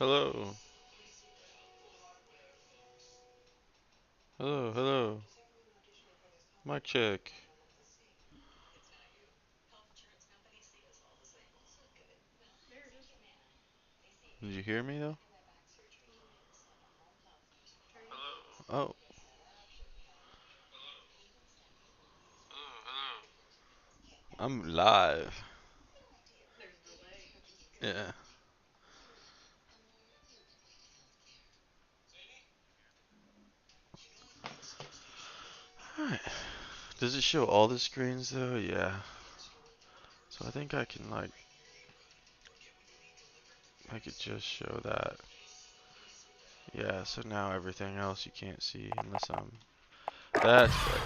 Hello. Hello, hello. Mic check. Did you hear me though? Oh, I'm live. Yeah. Alright. Does it show all the screens though? Yeah. So I think I can I could just show that. Yeah, so now everything else you can't see unless I'm. That's better.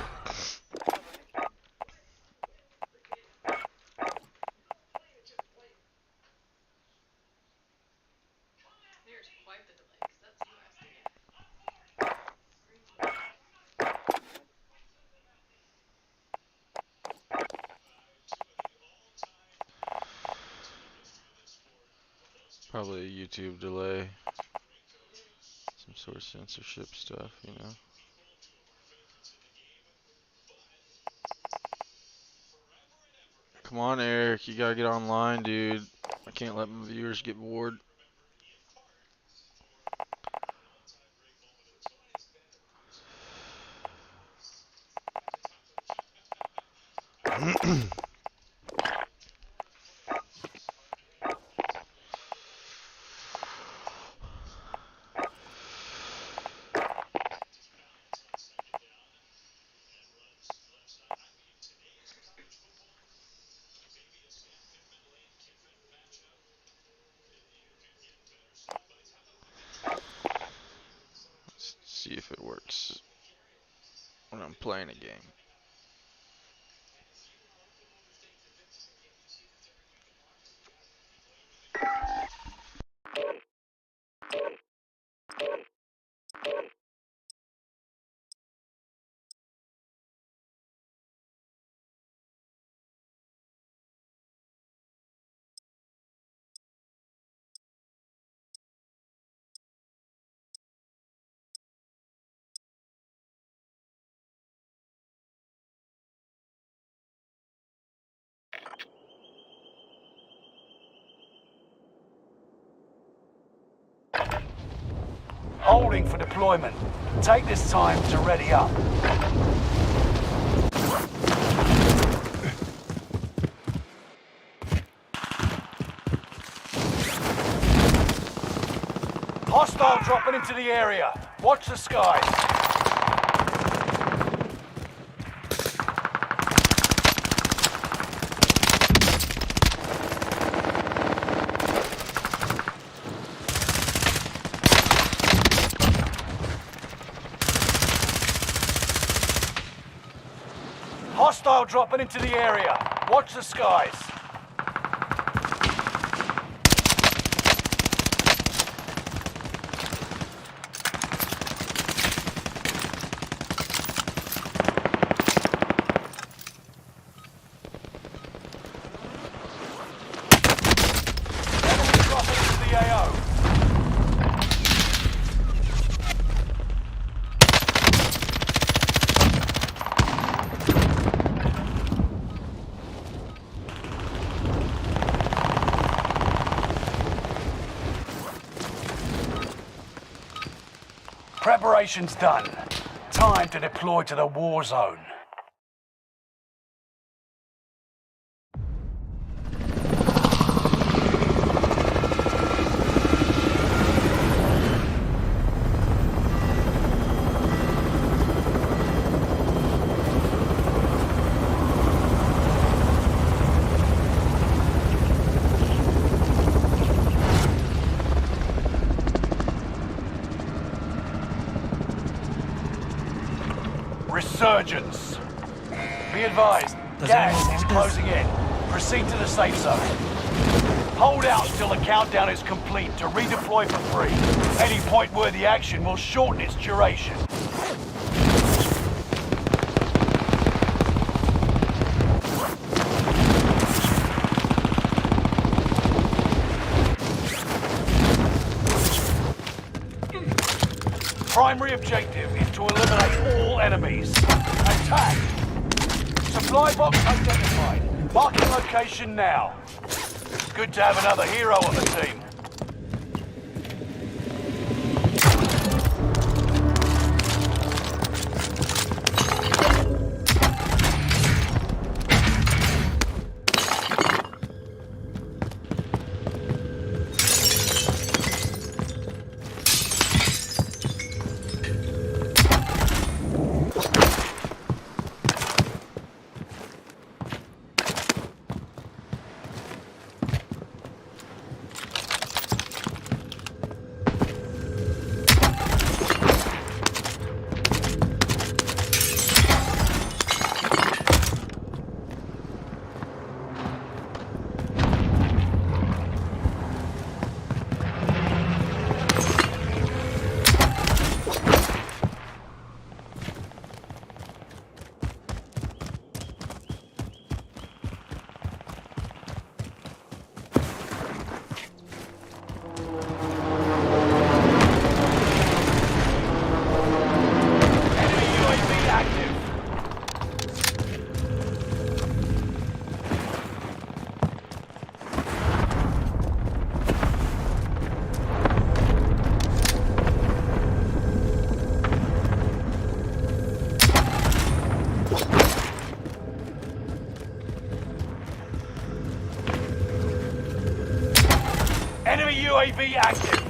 Probably a YouTube delay. Some sort of censorship stuff, you know. Come on, Eric. You gotta get online, dude. I can't let my viewers get bored. Let's see if it works when I'm playing a game. Holding for deployment. Take this time to ready up. Hostile dropping into the area. Watch the skies. Hostile dropping into the area. Watch the skies. Enemy dropping into the AO. Preparation's done. Time to deploy to the war zone. Resurgence. Be advised, gas is closing in. Proceed to the safe zone. Hold out until the countdown is complete to redeploy for free. Any point-worthy action will shorten its duration. primary objective is to eliminate all enemies. Attack! Supply box identified. Marking location now. Good to have another hero on the team. Enemy UAV active.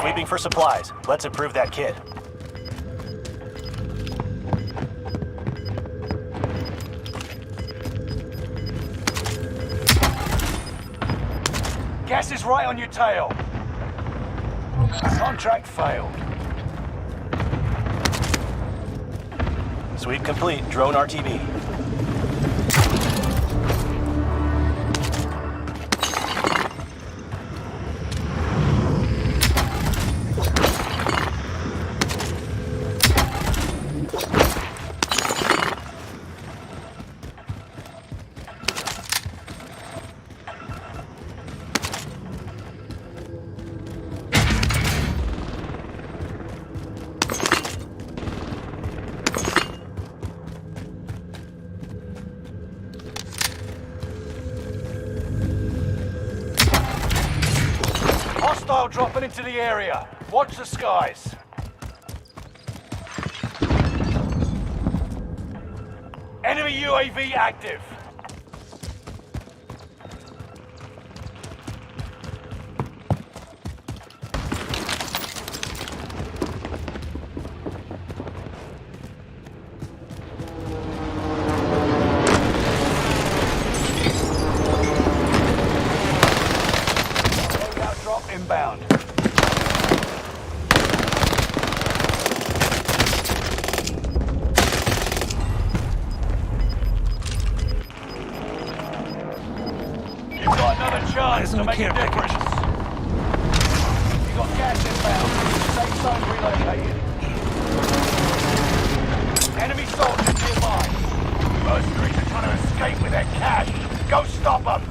Sweeping for supplies. Let's improve that kit. Gas is right on your tail. Contract failed. Sweep complete. Drone RTB. Hostile dropping into the area. Watch the skies. Enemy UAV active. Loadout drop inbound. You've got another chance to make a difference. You got gas inbound. Safe zone relocated. Enemy soldiers nearby. Mercenaries are trying to escape with their cash. Go stop them.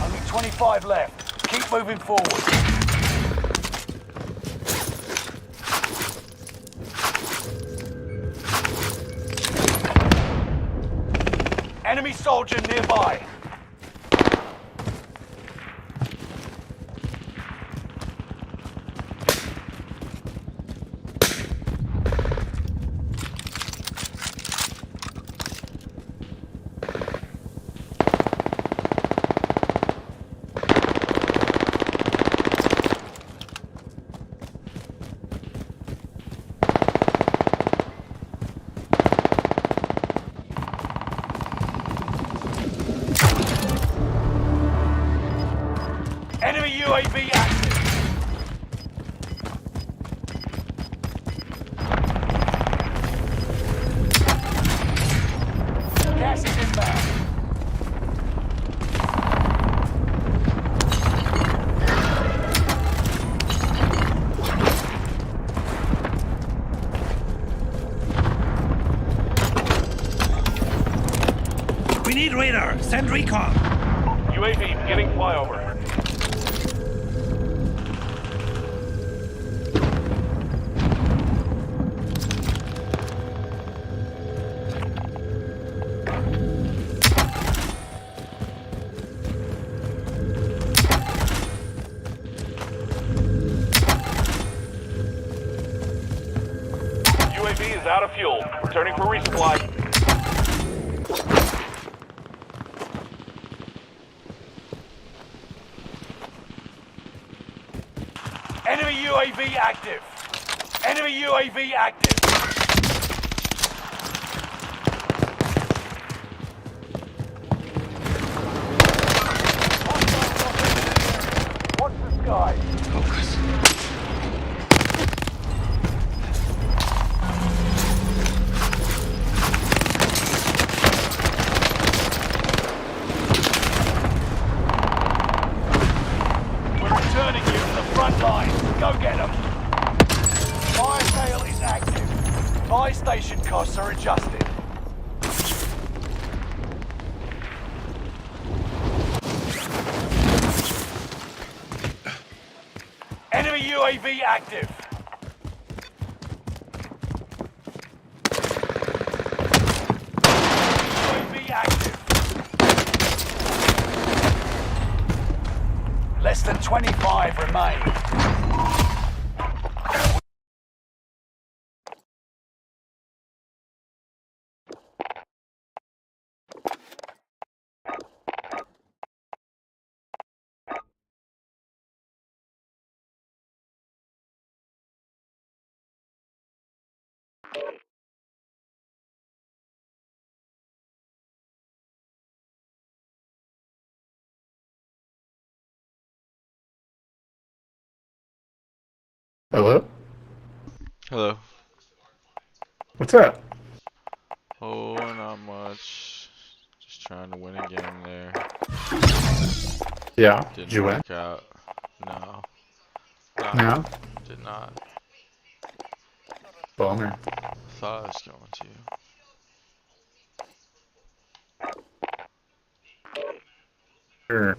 Only 25 left. Keep moving forward. Enemy soldier nearby. Send recon. UAV beginning flyover. UAV is out of fuel. Returning for resupply. Enemy UAV active. Enemy UAV active. Watch the sky. Focus. We're returning you to the front line. Go get them. Fire sale is active. Buy station costs are adjusted. Enemy UAV active. UAV active. Less than 25 remain. Hello? Hello. What's up? Oh, not much. Just trying to win a game there. Yeah, did Didn't you win? work out. No. No? Did not. Bummer. Thought I was going to. Sure.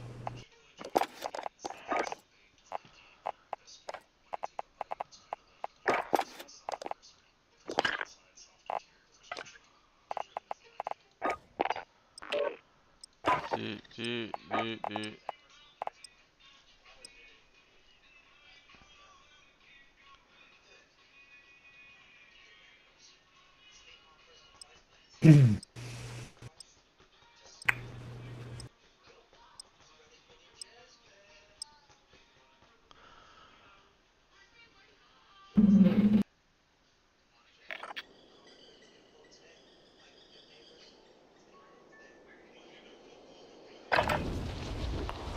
Do.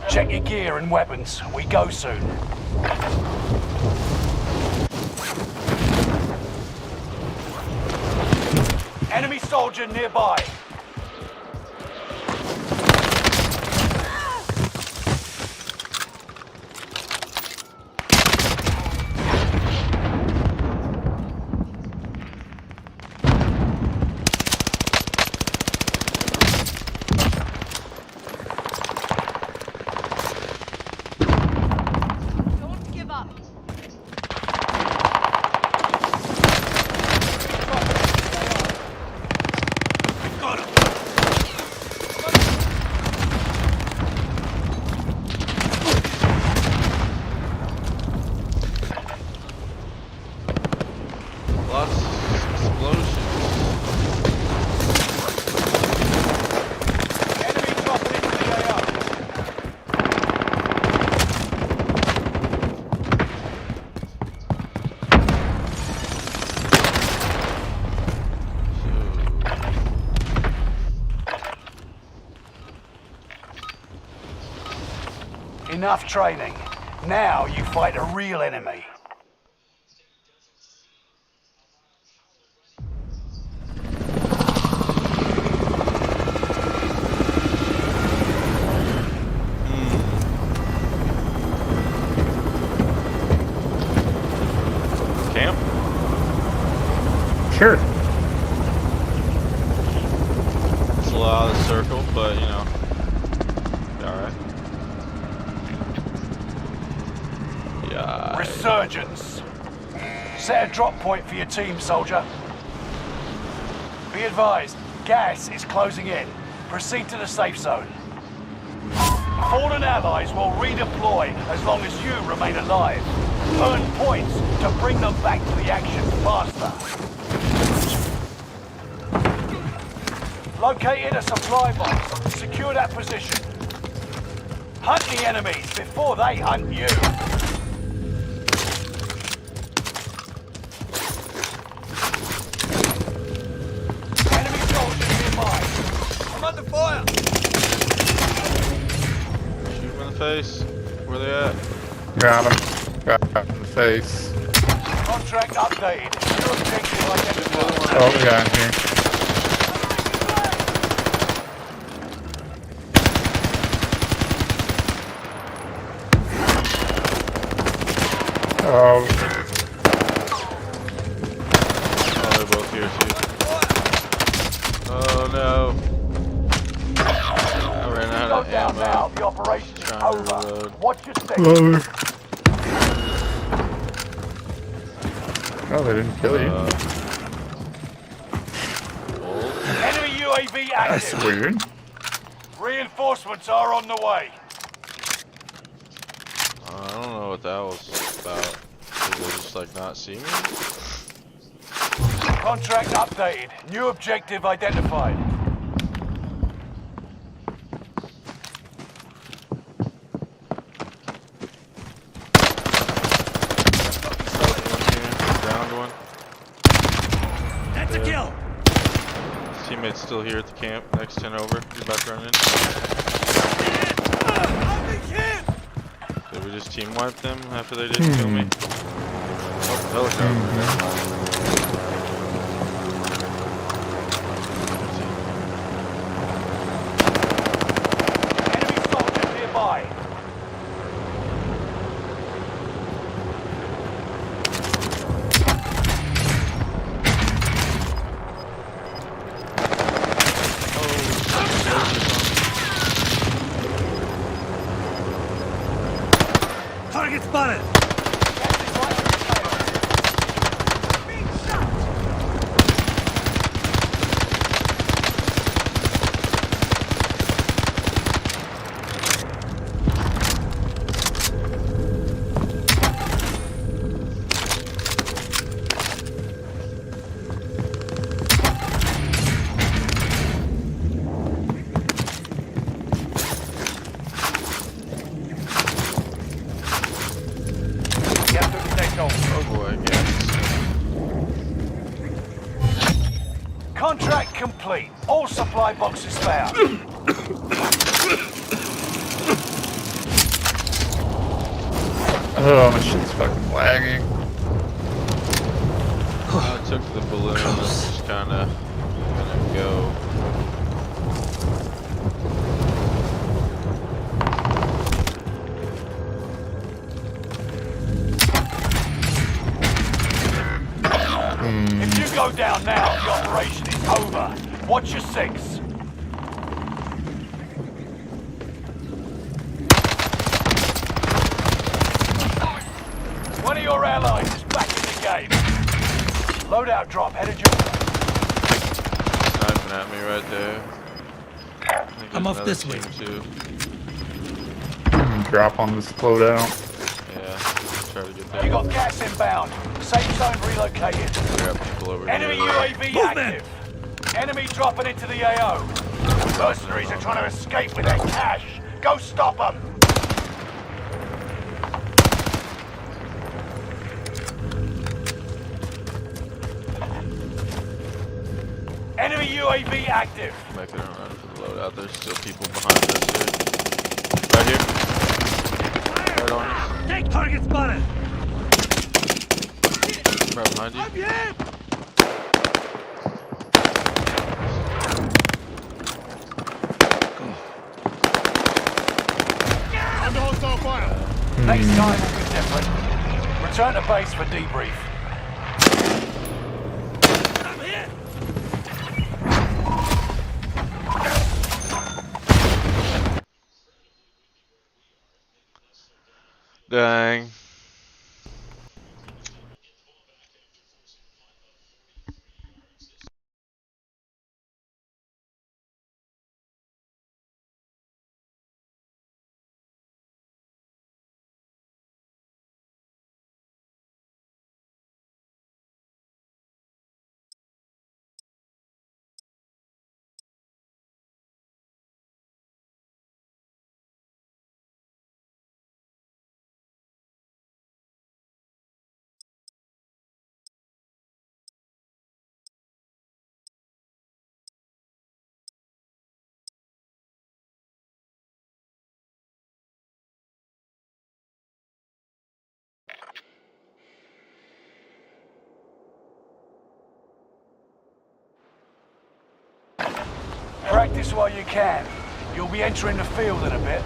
Check your gear and weapons. We go soon. Enemy soldier nearby. Don't give up. Got him. Lots of explosions. Enemy dropping into the AO. Enough training. Now you fight a real enemy. Camp? Sure. It's a little out of the circle, but you know. Resurgence. Set a drop point for your team, soldier. Be advised, gas is closing in. Proceed to the safe zone. Fallen allies will redeploy as long as you remain alive. Earn points to bring them back to the action faster. Located a supply box. Secure that position. Hunt the enemies before they hunt you. Enemy soldiers nearby. I'm under fire! Shoot him in the face. Where they at? Got him. Got him in the face. Contract updated. Your objective identified. Oh, the guy in here. Oh, Oh, they're both here too. Oh no. I ran out Go of down now. ammo. The operation is Trying to over. reload. Watch your step. Oh, they didn't kill you. Enemy UAV That's active. weird. Reinforcements are on the way. I don't know what that was about. Did they just like not see me? Contract updated. New objective identified. Downed one. That's a kill! Teammate's still here at the camp, next 10 over. He's about to run in. I've been hit! Did we just team wipe them after they didn't kill me? Oh, helicopter. Enemy soldiers nearby. Target spotted! Get to the safe zone. Oh boy, yes. Contract complete. All supply boxes found. Oh, my shit's fucking lagging. I took the balloon and just kinda gonna go. If you go down now, the operation is over. Watch your six. One of your allies is back in the game. Loadout drop headed your way. Sniping at me right there. I think I'm there's off this another way. team, too. Drop on this loadout. Yeah, try to get You that. got gas inbound. Safe zone relocated. Grab people over Enemy here. UAV Movement. active. Enemy dropping into the AO. Mercenaries are trying to escape with their cash. Go stop them. Enemy UAV active. Making a run for the loadout. There's still people behind us here. Right here. Right on us. Take target spotted! Right behind you. I'm hit! Under hostile fire! Next time will be different. Return to base for debrief. I'm hit! Dang. Practice while you can. You'll be entering the field in a bit.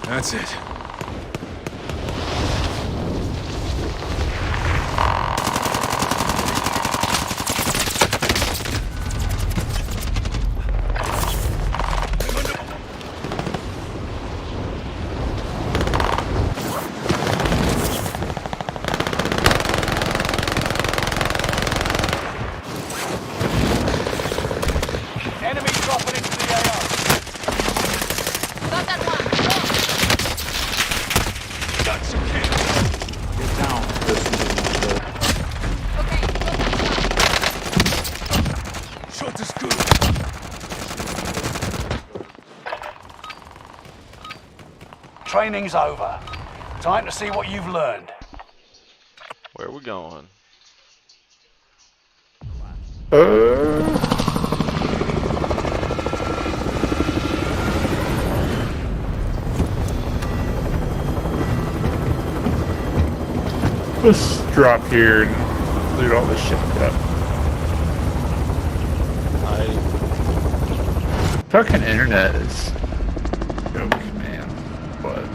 That's it. Enemy dropping into the AO. Got that one. Got some kids. Get down. Okay, Shot is good. Training's over. Time to see what you've learned. Where are we going? Let's drop here and loot all this shit up. Fucking internet is joke, man. But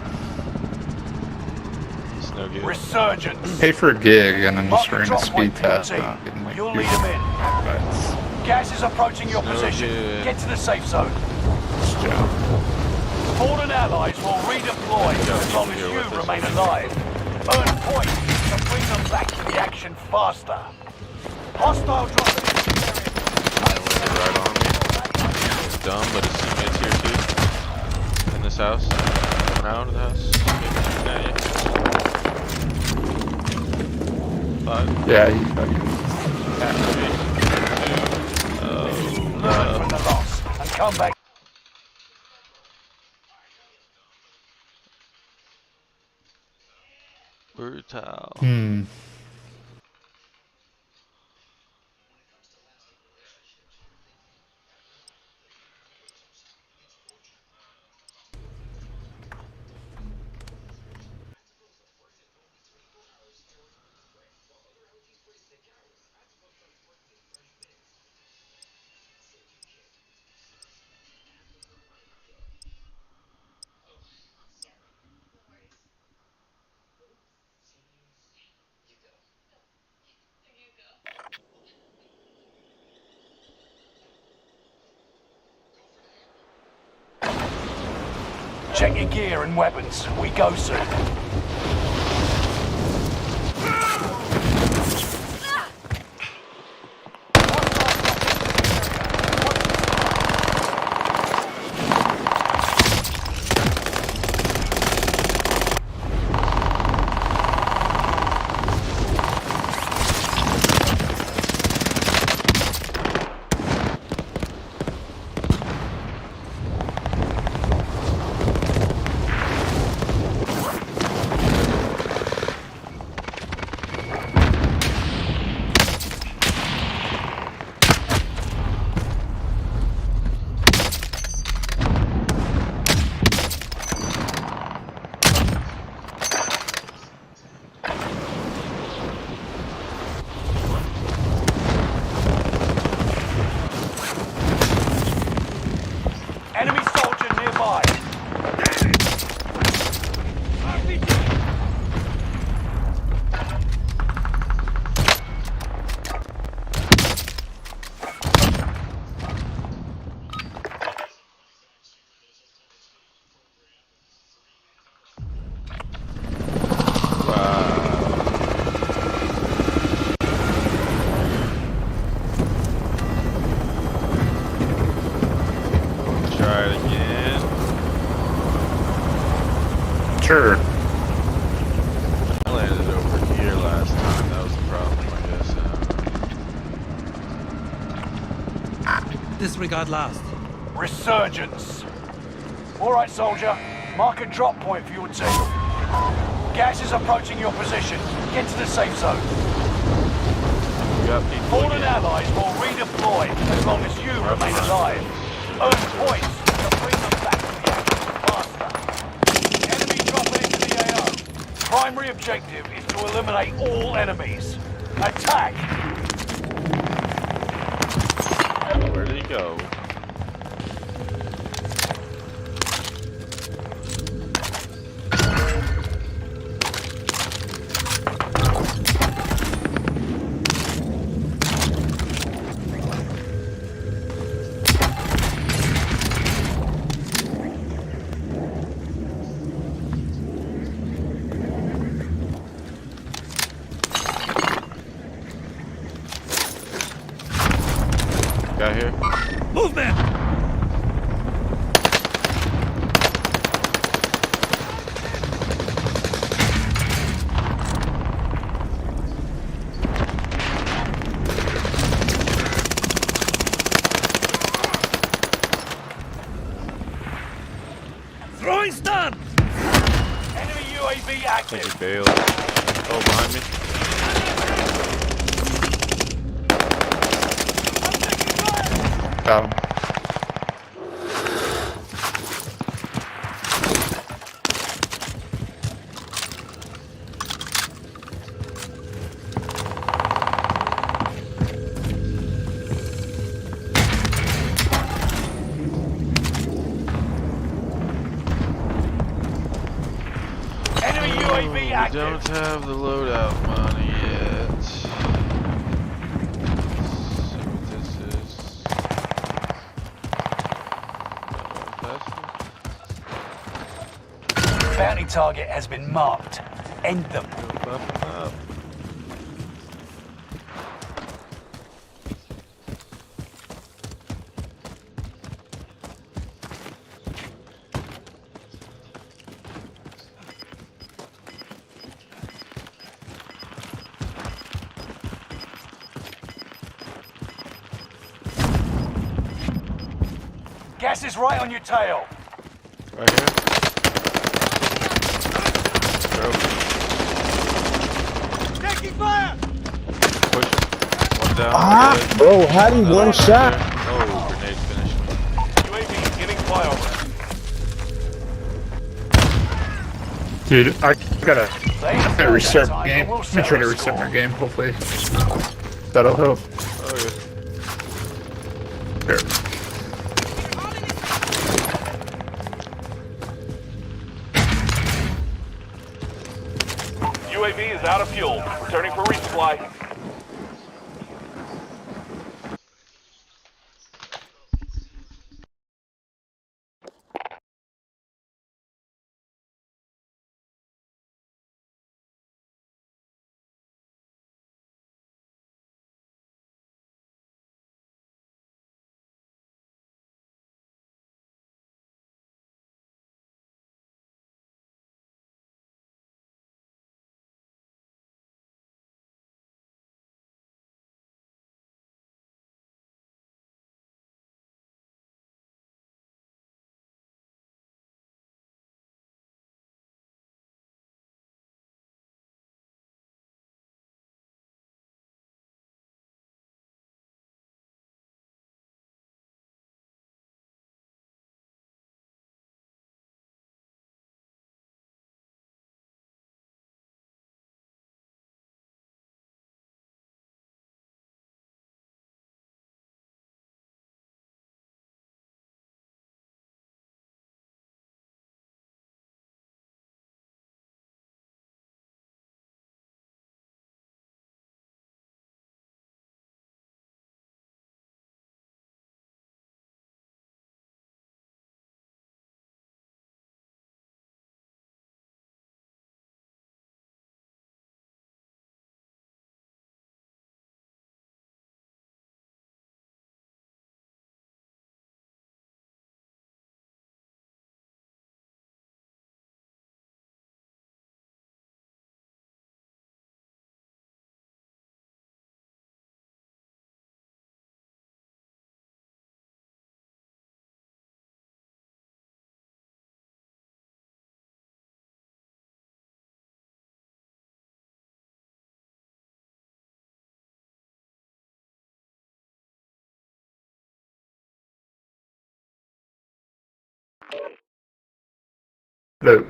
It's no good. Resurgence. pay for a gig and I'm just Mark the running a drop speed point for your test. team. Not getting like You'll two lead 'em in. fights. Gas is approaching your No position. good. Get to the safe zone. This job. Fallen allies will redeploy as long as Here you with us. remain alive. Earn points to bring them back to the action faster. Hostile dropping into the Right on me. It's dumb, but his teammates here too. In this house. Coming out of the house. Five. Yeah, you fucking. Learn from the loss and come back. Brutal. Check your gear and weapons. We go soon. Enemy soldier nearby. Try it again. Sure. I landed over here last time. That was the problem, I guess. Disregard last. Resurgence. Alright, soldier. Mark a drop point for your team. Gas is approaching your position. Get to the safe zone. We got people Fallen again. allies will redeploy as long as you remain alive. Earn points to bring them back to the action faster. Enemy dropping into the AO. Primary objective is to eliminate all enemies. Attack! Where did he go? Guy here. Movement! Throwing stun! Enemy UAV I think active. he bailed. Oh, behind me. Got him. Enemy UAV We active. don't have the loadout money yet. Let's see what this is. Bounty target has been marked. End them. Buffing up. Gas is right on your tail. Right here. Broke. Taking fire! Push him. One down. Ah, Good. bro, how do you one shot? Oh, grenade finished. UAV getting flyover. Dude, I gotta They restart time, my game. but we'll I'm gonna try settle to the restart score. my game, hopefully. That'll help. Oh, yeah. Here. UAV is out of fuel. Returning for resupply. Hello.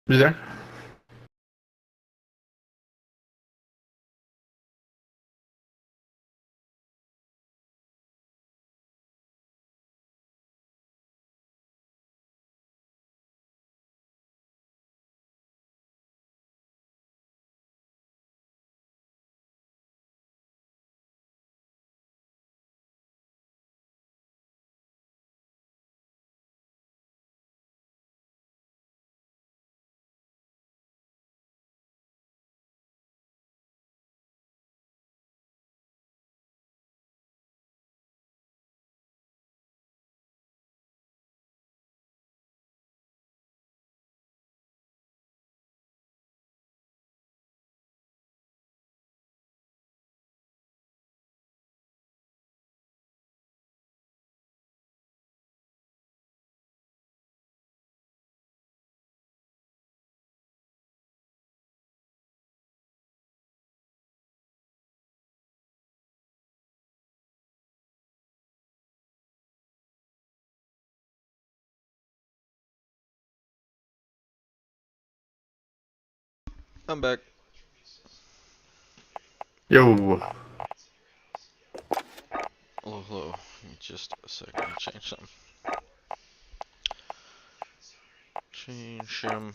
You there? I'm back. Yo. Oh, hello. Give me just a second to change something. Change him.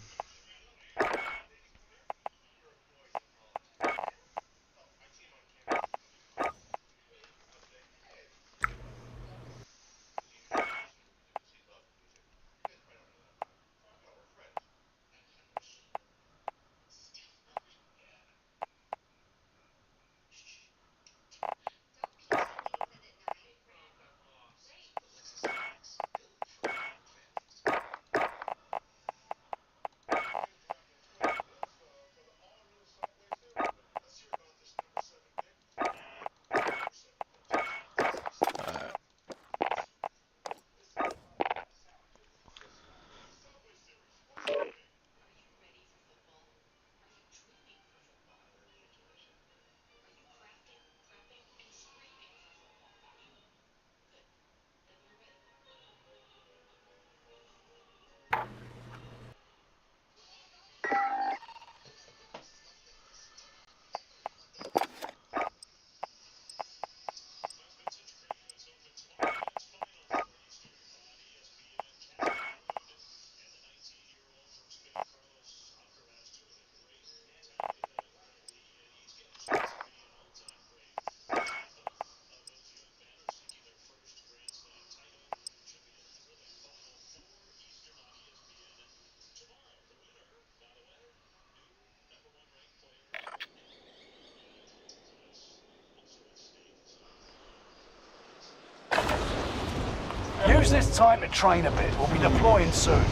Use this time to train a bit. We'll be deploying soon.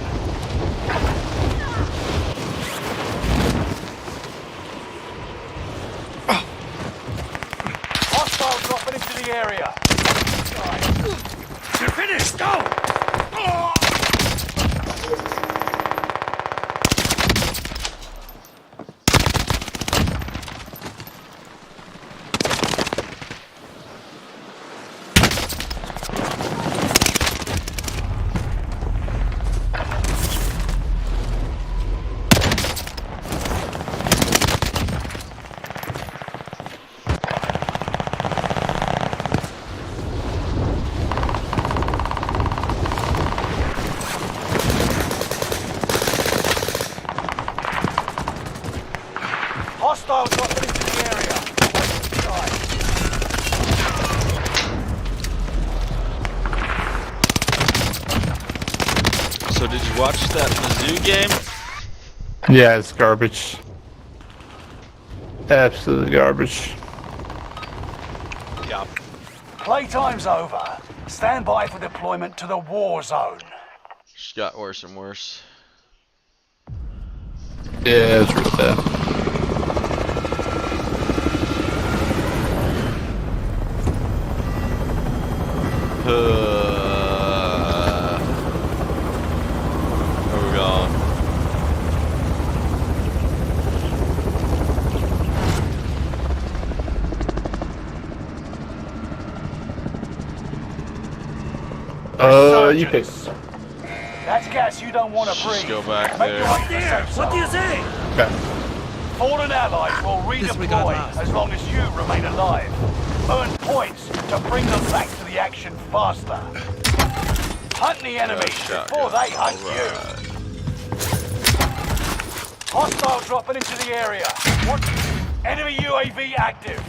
Hostile dropping into the area. You're finished! Go! Hostile dropping into the area. So did you watch that Mizzou game? Yeah, it's garbage. Absolute garbage. Yeah. Playtime's over. Stand by for deployment to the war zone. Just got worse and worse. Yeah, it's real bad. Where we going? You pick. That's gas you don't want to Just breathe. go back Make there. your way to the There! safe What do zone. you say? Okay. Fallen allies will Disregard redeploy last. as long as you remain alive. Earn points to bring them back to the action faster. Hunt the enemies before they hunt you. Hostile dropping into the area. What? Enemy UAV active.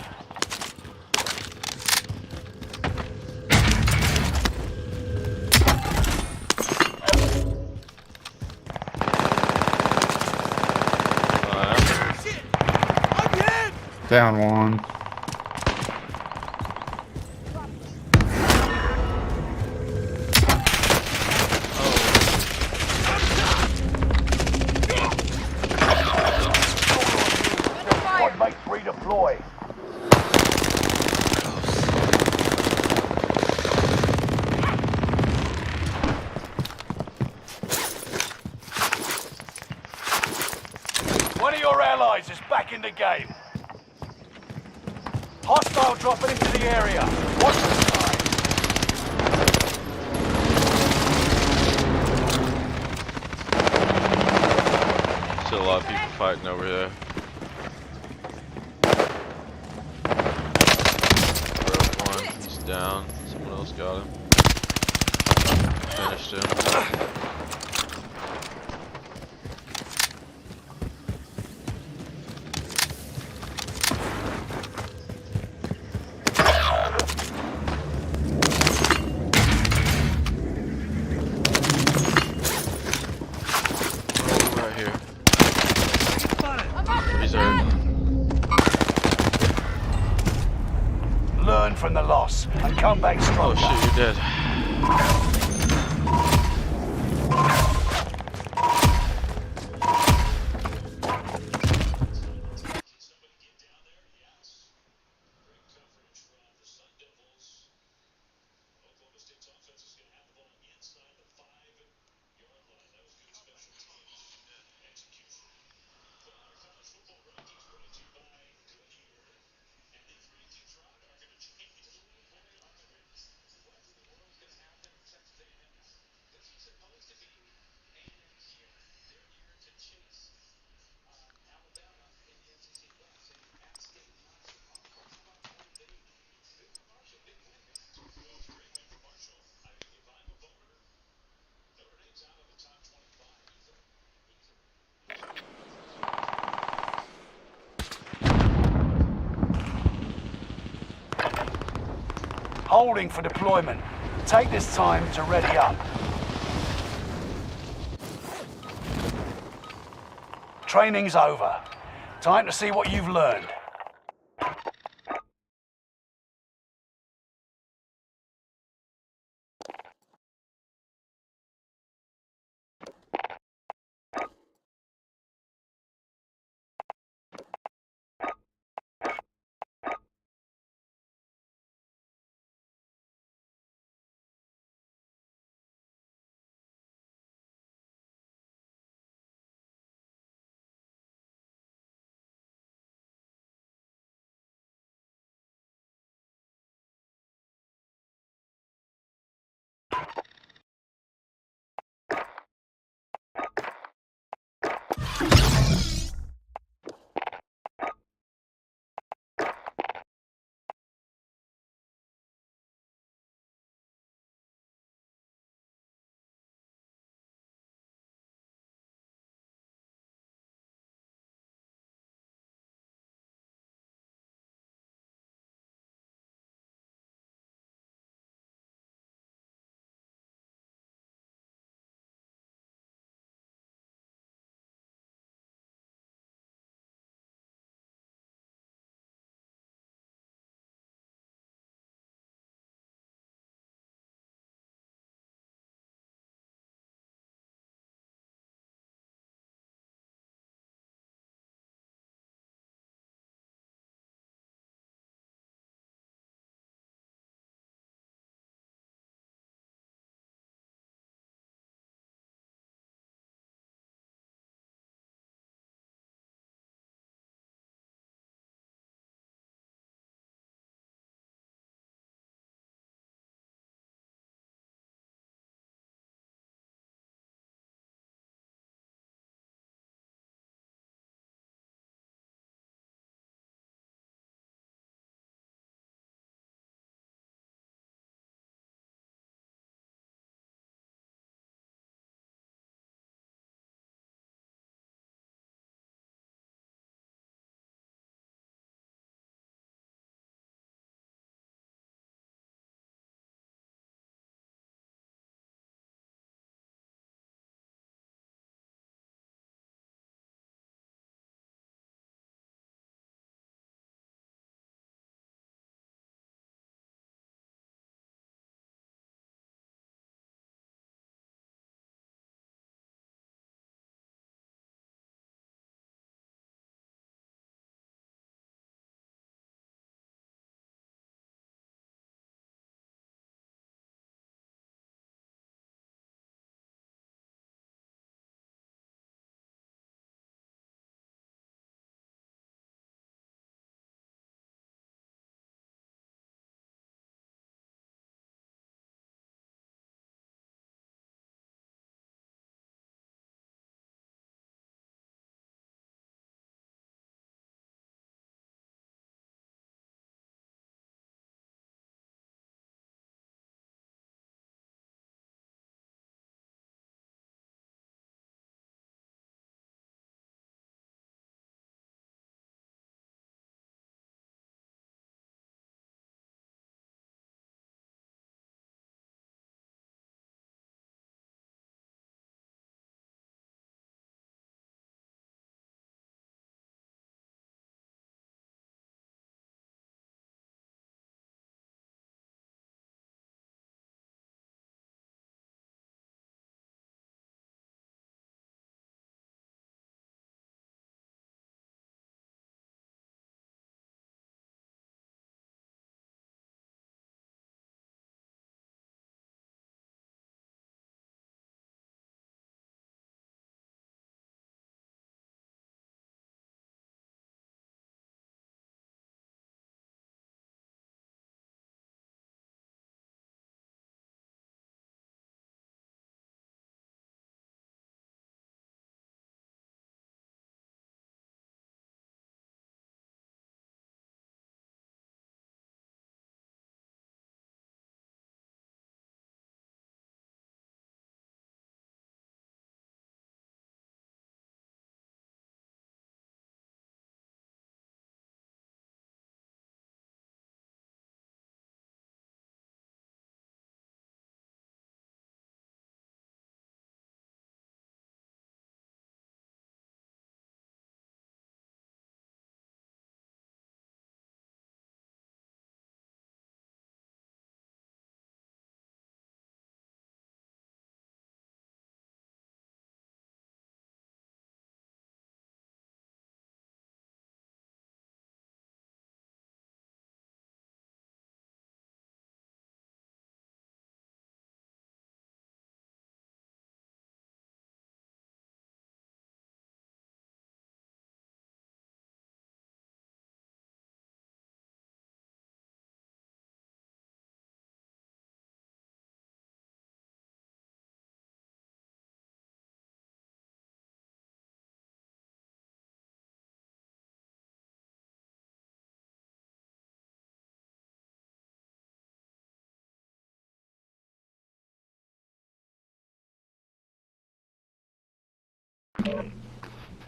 Down one. Squad mates redeploy. One of your allies is back in the game. Hostile dropping into the area. Watch the sky. Still a lot of people fighting over there. Broke one. He's down. Someone else got him. Finished him. Right here. He's hurt. Learn from the loss and come back Oh stronger. shit, you're dead. Holding for deployment. Take this time to ready up. Training's over. Time to see what you've learned.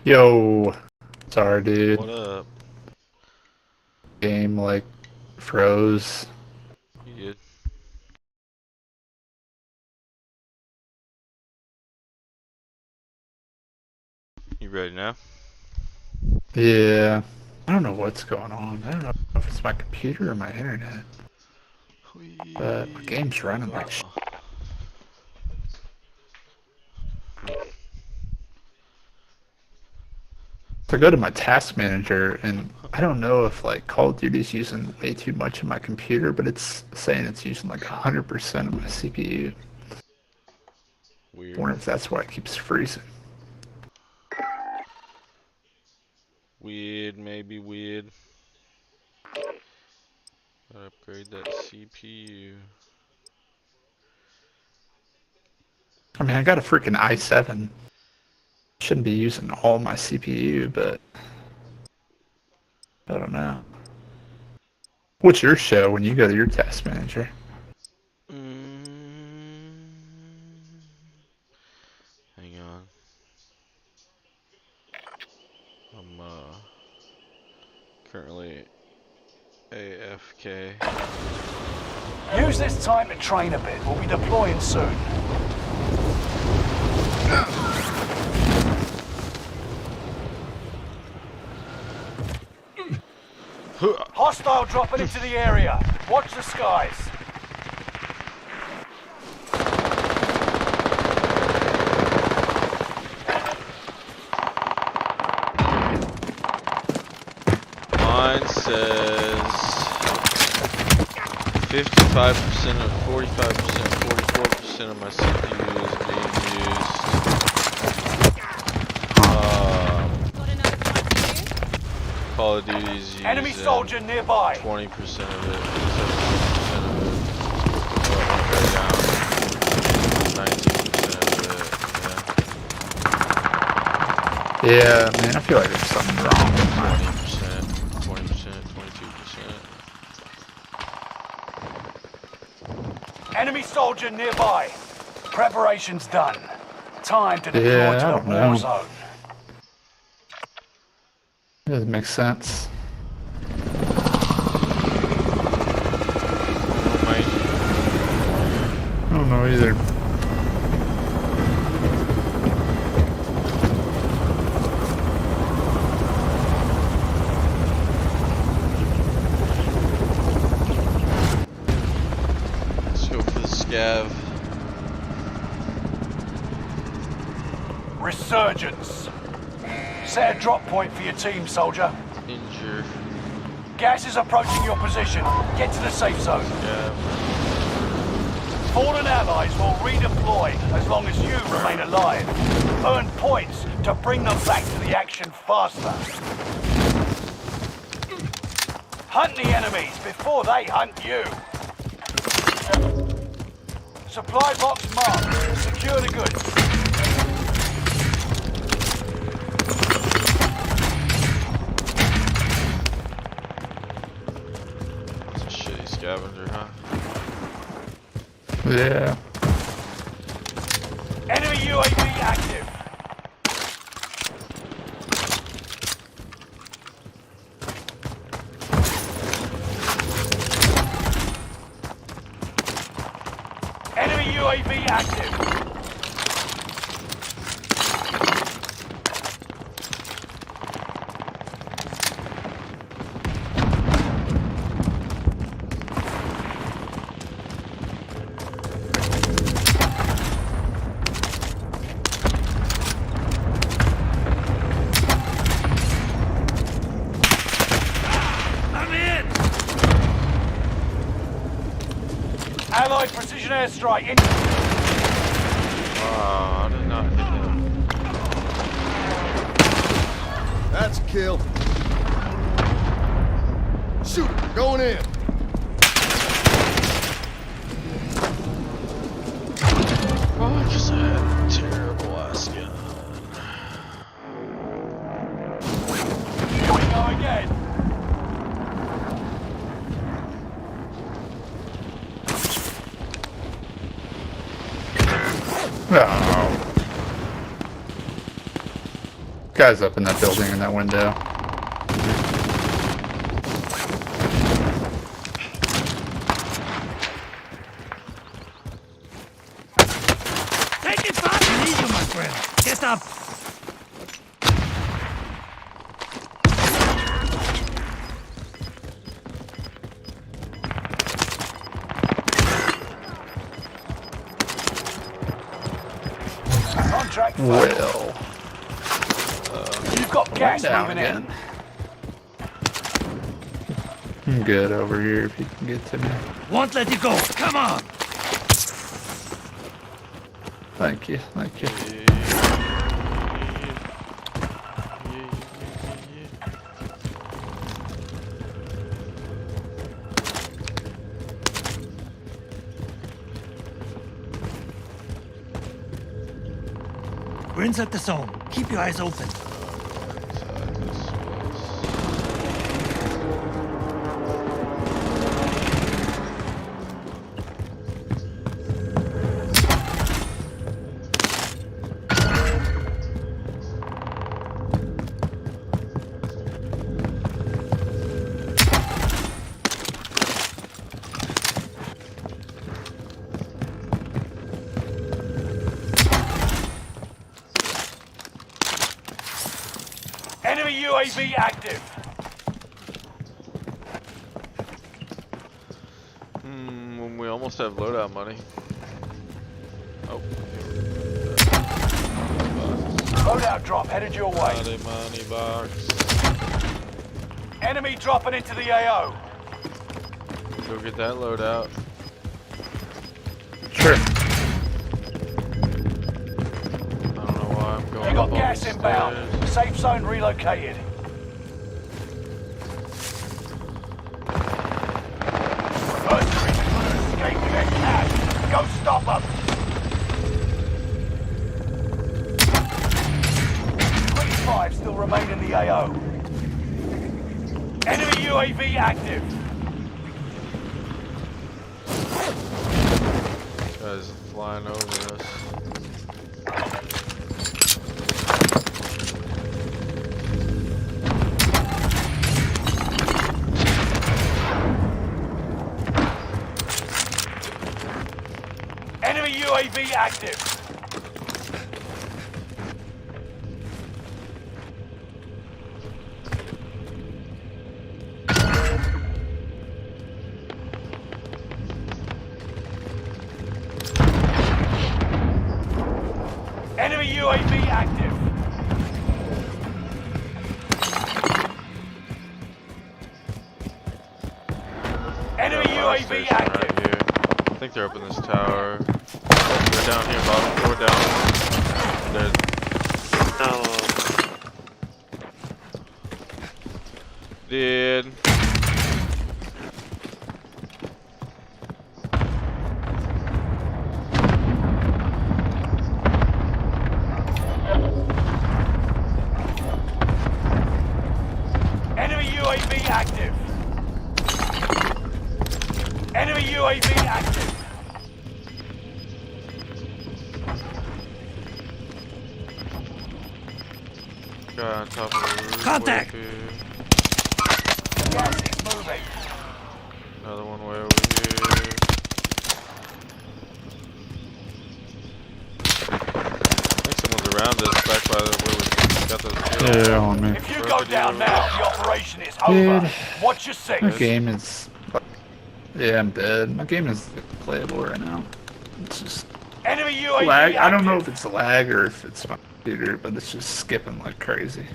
Yo. Sorry, dude. What up? Game, like, froze. You good? You ready now? Yeah. I don't know what's going on. I don't know if it's my computer or my internet. But my game's running like shit. So I go to my task manager, and I don't know if like Call of Duty's using way too much of my computer, but it's saying it's using like 100% of my CPU. I Weird. wonder if that's why it keeps freezing. Weird, maybe weird. Gotta upgrade that CPU. I mean, I got a freaking i7. Shouldn't be using all my CPU, but I don't know. What's your show when you go to your task manager? Hang on. I'm currently AFK. Use this time to train a bit. We'll be deploying soon. Hostile dropping into the area. Watch the skies. Mine says 55% of 45%, 44% of my CPU is being used. Call of Duty's using Enemy soldier nearby. 20% of it, 17% of it. Oh, it went down. 19% of it, Yeah, man, I feel like there's something wrong with yeah. mine. 20%, 22%. Enemy soldier nearby. Preparations done. Time to deploy Yeah, I to don't the war know. zone. It doesn't make sense. I don't know either. Let's go for the scav. Resurgence. Set a drop point for your team, soldier. Injure. Gas is approaching your position. Get to the safe zone. Scav. Fallen allies will redeploy as long as you remain alive. Earn points to bring them back to the action faster. Hunt the enemies before they hunt you. Supply box marked. Secure the goods. It's a shitty scavenger, huh? Yeah. Enemy UAV active. Enemy UAV active. I'm in! Allied precision airstrike in. Ah, I did not hit him. That's a kill. Shoot him. Going in. Oh, because I had a terrible ass gun. Here we go again. Oh. Guy's up in that building in that window. Take it fast and easy, my friend. Get up. Contract failed. Well, You've got gas down moving again. I'm good over here if you can get to me. Won't let you go. Come on. Thank you, thank you. We're inside the zone. Keep your eyes open. Enemy UAV active. We almost have loadout money. Oh. Loadout drop headed your way. Money box. Enemy dropping into the AO. Go get that loadout. Sure. I don't know why I'm going You got up all gas these inbound. stairs. Safe zone relocated. Mercenaries escape to get cash. Go stop them. 25 still remain in the AO. Enemy UAV active. Guys flying over us. Enemy UAV active. Enemy UAV active. Enemy Fire UAV station active. right here. I think they're up in this tower. They're down here, bottom floor down. They're dead. Enemy UAV active. Enemy UAV active. Guy on top of the roof. Contact! way up here. Gas is moving. Another one way over here. I think someone's around us back by where we got those kills. Yeah, on me. If you go down now, the operation is over. Dude. Watch your My six. game is... Yeah, I'm dead. My game is playable right now. It's just Enemy UAV lag. I don't know if active. it's lag or if it's my computer, but it's just skipping like crazy.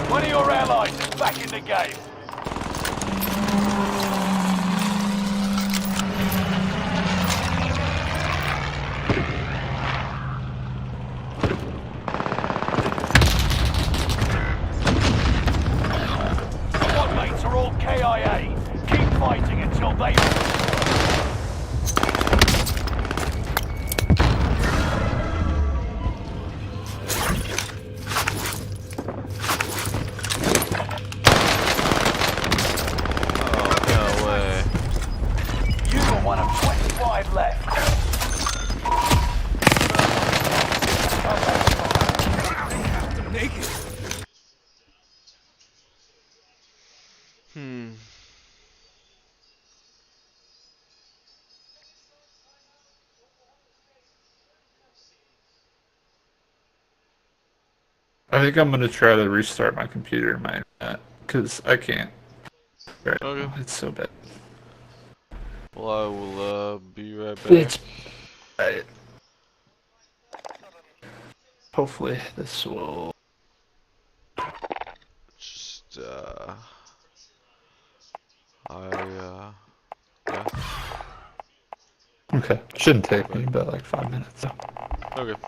One of your allies is back in the game. Squad mates are all KIA. Keep fighting until they... I think I'm gonna try to restart my computer and my internet because I can't. Right Okay. now. It's so bad. Well, I will be right back. It's right. Hopefully this will. Just yeah. Okay. Shouldn't take me but like 5 minutes. So. Okay.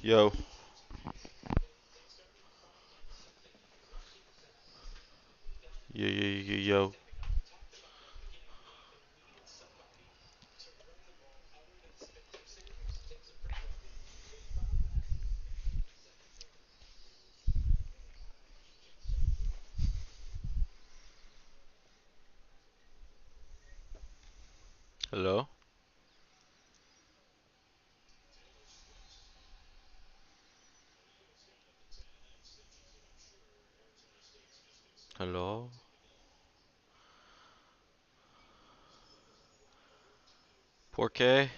Yo. Yo. Hello? Hello? Porque?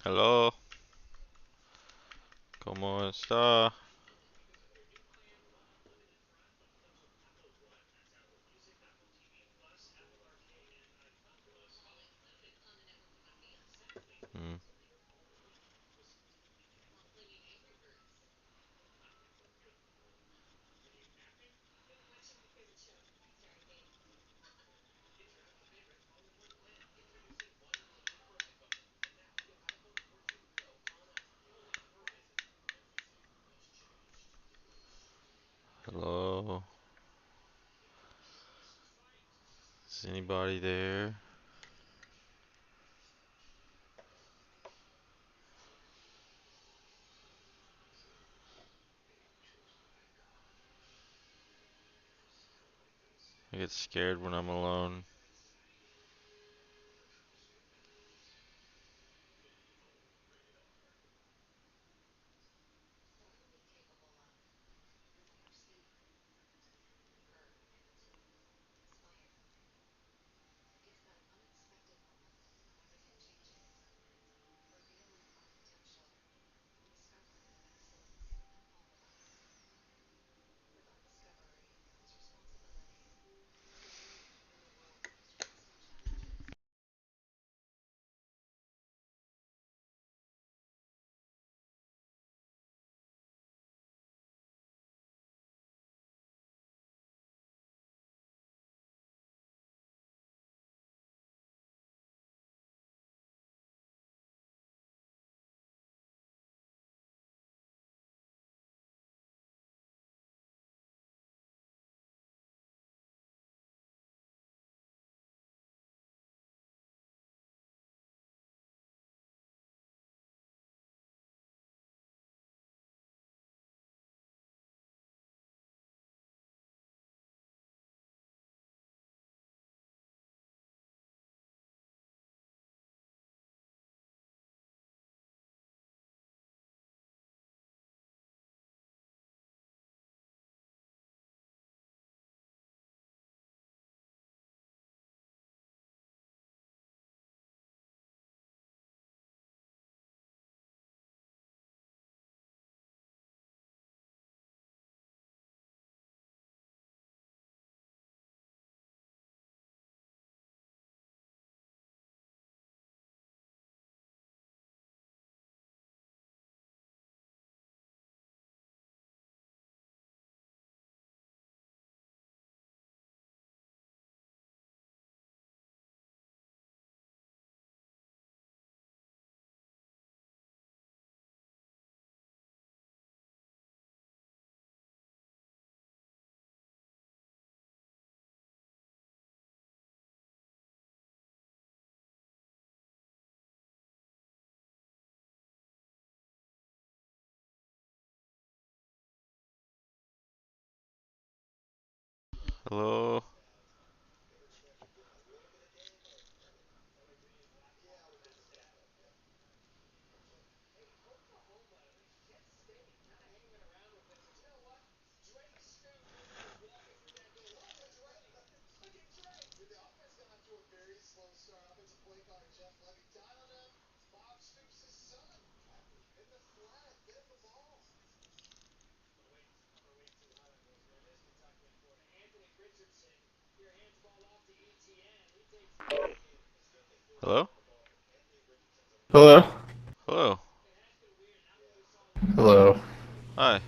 Hello? ¿Cómo está? Hmm. Hello? Is anybody there? I get scared when I'm alone. Hello? Hello? Hello? Hello? Hello. Hi.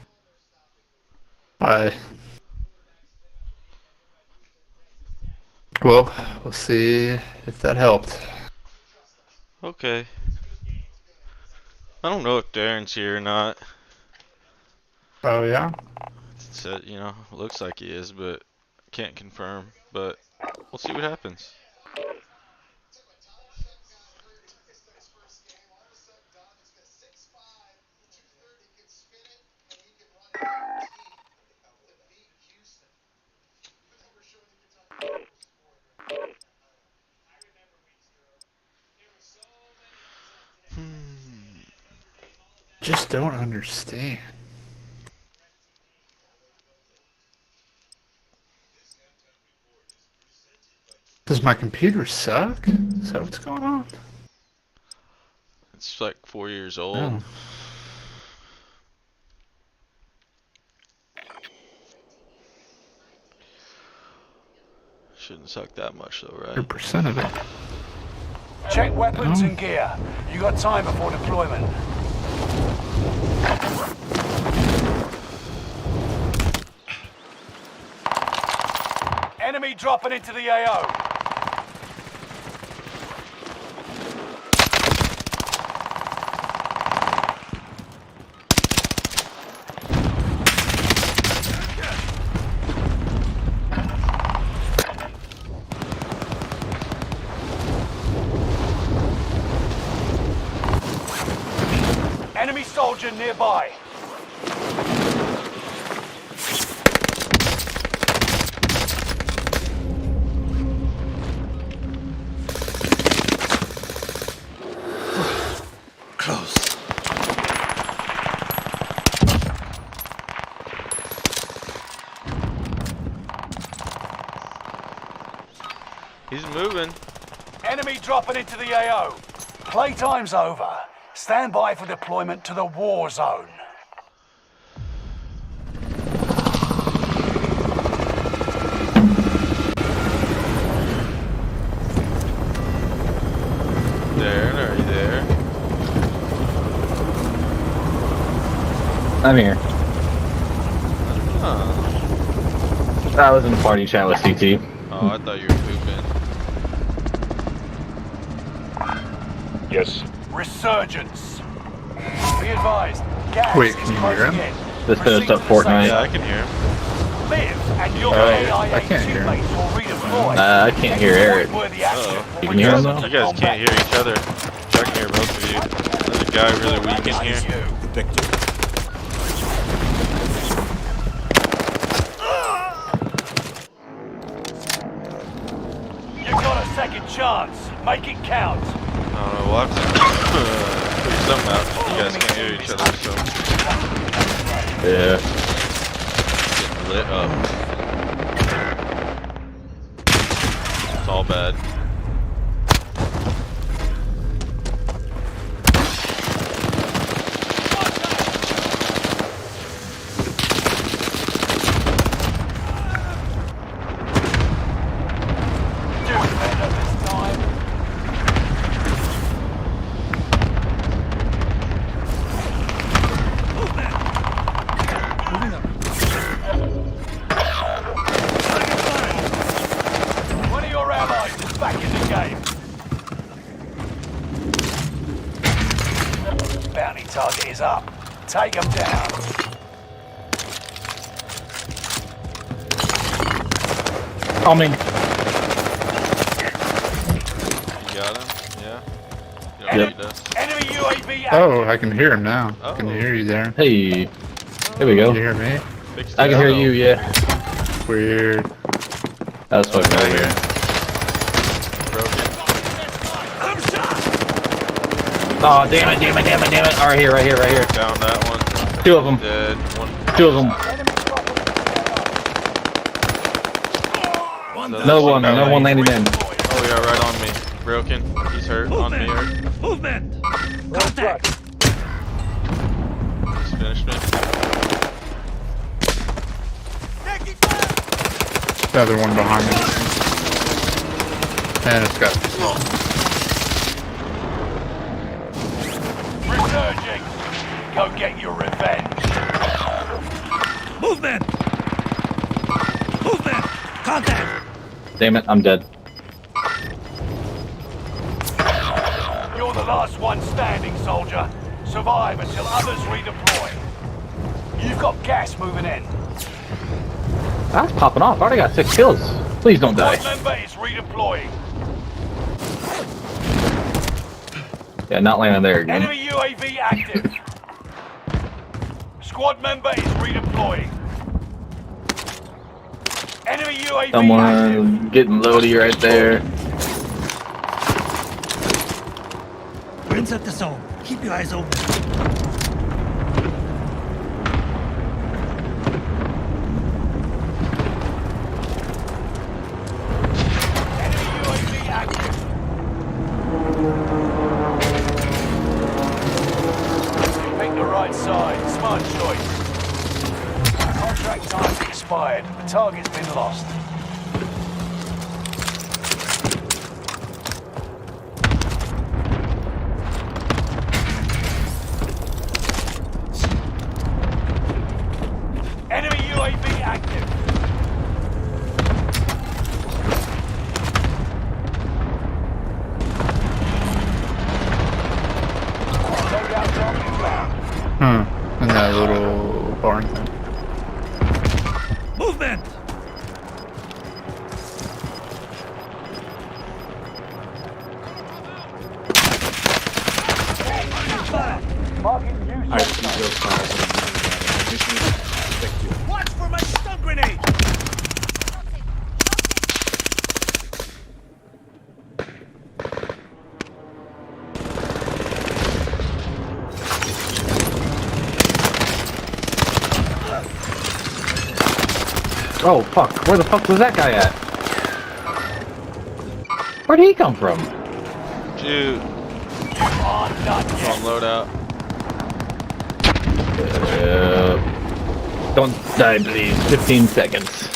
Hi. Well, we'll see if that helped. Okay. I don't know if Darren's here or not. Oh, yeah? It's, you know, looks like he is, but can't confirm. But we'll see what happens. Just don't understand. Does my computer suck? Is that what's going on? It's like 4 years old. No. Shouldn't suck that much though, right? 100% of it. Check weapons Oh. and gear. You got time before deployment. Enemy dropping into the AO. Enemy soldier nearby. Close. He's moving. Enemy dropping into the AO. Playtime's over. Stand by for deployment to the war zone. Darren, are you there? I'm here. Oh, I was in the party chat with CT. oh I thought you were pooping. Yes. Resurgence. Be advised. Gas Wait, is can you closing hear him? in. This Proceed finished up to the safe Fortnite. Yeah, I zone. can hear him. Live and your Oh, AIA I can't hear him. teammates will redeploy. I can't hear Eric. Worthy action Uh-oh. will You can hear him return though? to You guys combat. can't hear each other. I can hear both of you. There's a guy really weak in It's here. you. You've got a second chance. Make it count. I don't know, we'll have to figure something out. You guys can't hear each other, so Yeah. getting lit up. It's all bad. Do better this time. One of your allies is back in the game. Bounty target is up. Take them down. Coming. You got him? Yeah? You don't Enemy, need us. enemy UAV active. Oh, I can hear him now. I can Oh. hear you there. Hey. There we Can go. you hear me? Fixed I it. can hear Uh-oh. you, yeah. Weird. That's fucking Right weird. here. Broken. I'm shot! Oh, damn it, damn it, damn it, damn it. All right here, right here, right here. Down that one. Two of them. Dead. One. Two of them. Another one landing in. Oh yeah, right on me. Broken. He's hurt. On me. Hurt. Movement! Contact! He's finished me. The other one behind me. And it's got. Resurging. Go get your revenge. Movement! Movement! Contact! Damn it, I'm dead. You're the last one standing, soldier. Survive until others redeploy. You've got gas moving in. That's popping off. I already got 6 kills. Please don't die. Squad member is redeploying. Yeah, not landing there again. Enemy UAV active. Squad member is redeploying. Enemy UAV active. Someone getting loady right there. We're inside the zone. Keep your eyes open. Enemy UAV active. You picked the right side. Smart choice. Contract time's expired. The target's been lost. Enemy UAV active. Loadout drop inbound. In that little barn thing. Movement! Marking new Watch for my stun grenade! Oh, fuck. Where the fuck was that guy at? Where'd he come from? Shoot. on done On yet. loadout. Don't die, please. 15 seconds.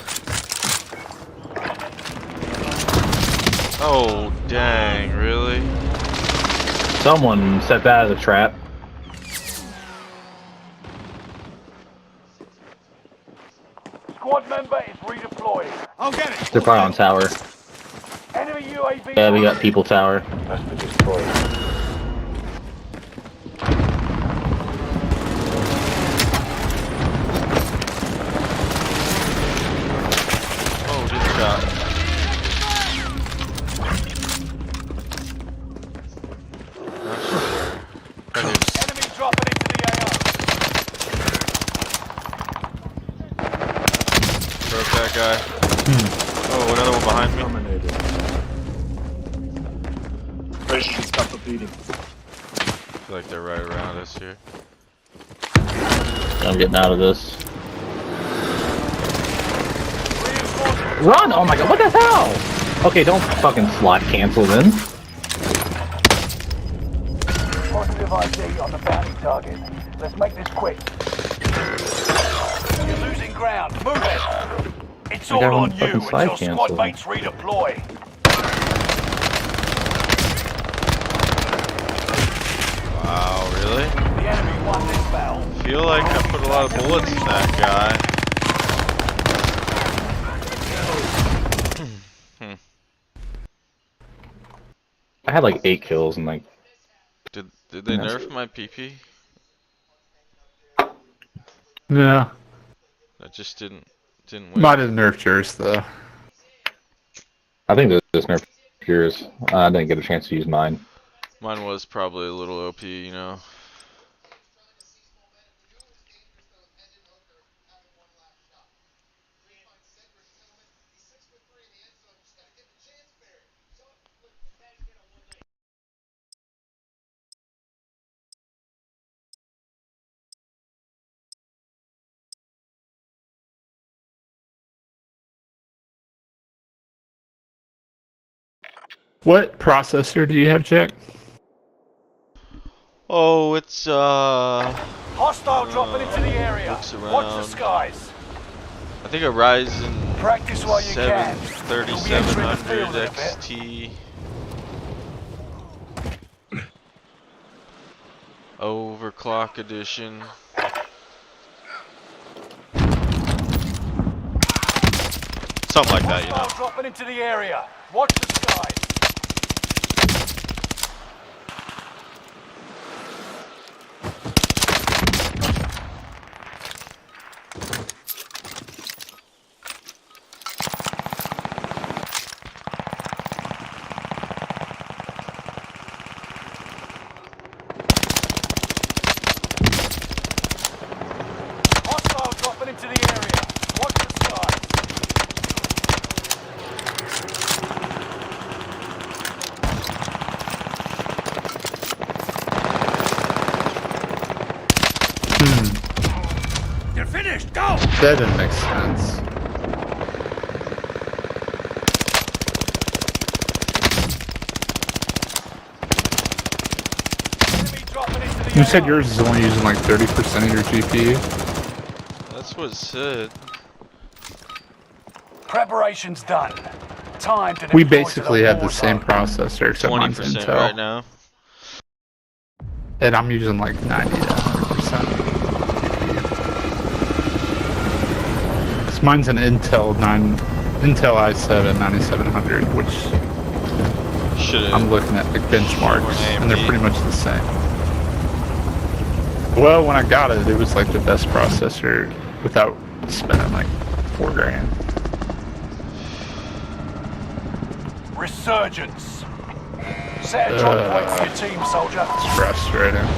Oh, dang. Really? Someone set that as a trap. Squad member is redeploying. I'll get it! They're probably on tower. Enemy UAV. Yeah, we got people tower. Oh, good shot. Right here. Enemy dropping into the AR. Broke that guy. Oh, another one behind me. I feel like they're right around us here. I'm getting out of this. Run! Oh my god, what the hell? Okay, don't fucking slot cancel then. Positive ID on the bounty target. Let's make this quick. You're losing ground. Move it. It's I got all one on you fucking slide until cancel. squad mates redeploy. Wow, really? The enemy won this battle. Feel like I put a lot of bullets in that guy. I had like 8 kills and like Did they nerf my PP? Yeah. That just didn't win. Might have nerfed yours though. I think this nerf yours. I didn't get a chance to use mine. Mine was probably a little OP, you know. What processor do you have, Jack? Oh, it's Hostile dropping into the area. looks Watch the around. skies. I think a Ryzen Practice while you can. You'll be entering the 3700 field in a bit. XT. Overclock edition. Something like that, you know. Hostile dropping into the area. Watch the skies. Hostile dropping into the area. Watch the skies. You're finished. Go. That didn't make sense. Enemy dropping into the You said area. yours is only using like 30% of your GPU. That's what it said. Preparation's done. Time to We deploy to basically have the war same zone. processor, except mine's 20% Intel. right now. And I'm using like 90 to 100%. Mine's an Intel i7 9700, which Should I'm looking at like benchmarks, and they're AMD. pretty much the same. Well, when I got it, it was like the best processor without spending like $4 grand. Resurgence. Set a drop point for your team, soldier. It's frustrating.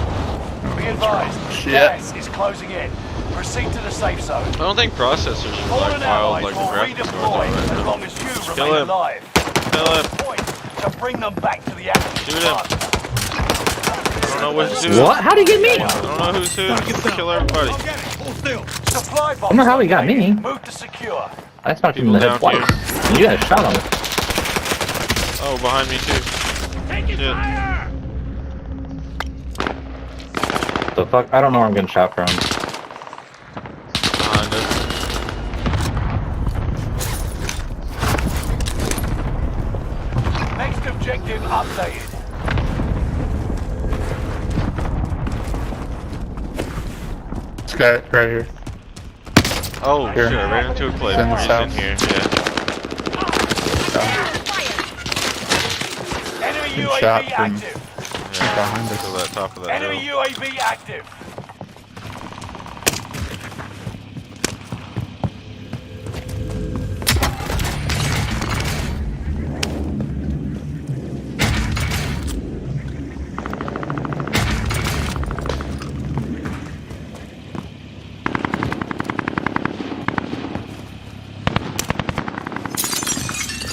Be advised, Shit. gas is closing in. Proceed to the safe zone. I don't think processors are Fallen like wild allies like the will graphics redeploy cards are as right long now. as you Kill remain him. alive. Kill him. Point to bring them back to the action. Shoot him. faster. I don't know who's who. What? How'd he get me? I don't know who's who. Kill everybody. I'll get it. Hold still. Supply box. I don't know how he got me. Move to secure. I smacked him in the head People twice. down And you guys shot him. Oh, behind me too. Taking Shit. fire. The fuck? I don't know where I'm getting shot from. Behind us. Next objective updated. This guy right here. Oh, Here. shit, I ran into a cliff. In the He's south. in here, yeah. Enemy Good UAV shot from- active. Yeah, Behind us. to that top of that Enemy hill. UAV active.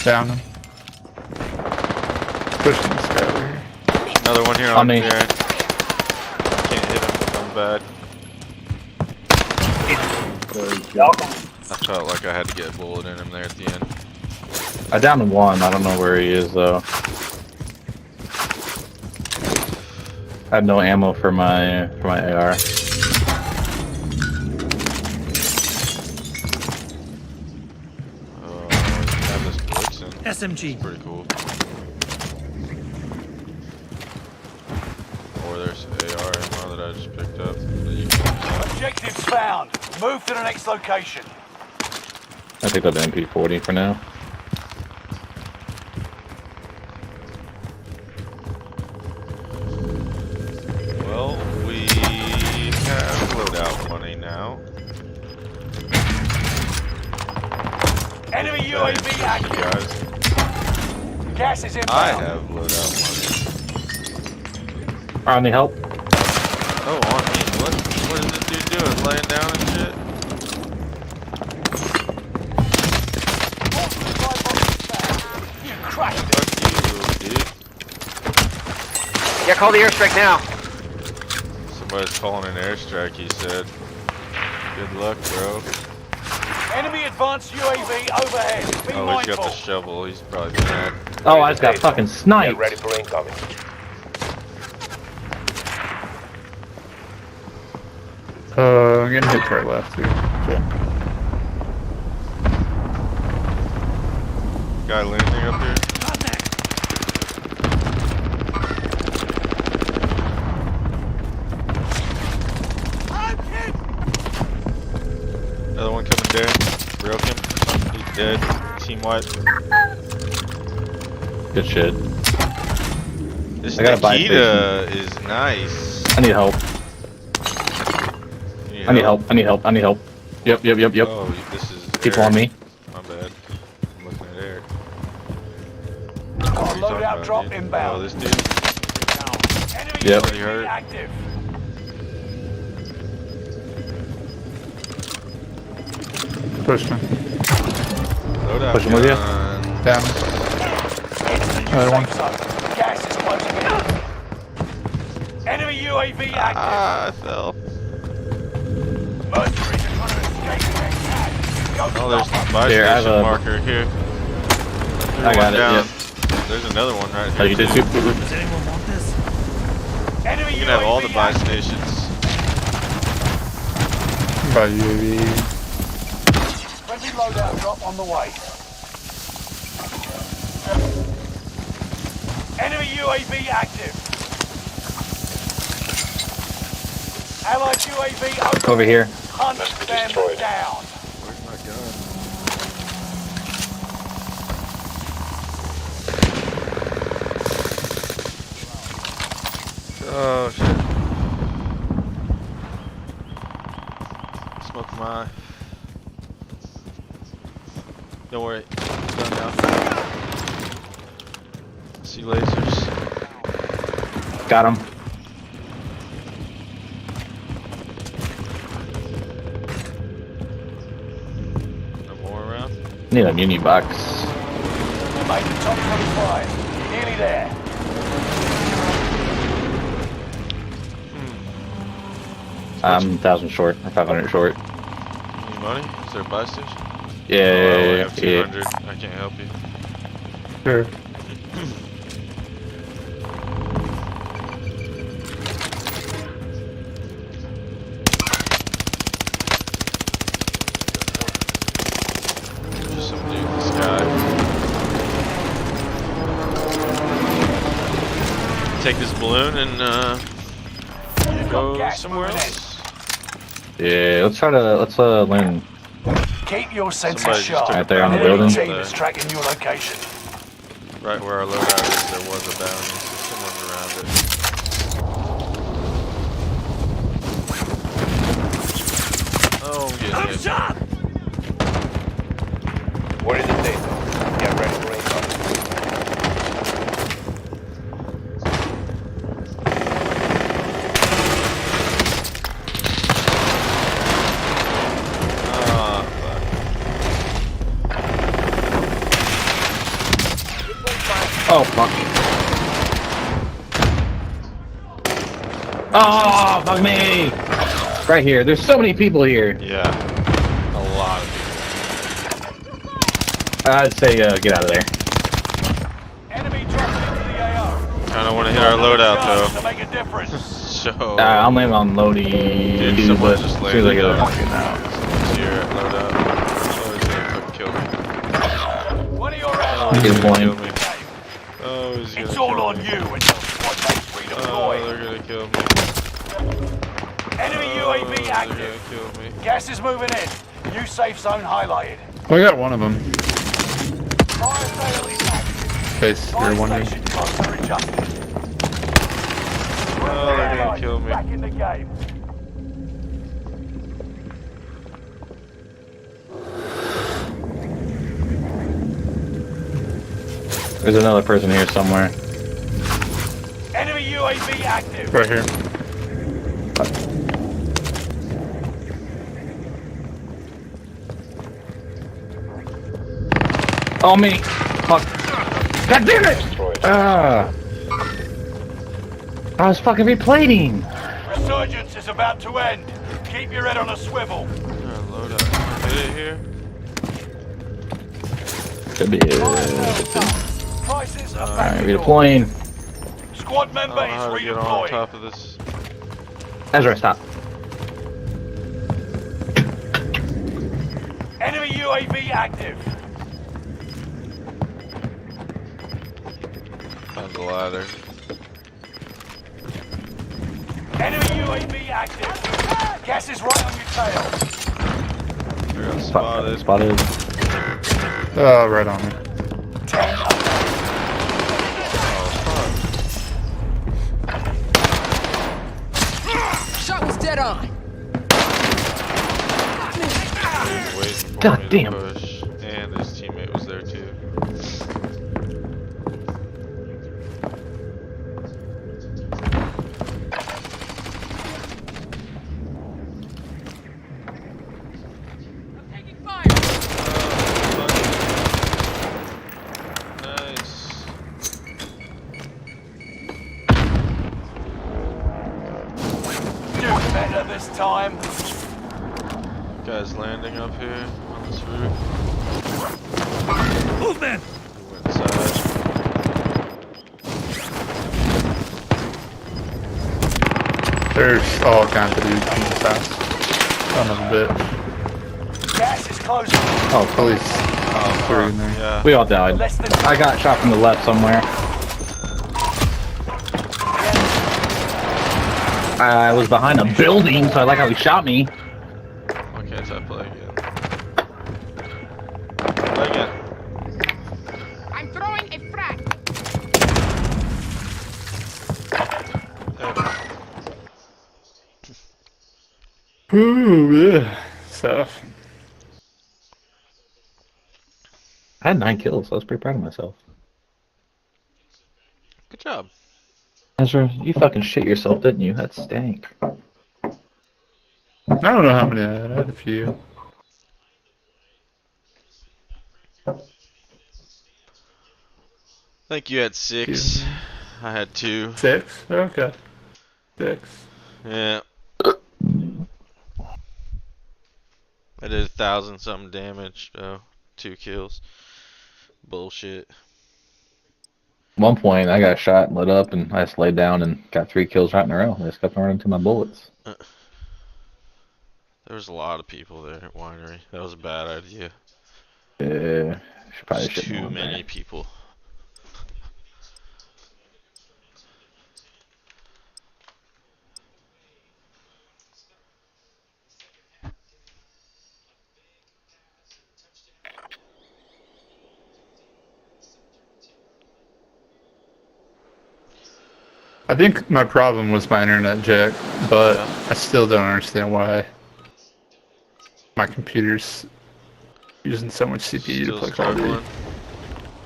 Down him. Pushing this guy over here. Another one here On on me. there. Can't hit him. I'm bad. I felt like I had to get a bullet in him there at the end. I downed one. I don't know where he is though. I had no ammo for my AR. You have this Blitzen. SMG. Pretty cool. Or there's AR ammo that I just picked up. That you can Objectives found. Move to the next location. I picked up the MP40 for now. Well, we have loadout money now. Enemy That UAV interests you active. guys. Gas is I inbound. have loadout money. I need help. Oh, on me. What is this dude doing? Laying down and shit? You crashed it. Fuck you, dude. Yeah, call the airstrike now. Somebody's calling an airstrike, he said. Good luck, bro. Enemy advanced UAV overhead. Be Oh, he's got mindful. the shovel. He's probably mad. Oh, I just got fucking sniped. Ready for incoming. I'm getting hit to our left here. Okay. Guy landing up here. Another one coming there. Broke him. He's dead. Team wipe. Good shit. This I got a buy Nikita is nice. I need help. You I need know? help. I need help. I need help. Yep. Oh, this is People on Eric. me. My bad. I'm looking at Eric. Got a What are you talking loadout about, drop dude? inbound. Oh, this dude. Enemy Yep. Already UAV hurt. active. Push me. Loadout Push him with you? gun. Down. It's the new Another one. safe zone. Gas is closing in. Enemy UAV active. Ah, I fell. Mercenaries are trying to escape their attack. Go Oh, there's stop the them. buy Here, I have station a- marker here. I got it. Down. Yep. There's another one right Oh, here. you did too. too. Does anyone want this? Enemy You can have all the UAV buy active. stations. By UAV. Friendly loadout drop on the way. Enemy UAV active. Allied UAV Over here. Hunt them down. Where's my gun? Oh shit. Smoke my. Don't worry. Done now. See lasers. Got him. No more around. Need a muni box. You made the top 25. Nearly there. I'm 1,000 short or 500 short. Any money? Is there a buy station? Yeah, Oh, I only yeah, have yeah. 200. I can't help you. Sure. Just some dude in the sky. Take this balloon and go gas somewhere moving in. else. Yeah, let's learn. Keep your senses Somebody just sharp. took Right there on the An enemy building. team is tracking your location. Right where our loadout is, there was a bounty, so someone's around it. Oh, I'm getting I'm hit. shot! What is it, Nathan? Get ready for incoming. Ah, fuck. Oh fuck. Oh fuck me! Right here. There's so many people here. Yeah. A lot of people. I'd say get out of there. Enemy dropping into the AO. Kinda wanna hit our loadout Chance though. to make a difference. So, I'll land on Lodi. dude, Dude, someone but just as soon as I landed get up. a Someone's here at loadout. Oh, he's gonna fucking kill me. One of your Oh, allies he's Good gonna point. kill me. Oh, he's gonna It's kill all on me. you and your squad mates Oh, redeploy. they're gonna kill me. Enemy Oh, UAV they're active. gonna kill me. Gas is moving in. New safe zone highlighted. Oh, I got one of them. Fire sale is active. In case you're Fire wondering. station costs are adjusted. Oh, they're gonna kill me. Back in the game. There's another person here somewhere. Enemy UAV active. Right here. Oh me! Fuck! God damn it! Ah! I was fucking replating. Resurgence is about to end. Keep your head on a swivel. Loadout. Hit it here. Should be Prices are Alright, back. redeploying. Squad I member don't know how is to get on redeploying. top of this. Ezra, stop. Enemy UAV active. Found the ladder. Enemy UAV active. Gas is right on your tail. I got spotted. Spotted. Oh, right on me. 10. Shot was dead on. Waiting for God me damn. to push. And his teammate was there too. Taking fire. Nice. Do better this time. Guys landing up here on this roof. Movement! He went inside. There's all kinds of dudes in this house. Son of a bitch. Gas is closing. Oh, At least three in there. Yeah. we all died. Less than I got shot from the left somewhere. I was behind a building, so I like how he shot me. Why can't I play again? Play again. I'm throwing a frag. Hey. Ooh, yeah. So, I had 9 kills, so I was pretty proud of myself. Good job. Ezra, you fucking shit yourself, didn't you? That stank. I don't know how many I had. I had a few. I think you had 6. I had 2. 6? Okay. 6. Yeah. I did 1,000 something damage, though. 2 kills. Bullshit. At one point, I got shot and lit up, and I just laid down and got 3 kills right in a row. I just kept running into my bullets. There was a lot of people there at Winery. That was a bad idea. Yeah, should probably There's shouldn't too have many done people. I think my problem was my internet jack, but Yeah. I still don't understand why my computer's using so much CPU Still to play Call of Duty. struggling.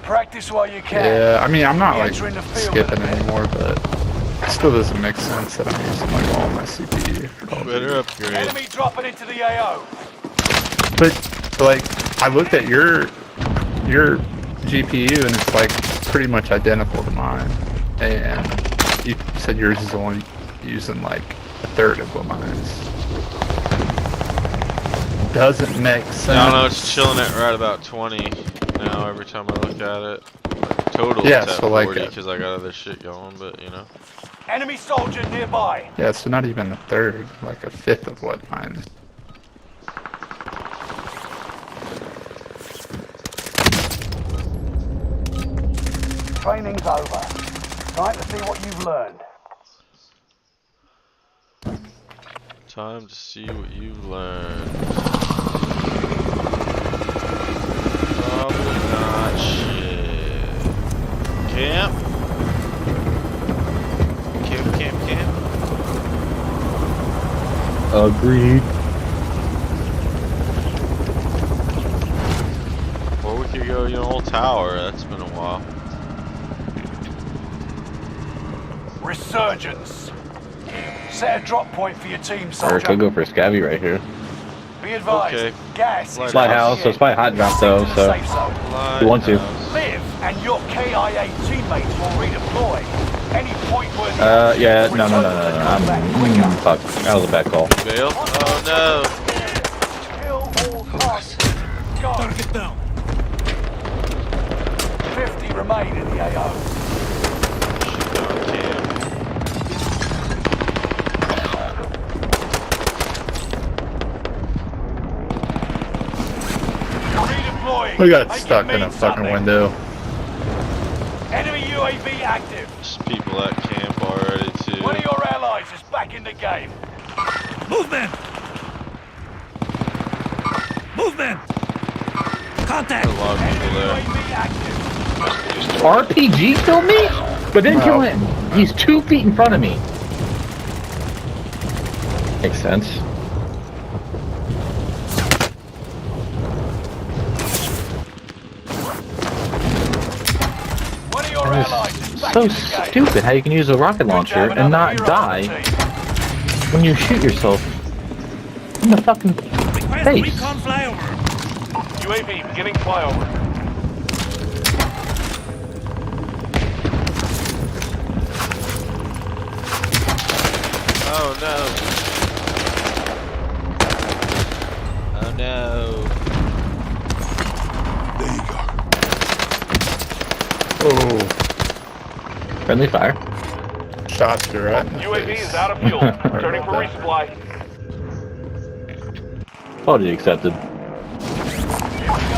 practice while you can. Yeah, I mean, I'm not like Entering the field skipping in a bit. anymore, but it still doesn't make sense that I'm using like all my CPU for Call of Better Duty. upgrade. Enemy dropping into the AO. But like, I looked at your GPU and it's like pretty much identical to mine, and you said yours is only using like a third of what mine is. Doesn't make sense. I don't know, it's chilling at right about 20 now every time I look at it. Total Yeah, it's at so like 40 because I got other shit going, but you know. Enemy soldier nearby. Yeah, so not even a third, like a fifth of what mine is. Training's over. Time to see what you've learned. Time to see what you've learned. Probably not shit. Camp? Camp. Agreed. Or we could go, old tower. That's been a while. Resurgence. Set a drop point for your team, Or soldier. could go for a scabby right here. Be advised. Okay. Gas is Lighthouse, so it's probably hot drop though, Proceed to so the safe zone. you want to. Lighthouse. Live, and your KIA teammates will redeploy. Any point where the Yeah, no. Return to the combat quicker. Fuck, that was a bad call. Bail? Oh Kill all Go. Target down. 50 remain in the AO. Redeploying. We got Make it stuck in mean a fucking something. window. Enemy UAV active. There's people at camp already too. One of your allies is back in the game. Movement. Movement. Contact. A lot of people Enemy there. UAV active. RPG killed me? But didn't kill him. He's 2 feet in front of me. Makes sense. One of your That allies is is back so in the game. stupid how you can use a rocket launcher Good to have and not another hero on die the team. when you shoot yourself in the fucking Request face. recon flyover. UAV beginning flyover. Oh no. Oh no. Oh, Friendly fire. shots are right. in the UAV face. is out of fuel. Sorry Returning for about that. resupply. Totally accepted.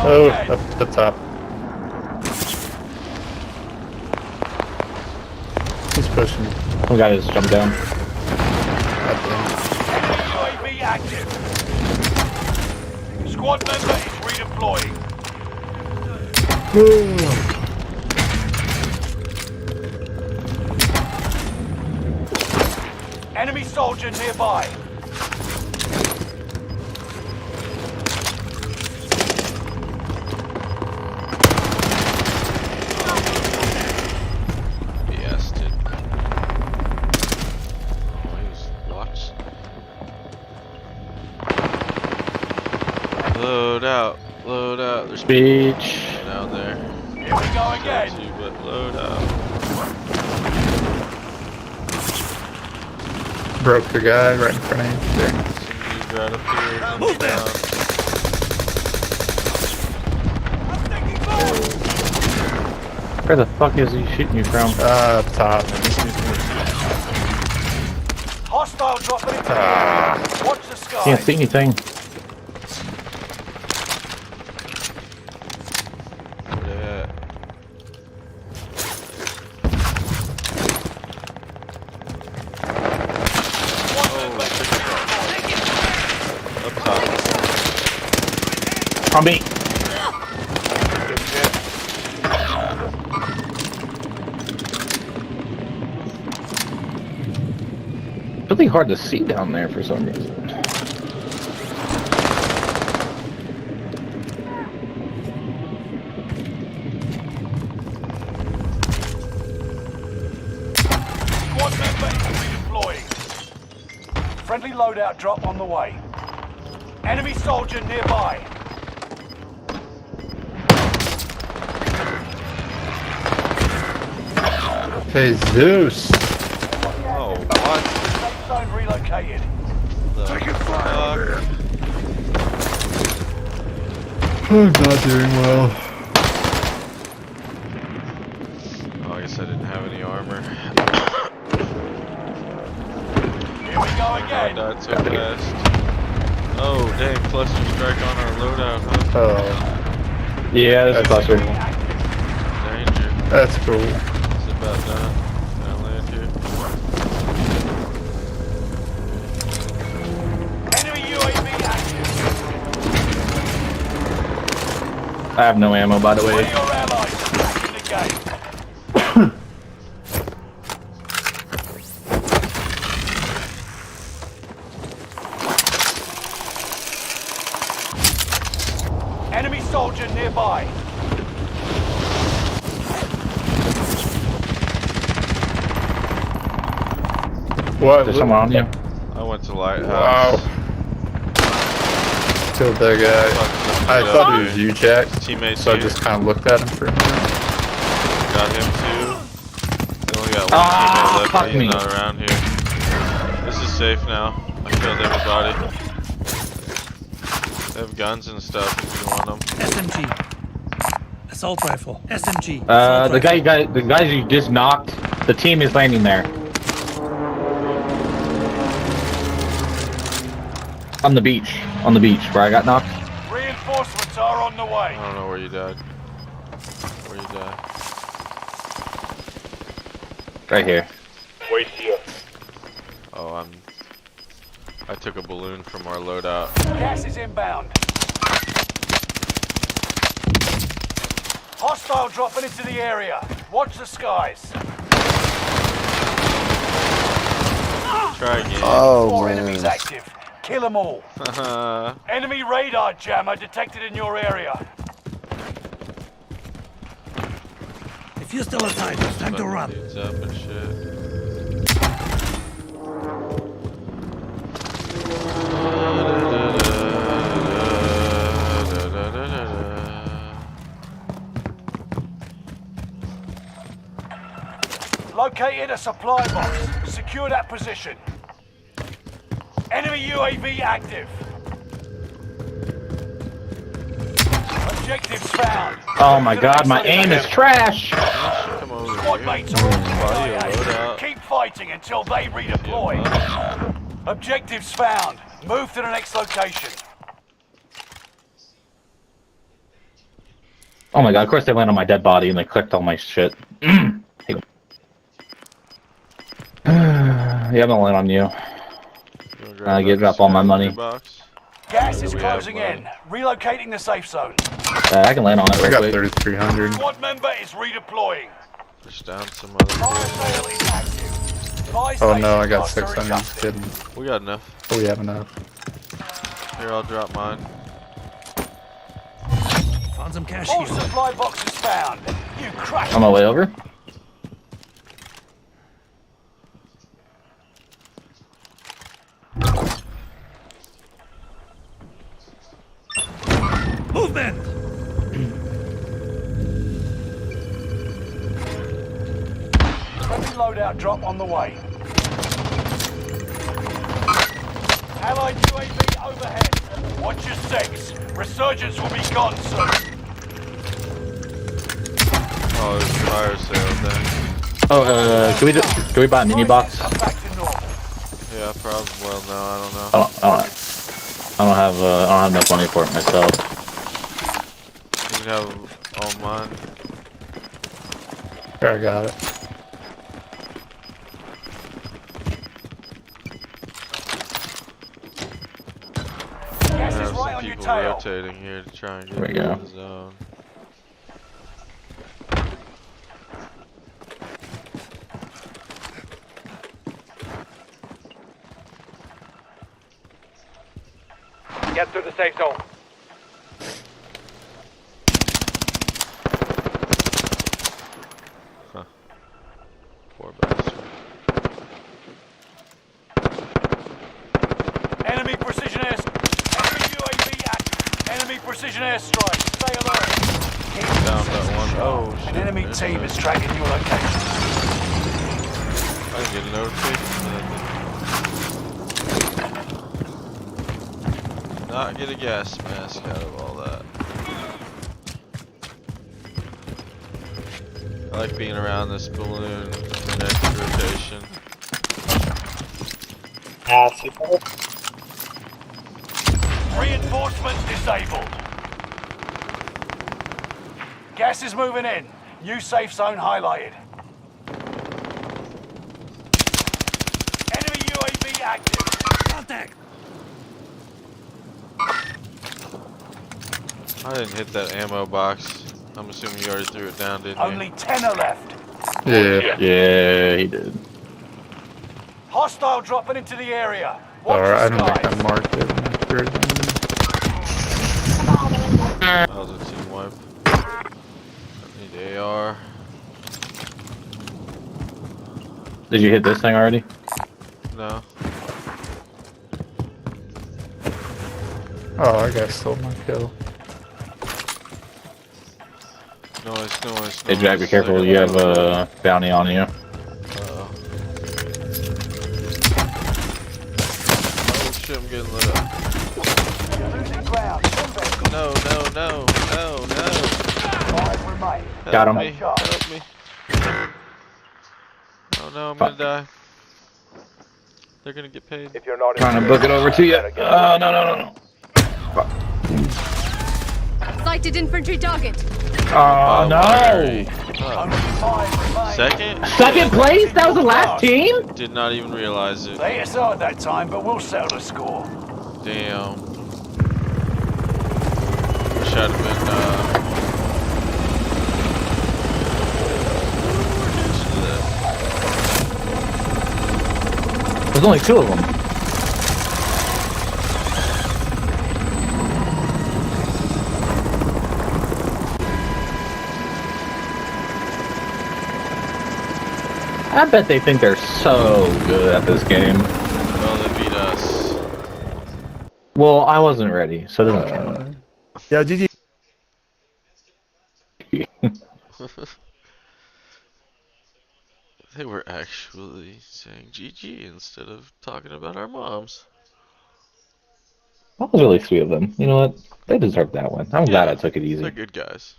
Oh, up the top. He's pushing. Some guy just jumped down. UAV active. Squad member is redeploying. Enemy soldier nearby. Yes, dude. Oh, he was locked. Load out. Load out. There's Beach. down there. Here we go again. Too, but load out. Broke the guy right in front of you. There. Some dude right up here. Move there. Where the fuck is he shooting you from? Up top. Hostile dropping into the area. Watch the sky. Can't see anything. Where they at? Up top. On me. Really hard to see down there for some reason. Squad member is redeploying. Friendly loadout drop on the way. Enemy soldier nearby. Hey, Zeus. Oh, what Safe zone relocated. the fuck? I'm not doing well. Oh, I guess I didn't have any armor. Here we go I again. died so fast. Oh, dang, cluster strike on our loadout, huh? Oh, Yeah, that's a cluster. Danger. that's cool. It's about done. Gonna land here. Enemy UAV active. I have no ammo, by the One way. of your allies is back in the game. Enemy soldier nearby. What? There's someone on you. I went to Lighthouse. Wow. Killed that guy. I thought it was you, Jack. Teammates So I here. just kind of looked at him for a minute. Got him too. They only got one Ah, teammate left, fuck but he's me. not around here. This is safe now. I killed everybody. They have guns and stuff if you want them. SMG. Assault rifle. SMG. The Assault rifle. the guys you just knocked, the team is landing there. On the beach where I got knocked. Reinforcements are on the way. I don't know where you died. Where you died? Right here. Wait here. Oh, I took a balloon from our loadout. Gas is inbound. Hostile dropping into the area. Watch the skies. Try again. Oh, 4 man. enemies active. Kill them all. Enemy radar jammer detected in your area. If you're still alive, it's time to run. Dudes up and shit. Located a supply box. Secure that position. Enemy UAV active. Objectives found. Oh my god, my aim is trash! Come over Squad here. mates are on Body a the loadout. Keep fighting until they redeploy. Objectives found. Move to the next location. Oh my god, of course they land on my dead body and they clicked all my shit. Yeah, I'm gonna land on you. You wanna grab Give that up all my money. security box? Gas is We have closing in. Relocating the safe zone. I can land on it I real got quick. 3,300. Squad member is redeploying. Push down some other Fire dudes. sale is active. Buy Oh no, I station got costs are 600. Just adjusted. kidding. We got enough. Oh, we have enough. Here, I'll drop mine. Found some cash All here. supply boxes found. You crushed On my way over. Movement! Friendly loadout drop on the way. Allied UAV overhead. Watch your 6. Resurgence will be gone soon. Oh, there's a fire sale thing. Oh, can we buy a mini box? Come back to normal. Yeah, probably. Well, no, I don't know. I don't have enough money for it myself. You can have all mine. Here, I got it. I Gas is have right some on your people tail. rotating here to try and get There we into go. the zone. Get to the safe zone. Poor bastard. Enemy precision air. Enemy UAV active. Enemy precision airstrike. Stay alert. Down that one. Oh, shit. An enemy There's team a- is tracking your location. I didn't get a notification for that. Not get a gas mask out of all that. I like being around this balloon for next rotation. Reinforcements disabled. Gas is moving in. New safe zone highlighted. Enemy UAV active. Contact! I didn't hit that ammo box. I'm assuming you already threw it down, didn't you? Only 10 are left. Yeah. Yeah, he did. Hostile dropping into the area. Watch Alright, I the don't think skies. I marked it. when I threw it in. That was a team wipe. I need AR. Did you hit this thing already? No. Oh, I guess stole my kill. Noise. Hey Jack, be careful, you have a bounty on you. Uh-oh. Oh shit, I'm getting lit up. You're losing ground. Move it. No, no, no, no, no. 5 remain. Got him. Help me, help me. Oh no, I'm gonna die. They're gonna get paid. If you're not Trying to book it over to you. Oh, no, no, no, no. Sighted infantry target. Oh, no. Larry. Only 5 remain. Second? Second place? That was the last team? Did not even realize it. They hit us hard that time, but we'll settle the score. Damn. Wish I'd have been, There's only 2 of them. I bet they think they're so good at this game. well, they beat us. Well, I wasn't ready, so it doesn't count. Yeah, GG. They were actually saying GG instead of talking about our moms. That was really sweet of them. You know what? They deserved that one. I'm glad I took it They're easy. good guys.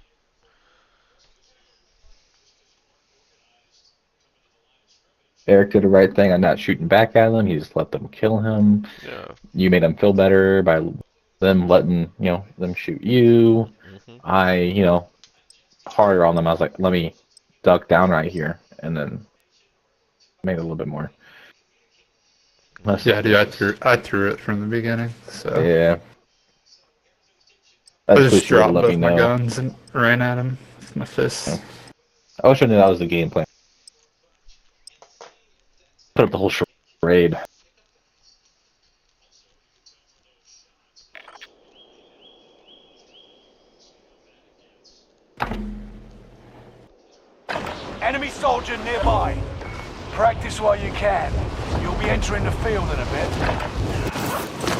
Eric did the right thing on not shooting back at them. He just let them kill him. Yeah. You made them feel better by them letting, them shoot you. Mhm. I, harder on them. I was like, let me duck down right here, and then make it a little bit more. Yeah, dude, I threw it from the beginning. So Yeah. I That's just what you dropped let both me my know. guns and ran at him with my fists. Yeah. I wish I knew that was the game plan. Put up the whole charade. Enemy soldier nearby. Practice while you can. You'll be entering the field in a bit.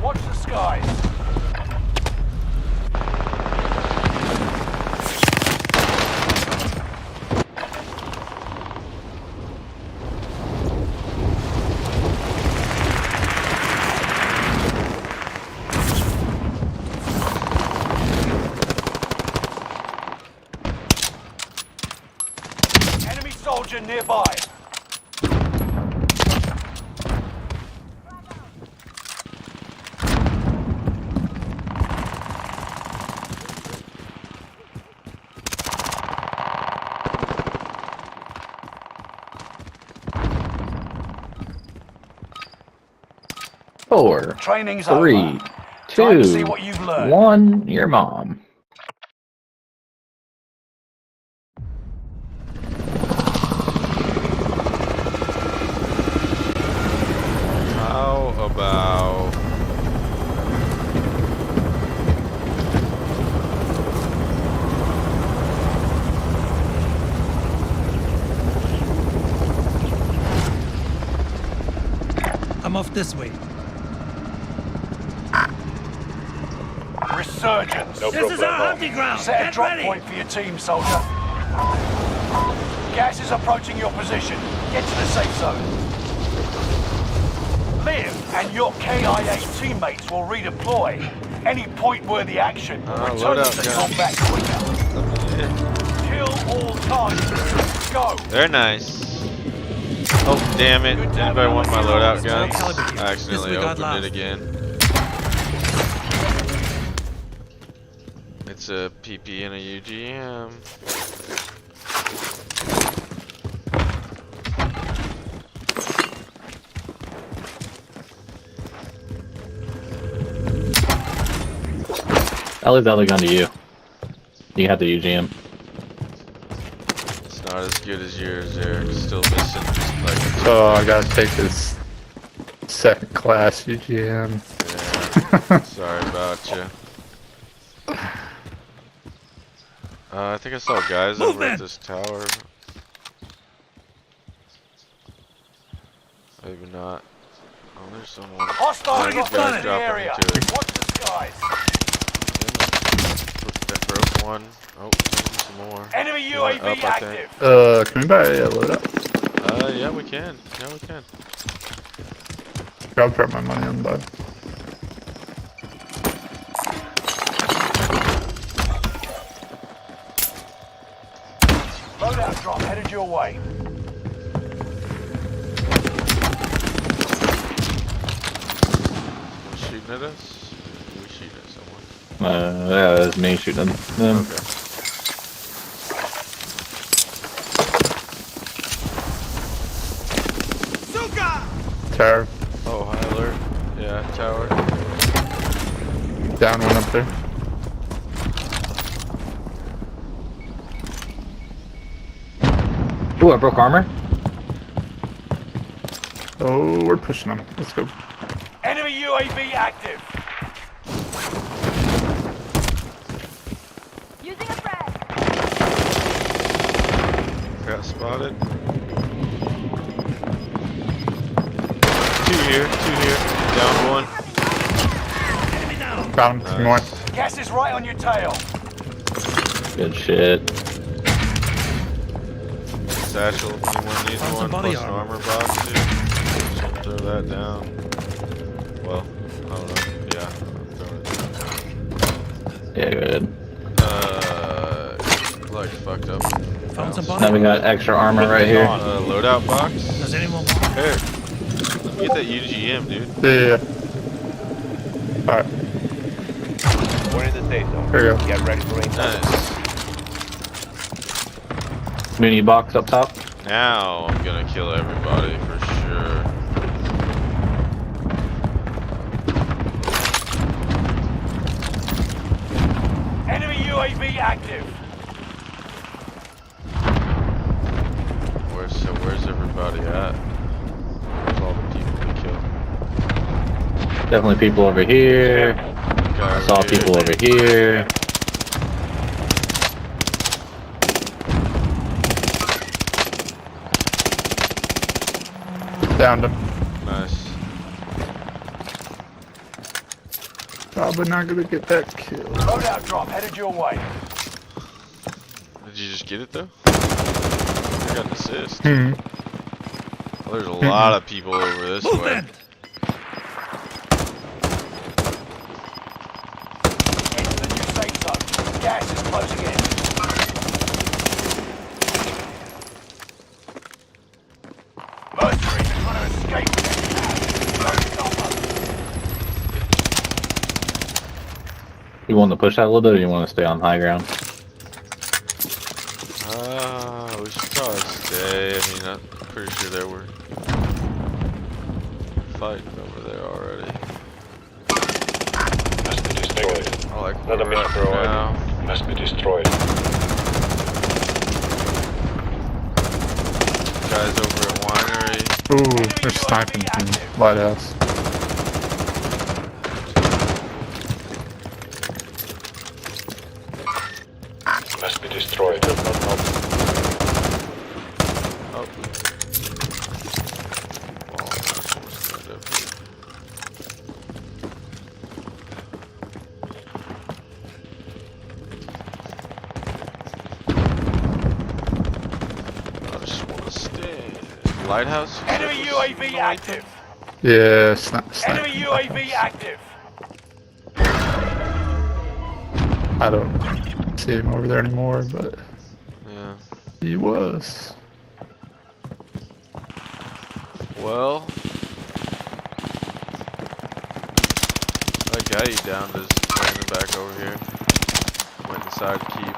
Watch the skies. Enemy soldier nearby. Four, Training's 3, over. Time to see 2, what you've learned. 1. Your mom. How about... I'm off this way. Resurgence. No This is problem. our hunting ground. Set a Get drop ready. point for your team, soldier. Gas is approaching your position. Get to the safe zone. Live and your KIA teammates will redeploy. Any point-worthy action will return load them out, to guys. combat quicker. Kill all targets. Go. They're nice. Oh, damn it. Good to have Anybody you want my on the loadout field, guns? Caliber here. I accidentally Disregard opened it last. again. It's a PP and a UGM. I'll leave the other gun to you. You have the UGM. It's not as good as yours, Eric. Still missing like... So I gotta take this second class UGM. Yeah. Sorry about you. I think I saw guys over at Movement! this tower. Maybe not. Oh, there's someone. Hostile There's dropping guys into the dropping area. into it. Watch the skies. That broke one. Oh, there's some more. Enemy He went UAV up, I think. active. Can we buy a loadout? Yeah, we can. Yeah, we can. I'll drop my money on buy. Loadout drop headed your way. Shooting at us? We shooting at someone. Yeah, that's me shooting them. Okay. Tower. Oh, high alert. Yeah, tower. Down one up there. Ooh, I broke armor. Oh, we're pushing them. Let's go. Enemy UAV active. Using a frag. Got spotted. Two here. Down one. Got him. Nice. North. Gas is right on your tail. Good shit. Satchel if anyone needs Found some one. body Plus an armor. armor box, dude. Just throw that down. Well, I don't know. Yeah, I'm throwing it Yeah, good. down. Like fucked up. Found some Now body. we got extra armor right here. Loadout box. Does anyone want? Here. Let me get that UGM, dude. Yeah. Alright, We're in the safe zone. here we go. Get ready for range. Nice. Mini box up top. Now I'm gonna kill everybody for sure. Enemy UAV active. Where's everybody at? Where's all the people we killed? Definitely people over here. Guy Saw over here. people over here. Downed him. Nice. Probably not gonna get that kill. Loadout drop headed your way. Did you just get it though? I got an assist. Hmm. Well, there's a lot of people over this way. Movement! Into the new safe zone. Gas is closing in. Mercenaries are trying to escape. Don't stop them. You want to push that a little bit, or you want to stay on high ground? We should probably stay. I mean, I'm pretty sure they were fighting over there already. Must be destroyed. I like Another where we're mission at now. Must be destroyed. Guys over at Winery. Ooh, they're sniping from Lighthouse. Must be destroyed. Oh. Well, what's that up here? I just want to stay. Lighthouse? Enemy UAV active. Yeah, snipe. Enemy UAV active. I don't see him over there anymore, but Yeah. he was. Well, that guy you downed is standing back over here. Went inside to keep.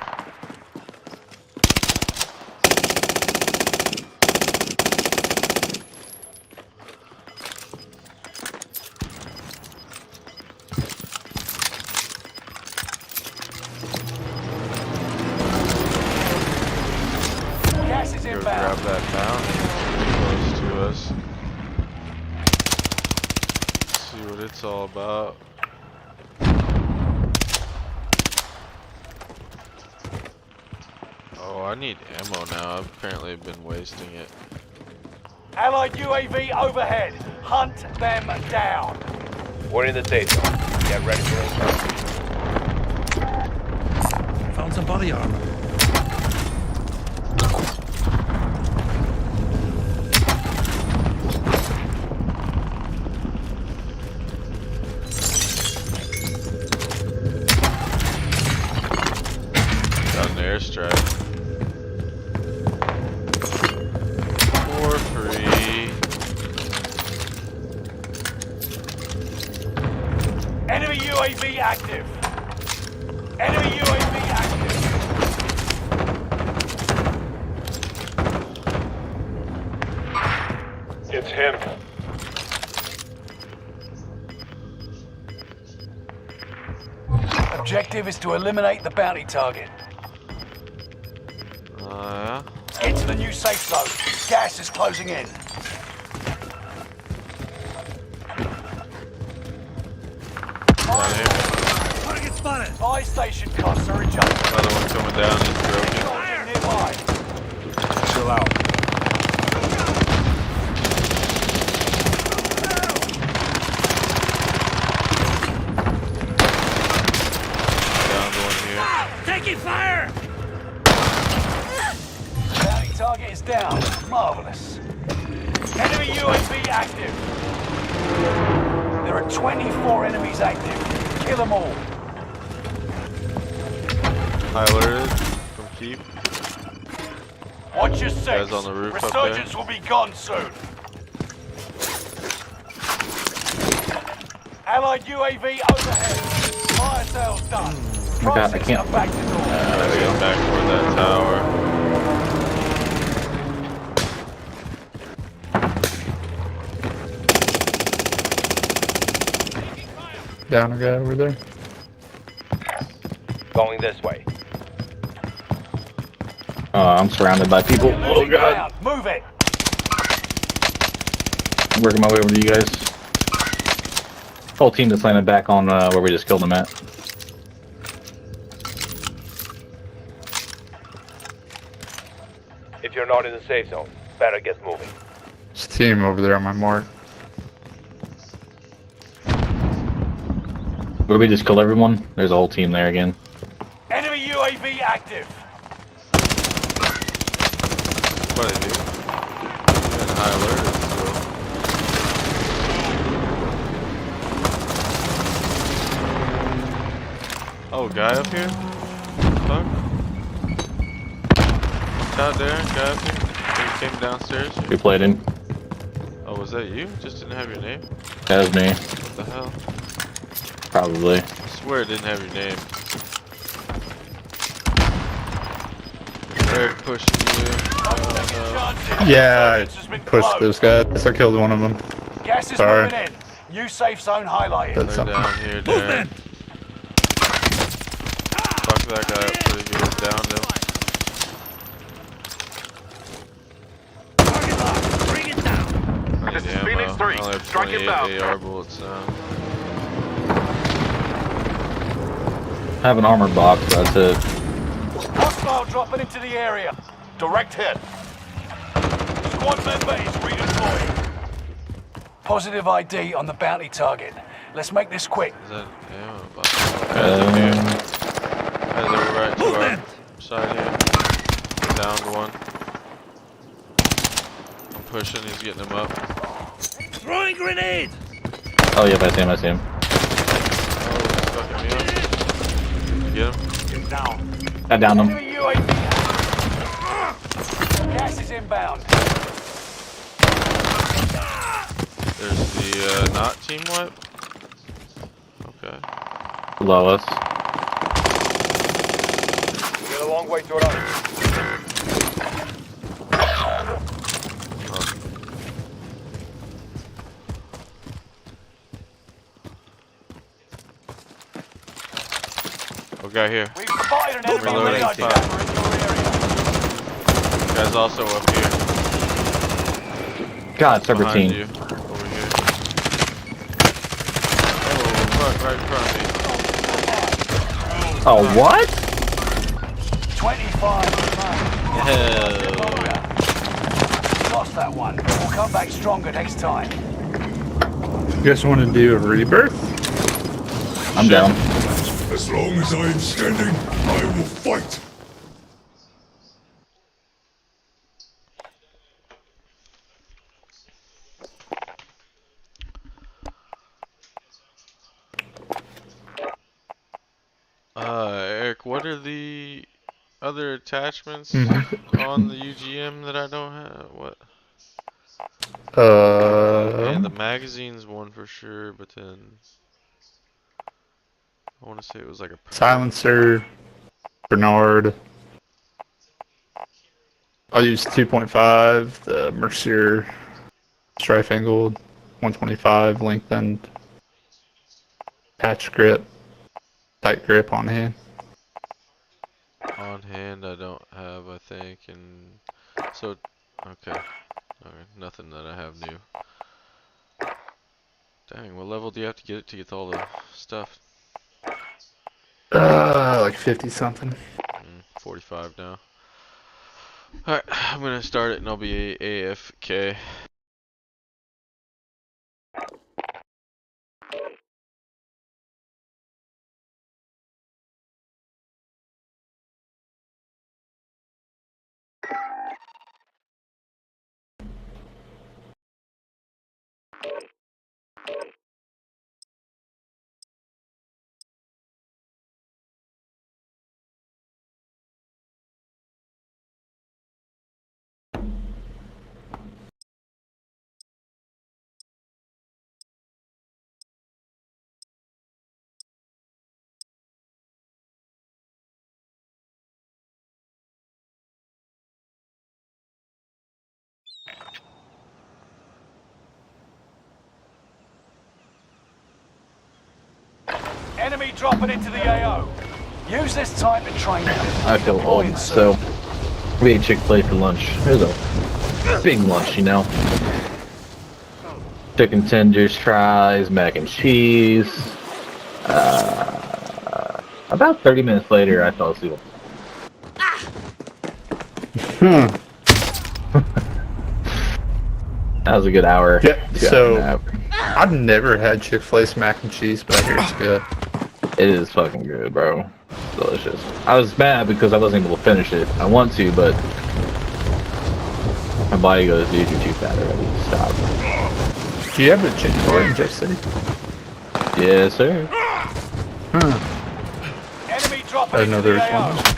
Gas is Go grab inbound. that bounty. It's pretty close to us. See what it's all about. Oh, I need ammo now. I've apparently been wasting it. Allied UAV overhead. Hunt them down. We're in the safe zone. Get ready for impact. Found some body armor. Got an airstrike. For free. Enemy UAV active. Enemy UAV active. It's him. Objective is to eliminate the bounty target. Yeah. Get to the new safe zone. Gas is closing in. Down here. Target spotted. Buy station costs are adjusted. Another one coming down. It's broken. Soldier nearby. Chill out. Down one here. Taking fire. Bounty target is down. Marvelous. Enemy UAV active. There are 24 enemies active. Kill them all. High alerted from Keep. Watch your six. Guys on the roof up there. Resurgence will be gone soon. Allied UAV overhead. Fire sales done. my God, I Processing can't- are back to normal. Gotta get back toward that tower. Down a guy over there. Going this way. I'm surrounded by people. Oh Losing god. ground. Move it. I'm working my way over to you guys. Whole team that's landed back on where we just killed them at. If you're not in the safe zone, better get moving. There's a team over there on my mark. Where we just killed everyone? There's a whole team there again. Enemy UAV active. What I do? You're in high alert. So. Oh, guy up here? Fuck. Out there, guy up here. He came downstairs. We played in. Oh, was that you? Just didn't have your name? That was me. What the hell? Probably. I swear it didn't have your name. Eric pushing you. Oh, no. Yeah, Resurgence has I been pushed closed. those guys. I killed one of them. Gas is Sorry. moving in. New safe zone highlighted. That's They're something. down here, Darren. Movement. Fuck that guy up pretty good. Downed him. Target locked. Bring it down. I need ammo. Phoenix 3. I only have Strike 28 inbound. AR bullets now. I have an armored box, but that's it. Hostile dropping into the area. Direct hit. Squad member is redeployed. Positive ID on the bounty target. Let's make this quick. Is that ammo box? Guys up here. Guys over right to our Movement. side here. Downed one. I'm pushing, he's getting him up. Throwing grenade. Oh, yep, I see him, I see him. Oh, he's fucking me up. Get him? I downed him. Enemy UAV. Gas is inbound. There's the not team wipe. Okay. Below us. We got a long way to run. Okay, here. We've spotted an enemy Reloading. radar jammer in your area. Guy's also up here. God, server Behind team. you. Over here. Oh, fuck, right in front of me. Oh, what? 25 remain. Hell. Got lost that one. We'll come back stronger next time. You guys want to do a rebirth? I'm down. As long as I am standing, I will fight. Eric, what are the other attachments Mm-hmm. on the UGM that I don't have? What? And the magazine's one for sure, but then I want to say it was like a Silencer, Bernard. I'll use 2.5, the Mercier Strife Angled, 125 lengthened, patch grip, tight grip on hand. on hand. I don't have, I think, and so okay, nothing that I have new. Dang, what level do you have to get it to get all the stuff? Like 50 something. 45 now. Alright, I'm gonna start it and I'll be AFK. Enemy dropping into the AO. Use this time to train them. I feel old. So, we ate Chick-fil-A for lunch. It was a big lunch, you know. Chicken tenders, fries, mac and cheese. About 30 minutes later, I fell asleep. That was a good hour. Yeah, 2 so- hours and a half. I've never had Chick-fil-A's mac and cheese, but I hear it's good. It is fucking good, bro. It's delicious. I was mad because I wasn't able to finish it. I want to, but my body goes, dude, you're too fat already. Stop. Do you have a Chick-fil-A in Jeff City? Yes, sir. Enemy dropping I didn't know into there the was AO. one.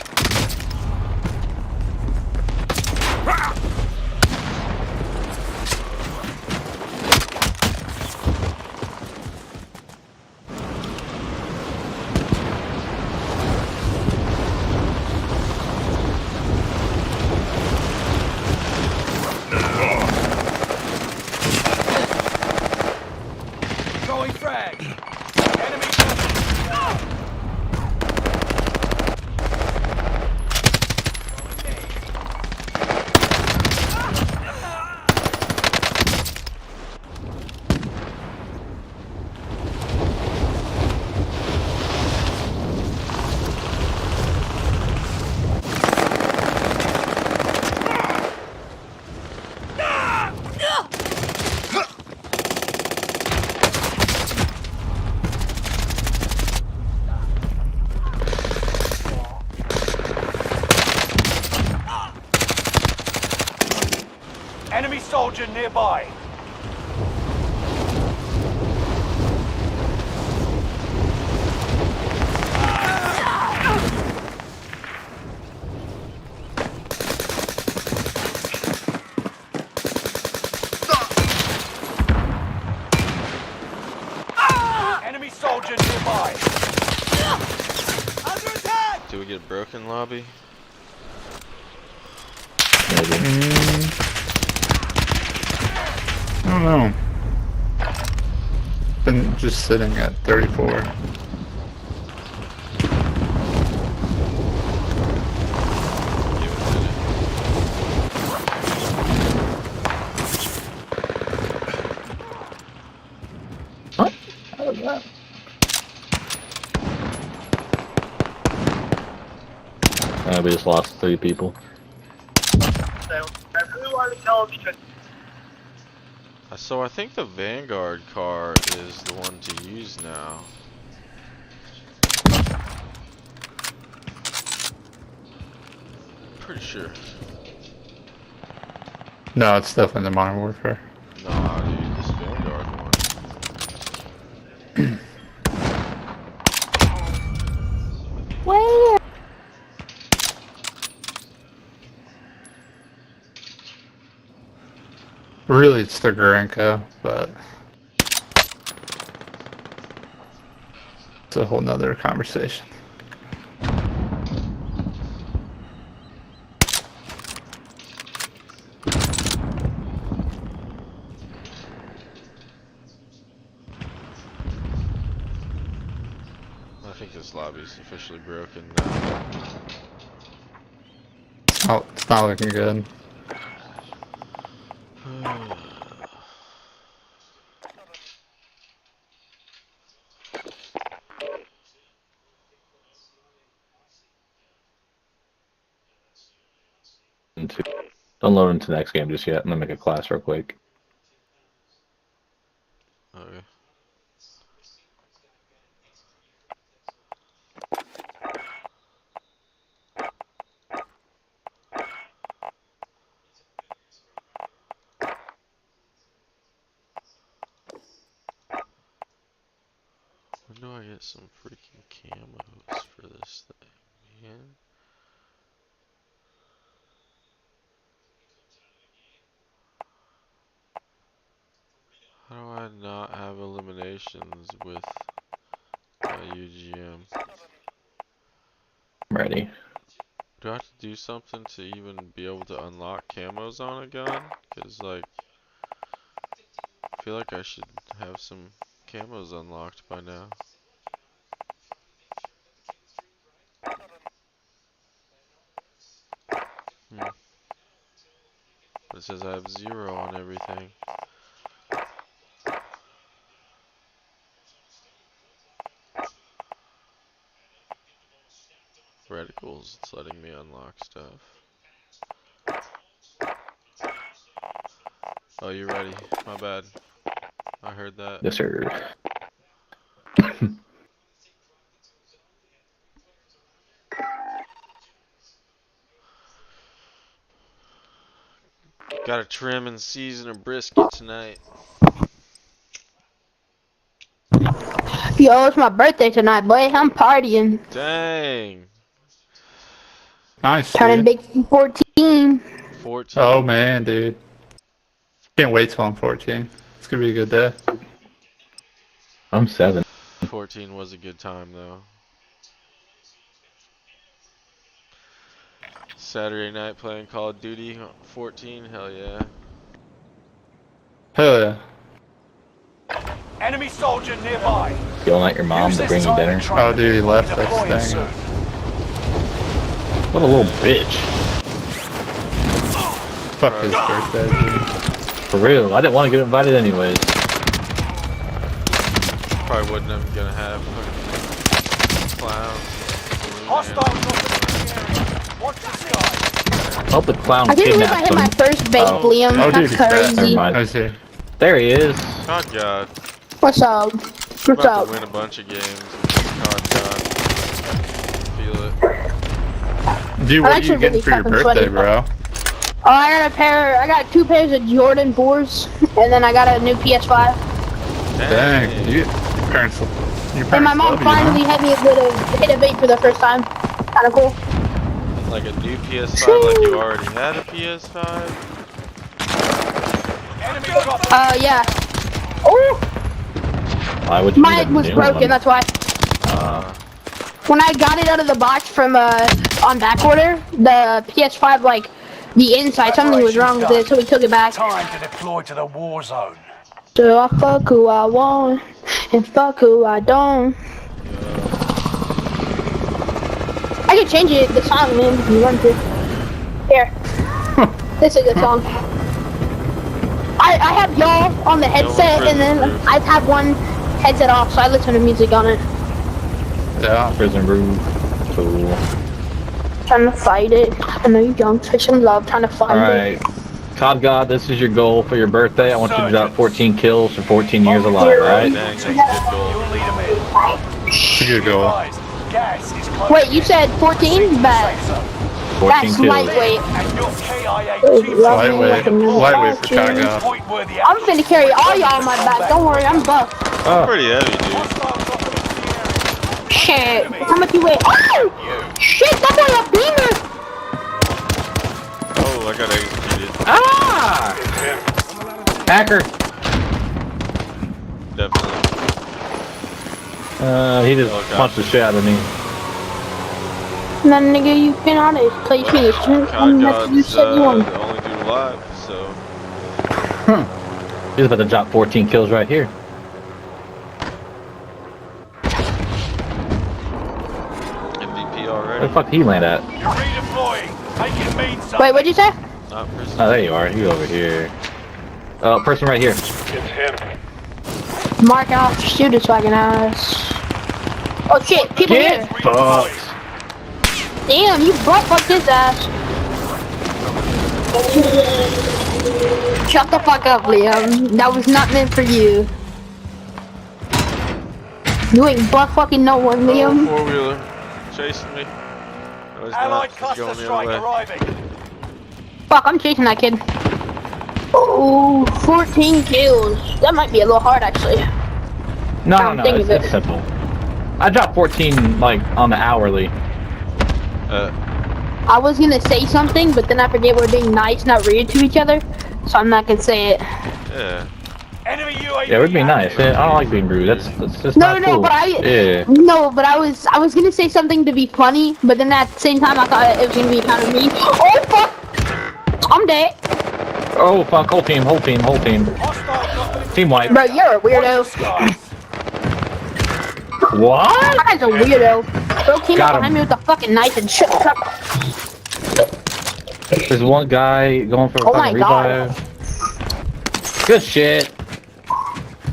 Throwing frag. Enemy dropping. Enemy soldier nearby. Enemy soldier nearby. Under attack! Do we get a broken lobby? Maybe. I don't know. Been just sitting at 34. Give it a minute. What? How was that? We just lost 3 people. I really wanted to tell him because So I think the Vanguard car is the one to use now. Pretty sure. No, it's definitely the Modern Warfare. Nah, dude, this Vanguard one. Where? Really, it's the Gorenko, but it's a whole nother conversation. I think this lobby's officially broken now. Oh, it's not looking good. Don't load into the next game just yet. I'm gonna make a class real quick. Okay. When do I get some freaking camos for this thing, man? How do I not have eliminations with my UGM? I'm ready. Do I have to do something to even be able to unlock camos on a gun? Cause like, I feel like I should have some camos unlocked by now. But it says I have 0 on everything. Reticles, it's letting me unlock stuff. Oh, you ready? My bad. I heard that. Yes, sir. Gotta trim and season a brisket tonight. Yo, it's my birthday tonight, boy. I'm partying. Dang. Nice. Turning Dude. big 14. 14. Oh man, dude. Can't wait till I'm 14. It's gonna be a good day. I'm 7. 14 was a good time though. Saturday night playing Call of Duty 14, hell yeah. Hell yeah. Enemy soldier nearby. Yelling at your mom Use to this bring you time dinner. to train Oh, dude, he left deploying this thing. soon. What a little bitch. Fuck his birthday, dude. For real, I didn't want to get invited anyways. Probably wasn't even gonna have fucking clowns. Hostiles dropping into the area. Watch the sky. I hope the clown I can't believe I kidnapped hit my him. first base, Oh. Liam. Oh, dude, That's he's back. crazy. Never mind. I was here. There he is. God, God. What's up? What's About up? to win a bunch of games. God, God. Feel it. Dude, I'm what are actually you getting really for your fucking birthday, sweaty. bro? Oh, I got 2 pairs of Jordan 4s, and then I got a new PS5. Dang, your parents And my mom love you, finally huh? had me able to hit a vape for the first time. Kinda cool. Like a new PS5, like you already had a PS5? Enemy dropping. Yeah. Oh, Why would you need a mine was new broken, one? that's why. When I got it out of the box from, on back order, the PS5, like, the inside, something was wrong with it, so we took it back. Time to deploy to the war zone. So I fuck who I want, and fuck who I don't. I can change it, the song, man, if you want to. Here. This is a good song. I have y'all on the headset, and then I have one headset off, so I listen to music on it. Yeah. Prison Brew. Cool. Trying to fight it. I know you young, fish some love, trying to find it. Alright. COD God, this is your goal for your birthday. I want you to drop 14 kills for 14 years alive, alright? Dang, that's a good goal. You'll lead them in. It's a good goal. Advised, gas is close. Wait, you said 14? Bad. 14 That's kills. lightweight. And your KIA Lightweight for COD God. point-worthy I'm action. finna carry all y'all on my back. Don't worry, I'm buff. Oh, Pretty heavy, dude. Shit. How much you weigh? Oh! Shit, that's on a beamer! Oh, I got executed. ah! Hacker. Definitely. He just Oh, God. punched the shit out of me. Nah, nigga, you cannot play finish. COD You God's said you the want. only dude alive, so. He's about to drop 14 kills right here. MVP Where already. the fuck did he land at? You're redeploying. Make it mean something. Wait, what'd you say? Not prison. Oh, there you are. You over here. Oh, person right here. It's him. Mark out, shoot his fucking ass. Oh shit, people here. Fucked. Damn, you butt fucked his ass. Shut the fuck up, Liam. That was not meant for you. You ain't butt fucking no one, Liam. Four-wheeler. Chasing me. No, he's Allied not. He's cluster going the strike other way. arriving. Fuck, I'm chasing that kid. Oh, 14 kills. That might be a little hard, actually. No, I'm no, thinking it's, of it. it's simple. I dropped 14, like, on the hourly. I was gonna say something, but then I forget we're being nice, not rude to each other. So I'm not gonna say it. Yeah. Enemy UAV. Yeah, it would be nice. active. Yeah, I don't like being rude. That's just No, not no, cool. but Yeah. but I was gonna say something to be funny, but then at the same time I thought it was gonna be kind of mean. Oh fuck! I'm dead. Oh, fuck. Whole team, whole team, whole team. Hostile got Team wipe. Bro, you're a weirdo. skies. What? That guy's a weirdo. Bro came Got up him. behind me with a fucking knife and shit. There's one guy going for a Oh my fucking God. revive. Good shit.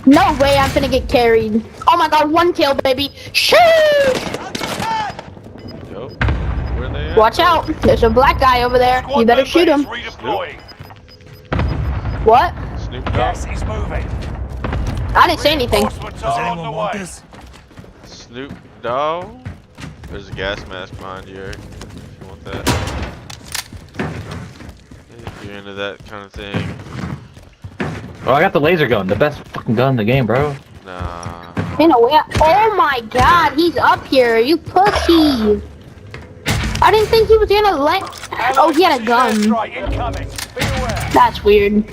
No way I'm gonna get carried. Oh my god, one kill, baby. Shit! Yo. Where they at? Watch out. There's a black guy over there. You better shoot him. Redeploying. What? Snoop Dogg. Gas is moving. I didn't say anything. Reinforcements Does are on anyone the want way. this? Snoop Dogg. There's a gas mask behind you, Eric. If you want that. If you're into that kind of thing. Oh, I got the laser gun. The best fucking gun in the game, bro. Nah. In a way. Oh my god, he's up here. You pussy. I didn't think he was gonna let. Oh, he had a gun. Strike incoming. Be aware. That's weird.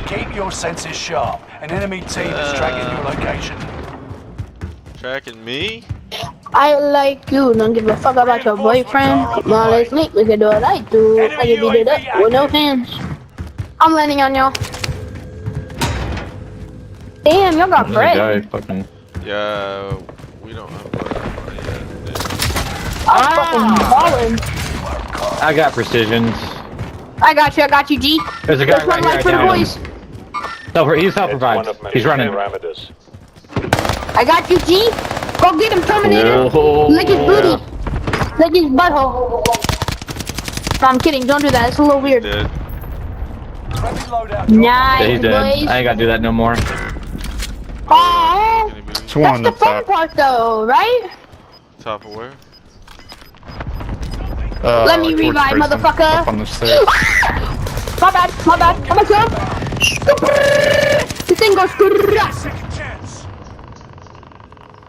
Keep your senses sharp. An enemy team is tracking your location. Tracking me? I like you. Don't give a fuck about your boyfriend. Come on, let's link. We can do what I do. I can beat it up with no hands. I'm landing on y'all. Damn, y'all got There's a bread. guy fucking. Yeah, we don't have money yet. I'm fucking balling. I got precisions. I got you, G. There's a guy Let's run right here. I like for the downed boys. him. No, he's self-revived. He's running. Parameters. I got you, G. Go get him, Terminator. Oh, Lick his yeah. booty. Lick his butthole. No, I'm kidding. Don't do that. It's a little weird. Dead. Friendly loadout. Nice, Yeah, he's dead. boys. I ain't gotta do that no more. Aww. Any booty? It's one That's on the the fun top. part, though, right? Top of where? Let me towards revive, prison, motherfucker. Up on the stairs. My bad. I'm a girl. This thing goes. Second chance.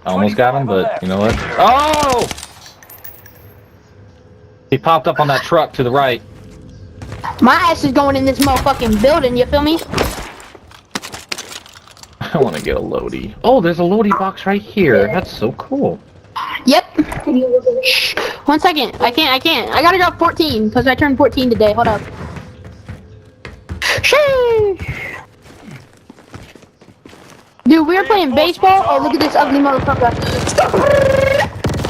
I almost got him, but you know what? Oh! He popped up on that truck to the right. My ass is going in this motherfucking building, you feel me? I want to get a Lodi. Oh, there's a Lodi box right here. That's so cool. Yep. Shh. 1 second. I can't. I gotta drop 14 because I turned 14 today. Hold up. Sheesh. Dude, we were playing baseball. Oh, look at this ugly motherfucker.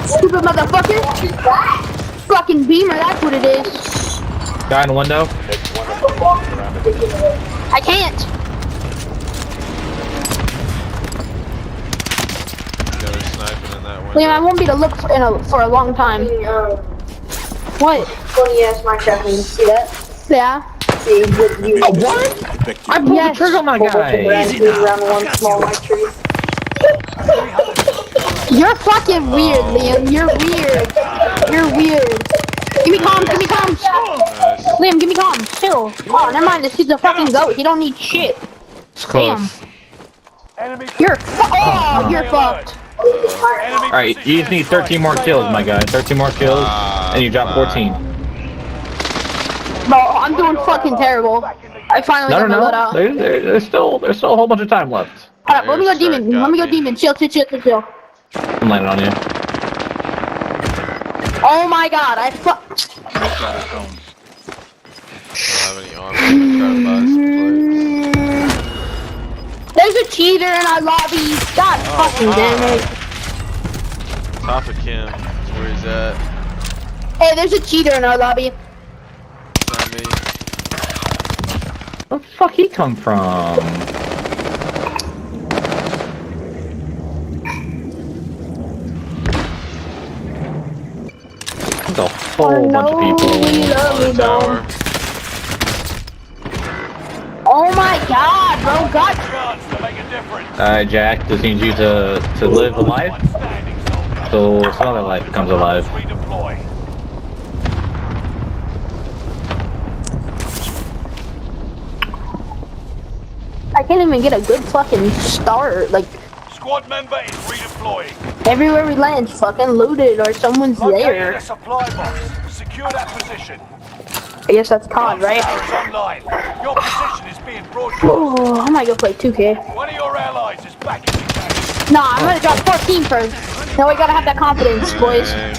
Stupid motherfucker. Fucking beamer, that's what it is. Guy in the window. I can't. Got her sniping in that one. Liam, I won't be to look for a long time. What? Funny ass Minecraft meme. See that? Yeah. See what you What? I pulled the trigger on that guy. around one small white tree. You're fucking weird, Liam. You're weird. You're weird. Give me comms. Give me comms. Nice. Liam, give me comms. Chill. Oh, never mind. This kid's a fucking goat. He don't need shit. It's close. Enemy You're you're fucked. enemy Alright, you just need 13 more kills, my guy. 13 more kills, and you drop 14. Bro, I'm doing fucking terrible. I finally got my load out. There's still a whole bunch of time left. Alright, let me go Airstrike demon. got Let me go me. demon. Chill. I'm landing on you. Oh my god, I fucked. I don't have any armor to try to buy some plates. There's a cheater in our lobby. God fucking damn it. Top of Kim is where he's at. Hey, there's a cheater in our lobby. Not me. Where the fuck he come from? There's a whole bunch of people. Tower. Oh my god, bro. God. chance to make a difference. Alright, Jack, just need you to live a life, One standing, soldier. so some other life becomes alive. Redeploy. I can't even get a good fucking start. Like, Squad member is redeploying. everywhere we land, fucking looted or someone's Located there. a supply box. Secure that position. I guess that's COD, right? Tower is online. Your position is being broadcast. Oh, I might go play 2K. One of your allies is back in the game. Nah, I'm gonna drop 14 first. No, we gotta have that confidence, boys. Hey,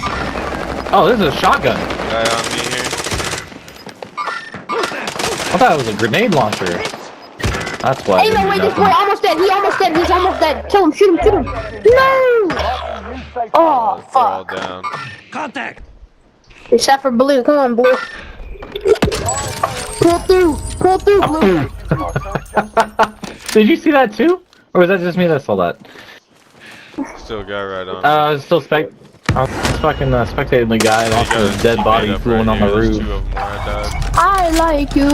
Oh, this is a shotgun. guy on me here. I thought it was a grenade launcher. That's why. I Hey, no, didn't wait, do this boy nothing. almost dead. He almost dead. He's almost dead. Kill him, shoot him, shoot him. No! Oh, They're all fuck. down. Contact! Except for Blue. Come on, Blue. Pull through, Blue. Did you see that too? Or was that just me that saw that? Still a guy right on. I was still I was fucking spectating the guy and He also got his dead teammate body up flew right on here. the There's roof. two of them where I died. I like you.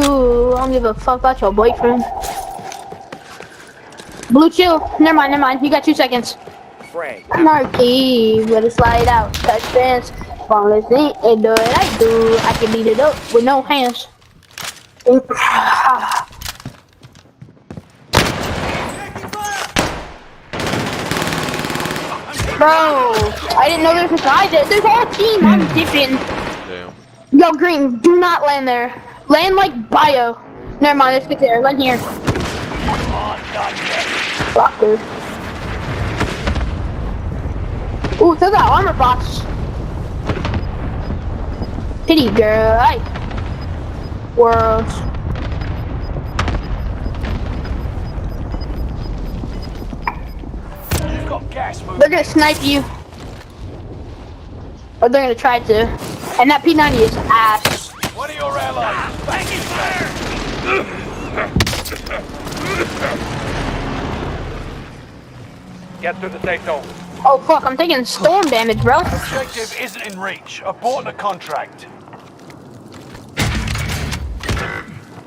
I don't give a fuck about your boyfriend. Blue, chill. Never mind. You got 2 seconds. Narky, let it slide out. Touch fence. Boneless thing, and do what I do. I can beat it up with no hands. Bro, I didn't know there was a guy there. There's a whole team. I'm dipping. Damn. Yo, Green, do not land there. Land like bio. Never mind, let's get there. Land here. Blocker. Ooh, there's that armor box. Pity girl. Hey. World. You've got gas moving. They're gonna snipe you. Or they're gonna try to. And that P90 is ass. One of your allies is back in Get to the safe zone. Oh fuck, I'm taking storm damage, bro. Objective isn't in reach. Abort the contract.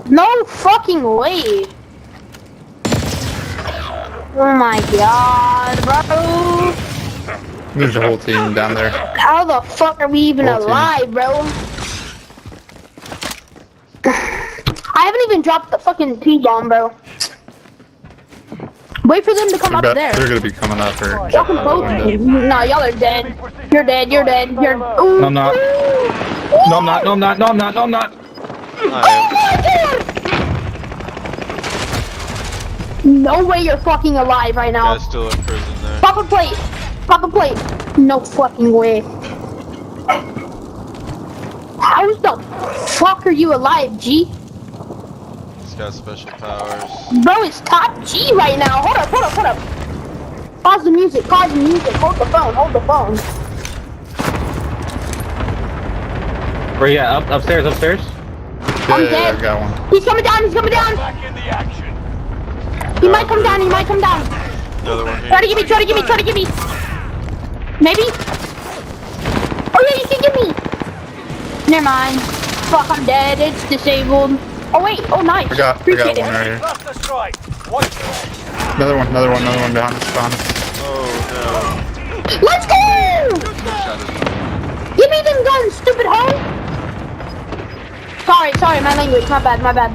No fucking way. Oh my god, bro. There's a whole team down there. How the fuck are we even Whole team. alive, bro? I haven't even dropped the fucking T-bomb, bro. Wait for them to come up there. They're gonna be coming up here. Y'all can both. Nah, y'all are dead. You're dead. You're dead. You're. Ooh. No, I'm not. No, I'm not. No, I'm not. No, I'm not. No, I'm not. Oh my god! No way you're fucking alive right now. Guy's still in prison there. Pop a plate. Pop a plate. No fucking way. How the fuck are you alive, G? He's got special powers. Bro, it's top G right now. Hold up. Pause the music. Hold the phone. Where you at? Upstairs. I'm Yeah, dead. I got one. He's coming down. Back in the action. He might come down. Another one here. Try to get me. Maybe? Oh yeah, you can get me. Never mind. Fuck, I'm dead. It's disabled. Oh wait. Oh nice. I got Appreciate one it. right here. Cluster strike. Watch your head. Another one behind us. Oh Let's go! Give me them guns, stupid hoe! Sorry, my language. My bad.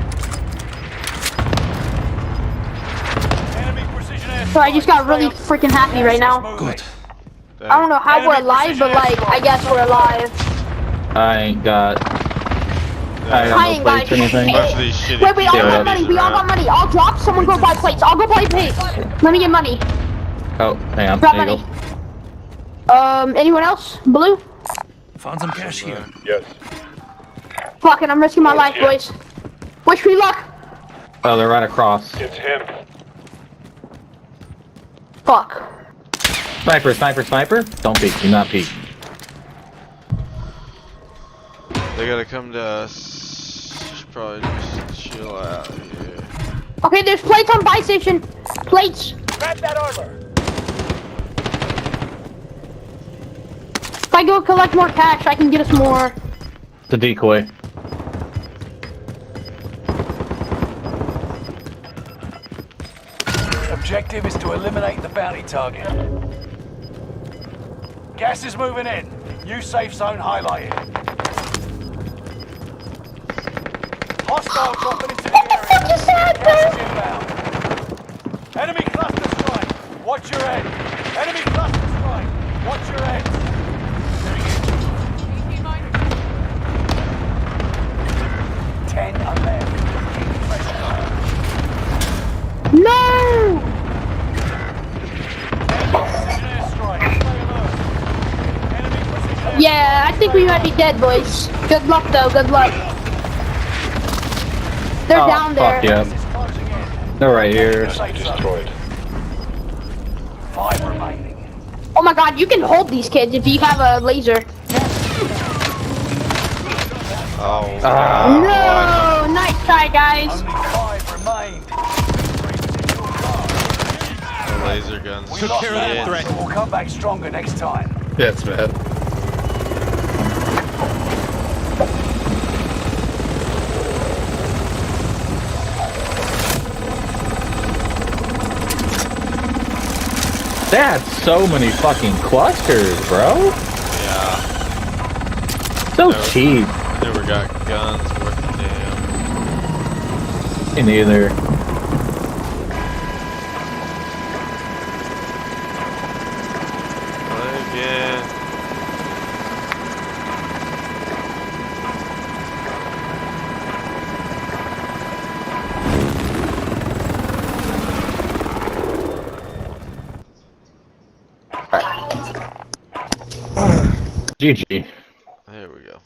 Enemy precision air So I just got really freaking happy right now. Good. no. I don't know how we're alive, but like, I guess we're alive. I ain't got I no ain't got plates or anything. Bunch of these shitty Wait, we all got POWs money. We all got around. money. I'll drop. Someone go buy plates. I'll go buy plates. Let me get money. Oh, hang on. Drop There you money. go. Anyone else? Blue? Found some cash here. Yes. Fuck it, I'm risking my life, boys. Wish me luck. Oh, they're right across. It's him. Fuck. Sniper. Don't peek. Do not peek. They gotta come to us. Should probably just chill out here. Okay, there's plates on buy station. Plates. Grab that armor. If I go collect more cash, I can get us more. It's a decoy. Objective is to eliminate the bounty target. Gas is moving in. New safe zone highlighted. Hostile dropping into the area. What is that, Gas is bro? inbound. Enemy cluster strike. Watch your head. Enemy cluster strike. Watch your head. 10 are left. Keep the pressure on. No! Yeah, I think we might be dead, boys. Good luck, though. Good luck. They're down there. Fuck yeah. They're right here. Destroyed. 5 remaining. Oh my god, you can hold these kids if you have a laser. Oh, No! Nice try, guys. Only 5 remained. the laser guns. We lost Shit. that one, so we'll come back stronger next time. Yeah, it's bad. They had so many fucking clusters, bro. Yeah. So Never- cheap. Never got guns worth a damn. Me neither. Play again. GG. There we go.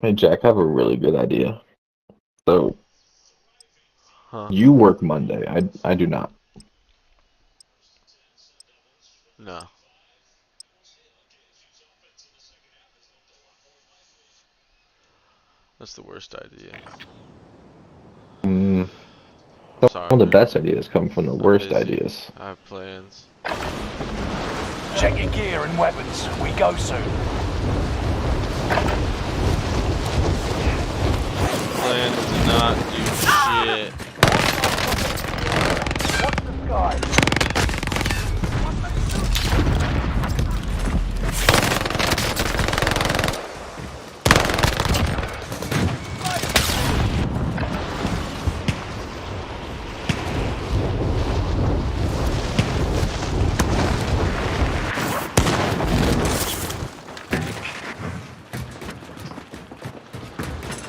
Hey Jack, I have a really good idea. So Huh? you work Monday. I do not. No. That's the worst idea. Some Sorry. of the best ideas come from the worst busy. ideas. I have plans. Check your gear and weapons. We go soon. Plans to not do shit. Watch the sky.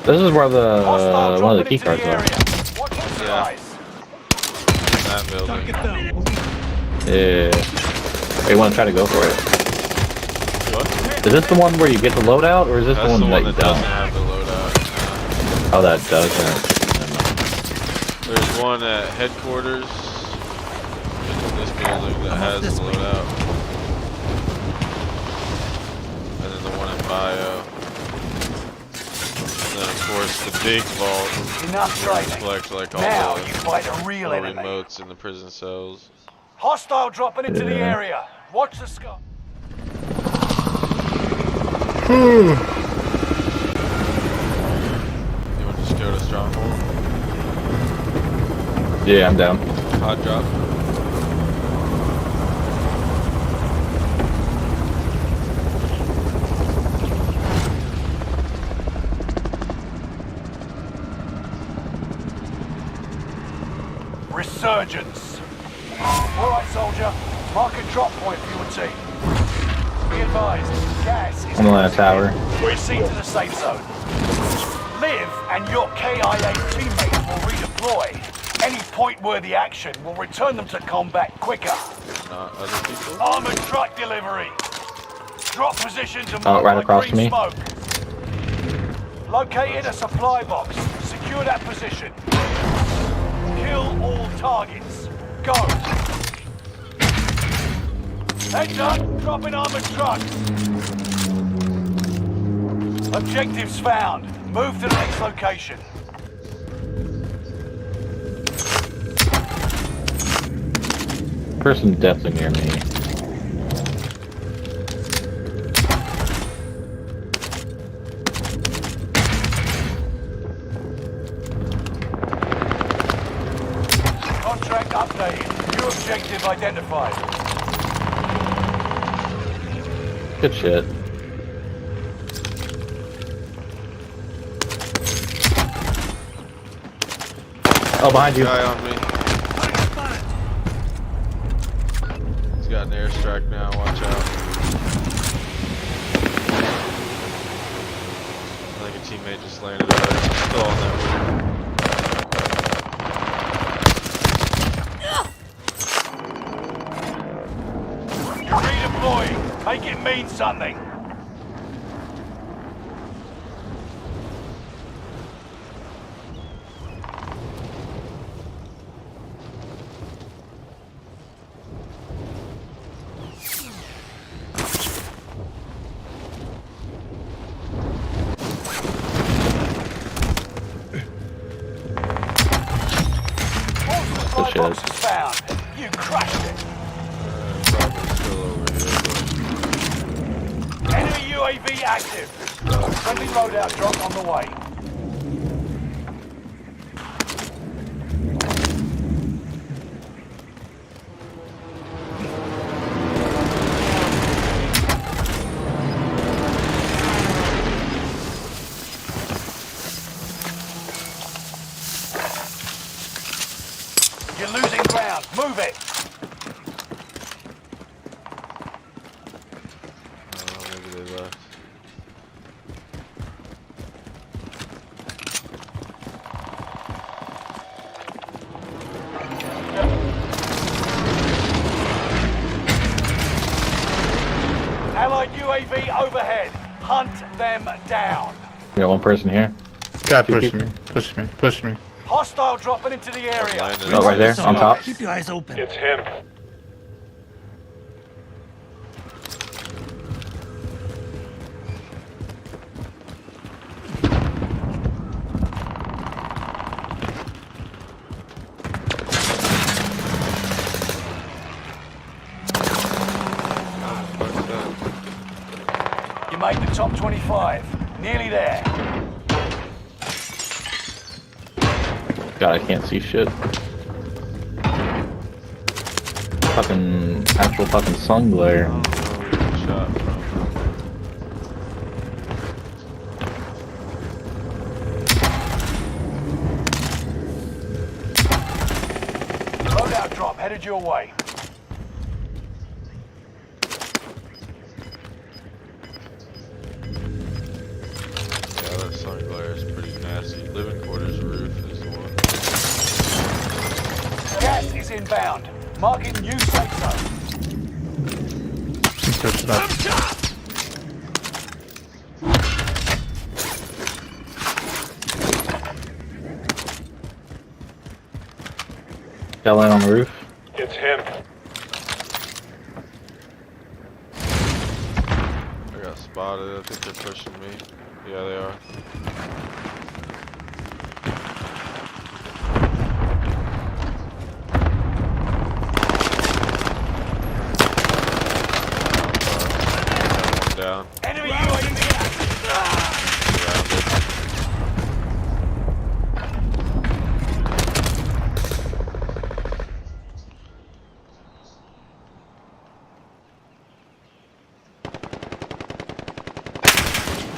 This is where the Hostile one of the dropping key into cards the are. area. Watch your Yeah. skies. That building. Yeah. Hey, you want to try to go for it? What? Is this the one where you get the loadout, or is this That's the one that you that doesn't don't? have the loadout. Oh, that doesn't. There's one at headquarters in this building that that has this the way. loadout. And then the one in Bio. And then of course the big vault. Enough Where you training. collect like all Now the you fight a real little enemy. remotes in the prison cells. Hostile dropping into the Yeah. area. Watch the sky. You want to just go to Stronghold? Yeah, I'm down. Hot drop. Resurgence. Alright, soldier. Mark a drop point for your team. Be advised, gas is I'm on that tower. Proceed to the safe zone. Liv and your KIA teammates will redeploy. Any point-worthy action will return them to combat quicker. Not other people. Armored truck delivery. Drop position to Oh, mark right by across green from me. smoke. Located a supply box. Secure that position. Kill all targets. Go. Heads up. Dropping armored trucks. Objectives found. Move to the next location. Person definitely near me. Contract updated. New objective identified. Good shit. Oh, behind you. Guy on me. He's got an airstrike now, watch out. I think a teammate just landed there. Still on that roof. You're redeploying. Make it mean something. Supply shit. box is found. You crushed it. Probably still over here, but Enemy UAV active. Friendly loadout drop on the way. You're losing ground. Move it. oh, maybe they left. Allied UAV overhead. Hunt them down. We got one person here. Guy pushing me, pushing me, pushing me. Hostile dropping into the area. Landed Oh, right there, on top. Keep your eyes open. It's him. Fuck that. You made the top 25. Nearly there. God, I can't see shit. Fucking actual fucking sun glare. Shot from. Loadout drop headed your way. Yeah, that sun glare is pretty nasty. Living quarters roof is the one. Gas is inbound. Marking new safe zone. Push it up. Got line on the roof. It's him. spotted. I think they're pushing me. Yeah, they are. Down. Enemy UAV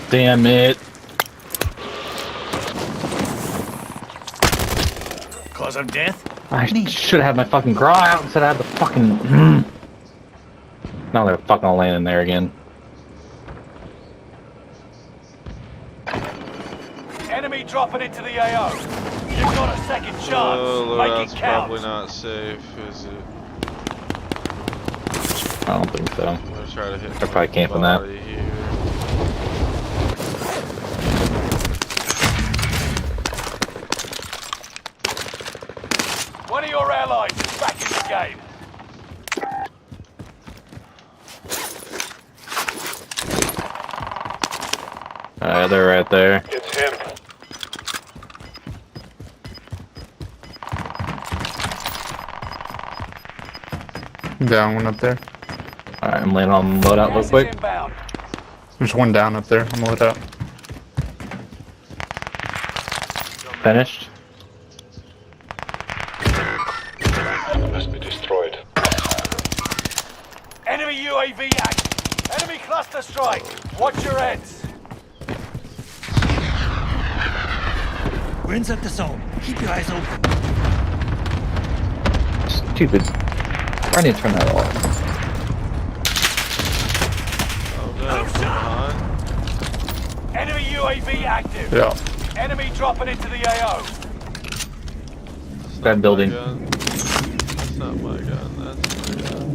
Damn it. Cause of death? I should have had my fucking crawl out instead of have the fucking. Now they're fucking all landing there again. Enemy dropping into the AO. You've got a second chance. Oh, Make that's it count. probably not safe, is it? I don't think so. I'm gonna try to hit. They're probably camping that. somebody here. One of your allies is back in the game. They're right there. It's him. Down one up there. Alright, I'm laying on the loadout real Gas is quick. inbound. There's one down up there. I'm load out. Finished. Must be destroyed. Enemy UAV active. Enemy cluster strike. Watch your heads. We're inside the zone. Keep your eyes open. Stupid. I need to turn that off. Oh no, behind. Enemy UAV active. Yeah. Enemy dropping into the AO. That building. That's not my gun. That's my gun.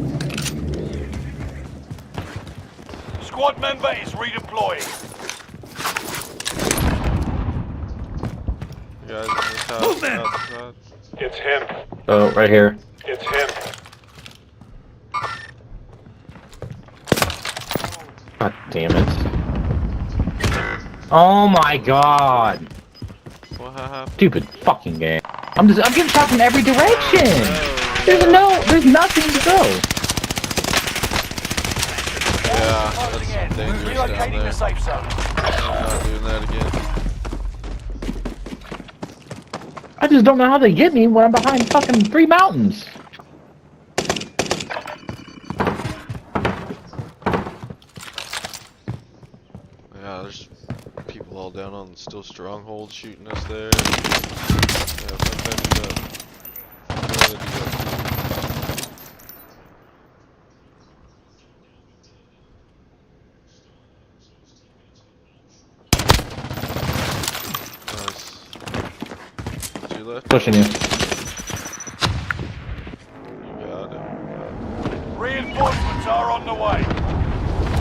Squad member is redeploying. Guys in this house. Movement! Outside. It's him. Oh, right here. It's him. God damn it. Oh my god. What happened? Stupid fucking game. I'm getting shot from every direction. There's nothing to go. Yeah, Closing in. that's dangerous down Relocating there. the safe zone. I'm not doing that again. I just don't know how they get me when I'm behind fucking 3 mountains. Yeah, there's people all down on Still Stronghold shooting us there. Yeah, fuck that dude up. Fuck that dude up. Nice. 2 left. Pushing you. You got it. Reinforcements are on the way.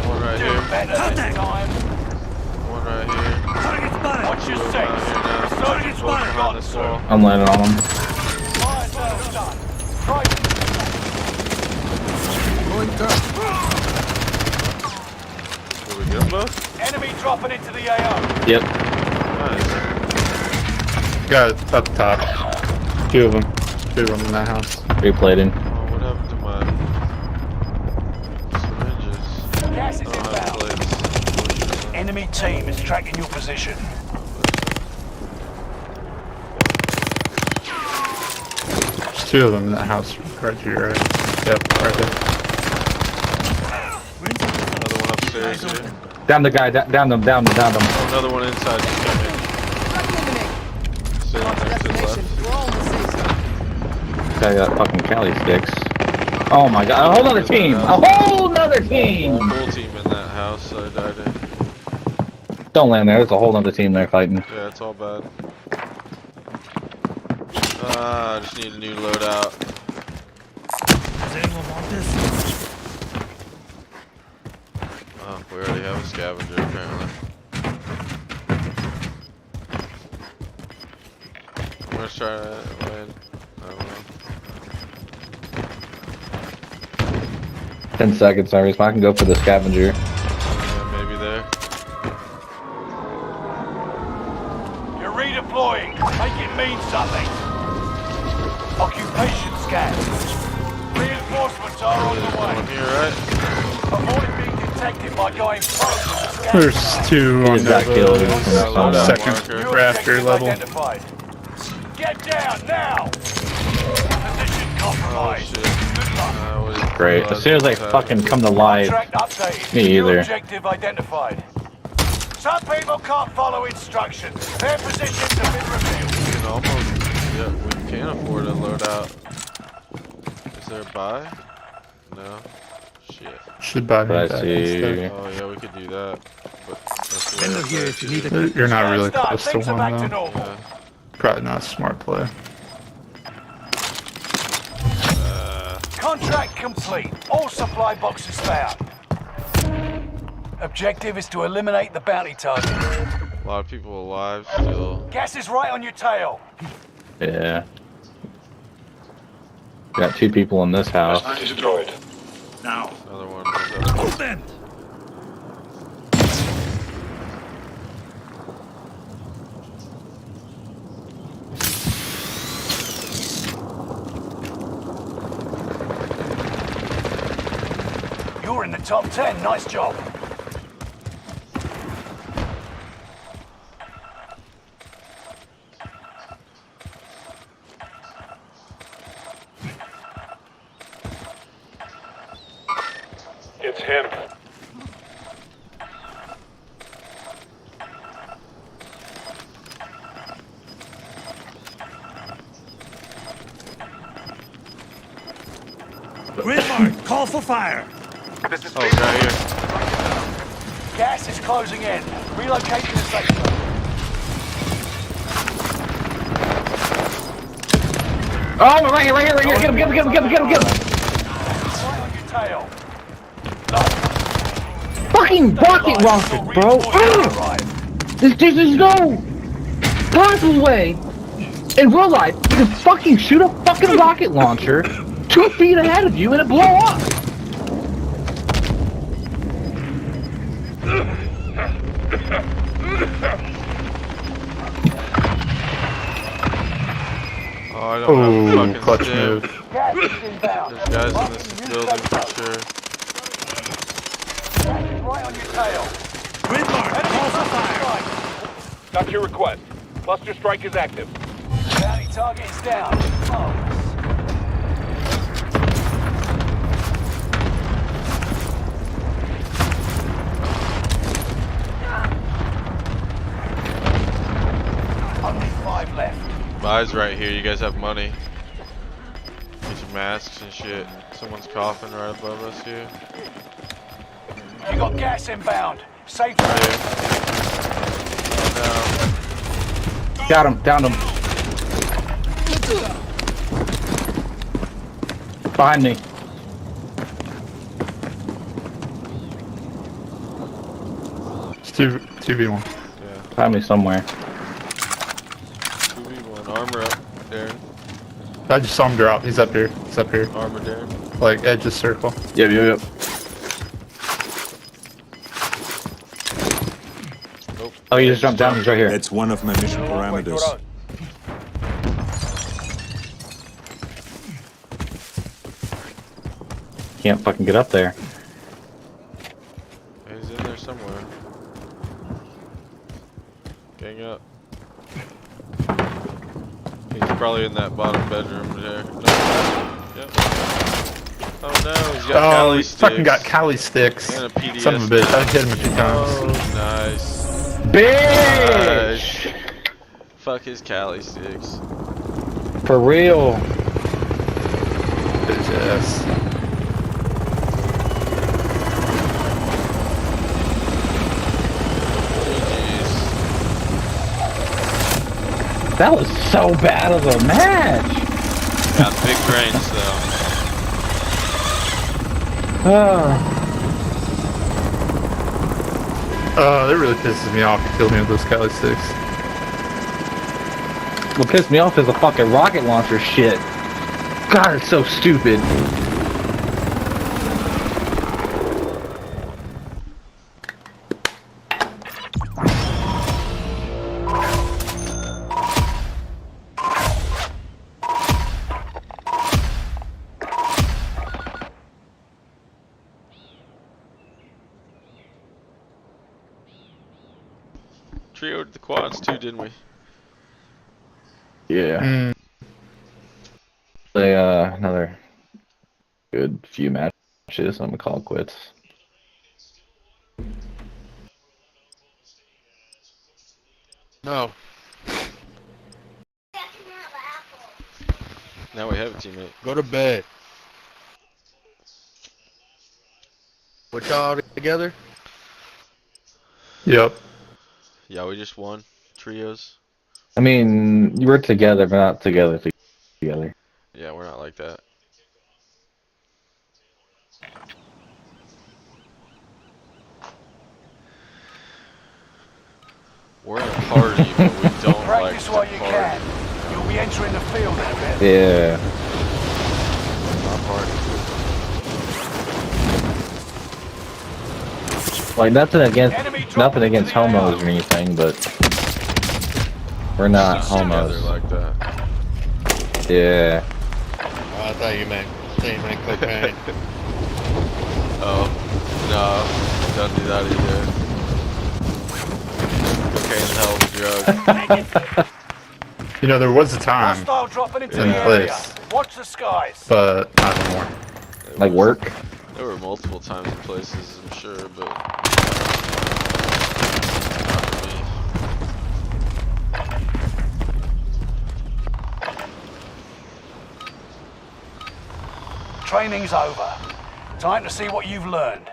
One right Do here. better this Contact. time. One right here. Target spotted. Watch your Two six. right here now. Resurgence will spotted. be Behind gone this soon. wall. I'm landing on them. Fire sales done. Right. Did we get them both? Enemy dropping into the AO. Yep. Nice. Got it up top. 2 of them. 2 of them in that house. Replated. Oh, what happened to my syringes? Gas is Oh, I have inbound. plates. Enemy team is tracking your position. There's 2 of them in that house. Right to your right. Yep, right there. We're inside the zone. Another one upstairs Eyes here. open. Down the guy, down them. Oh, another one inside. Still next to the left. Guy got fucking Cali sticks. Oh my god, a whole nother team! A whole nother team! Full team in that house, so I died in. Don't land there, there's a whole nother team there fighting. Yeah, it's all bad. I just need a new loadout. Does anyone want this? Oh, we already have a scavenger apparently. Let's try to land. I don't know. 10 seconds, I respawn. I can go for the scavenger. Yeah, maybe there. means something. Occupation scan. Reinforcements are on the One way. here, right? Avoid being detected by going close to the scan. There's two on Just got killed. the Loadout second marker. New rafter objective level. identified. Get down now. Position Oh compromised. shit. Good luck. Great. As soon as they fucking come to life, Contract updated. Me New either. objective identified. Some people can't follow instructions. Their positions have been revealed. We can almost, yeah, we can afford a loadout. Is there a buy? No. Shit. Should buy me but I that see. instead. Oh yeah, we could do that. But that's the way Window I here play if you too. need a You're not really Start. close to Things are back to one though. normal. Yeah. Probably not a smart play. Contract complete. All supply boxes found. Objective is to eliminate the bounty target. A lot of people alive still. Gas is right on your tail. Yeah. Got 2 people in this house. Destroyed. Now. Another one. Was up. Movement! You're in the top 10. Nice job. It's him. Grid mark, call for fire. Oh, guy here. Gas is closing in. Relocating the safe zone. Oh, right here. Get him. Right on your tail. Fucking rocket launcher, bro. There's no possible way in real life you can fucking shoot a fucking rocket launcher 2 feet ahead of you and it blow up. Oh, I don't have a Oh, fucking clutch stim. move. Gas is inbound. There's guys in this building for sure. Gas is right on your tail. Grid mark, call for fire. Got your request. Cluster strike is active. Bounty target is down. Oh. Only 5 left. Buy's right here. You guys have money. Get your masks and shit. Someone's coughing right above us here. You got gas inbound. Safe Right zone. here. No. Got him, downed him. Behind me. It's 2v1. Yeah. Behind me somewhere. 2v1. Armor up, Darren. I just saw him drop. He's up here. He's up here. Armor, Darren. Like edge of circle. Yep. Nope. Oh, he just jumped down. He's right here. That's one of my mission parameters. Can't fucking get up there. He's in there somewhere. Gang up. He's probably in that bottom bedroom there. No. Yep. Oh no, he's got Oh, Cali he sticks. fucking got Cali sticks. And a PDS. Son of a bitch. I hit him a few times. Oh, nice. Bitch! Nice. Fuck his Cali sticks. For real. Bitch ass. GG's. That was so bad of a match. Got big brains though. That really pisses me off to kill me with those Cali sticks. What pissed me off is the fucking rocket launcher shit. God, it's so stupid. trioed the quads too, didn't we? Yeah. Another good few matches. I'm gonna call it quits. No. Now we have a teammate. Go to bed. What y'all together? Yep. Yeah, we just won. Trios. I mean, we're together, but not together. Together. Yeah, we're not like that. We're in a party, but we don't like Practice to while you party. can. You'll be entering the field in a bit. Yeah. Not party. Like nothing against dropping into the homos or anything, but we're not Just together homos. like that. Yeah. Oh, I thought you meant cocaine. Oh, no, don't do that either. Cocaine's a hell of a drug. You know, there was a time, Hostile dropping into in the area. place. Watch the skies. but not anymore. Like work. There were multiple times and places, I'm sure, but not for me. Training's over. Time to see what you've learned.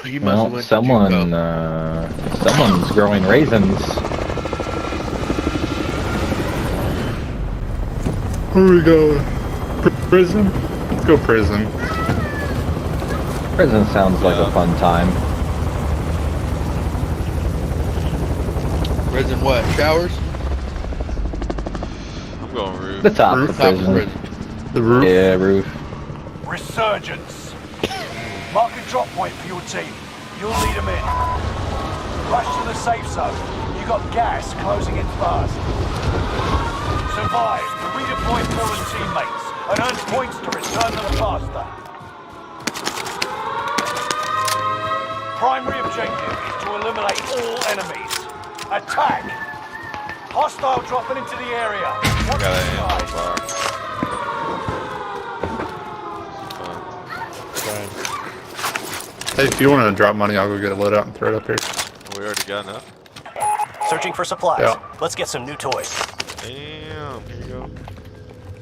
You must have Well, went to someone's growing raisins. Where we go? Prison? Let's go prison. Prison sounds like a fun time. Prison what? Showers? I'm going roof. The top of Roof? prison. The roof? Yeah, roof. Resurgence. Mark a drop point for your team. You'll lead them in. Rush to the safe zone. You got gas closing in fast. Survive to redeploy fallen teammates and earn points to return them faster. Primary objective is to eliminate all enemies. Attack! Hostile dropping into the area. Watch Got the an ammo skies. box. Hey, if you want to drop money, I'll go get a loadout and throw it up here. We already got enough. Searching for supplies. Yeah. Let's get some new toys. Damn, here you go.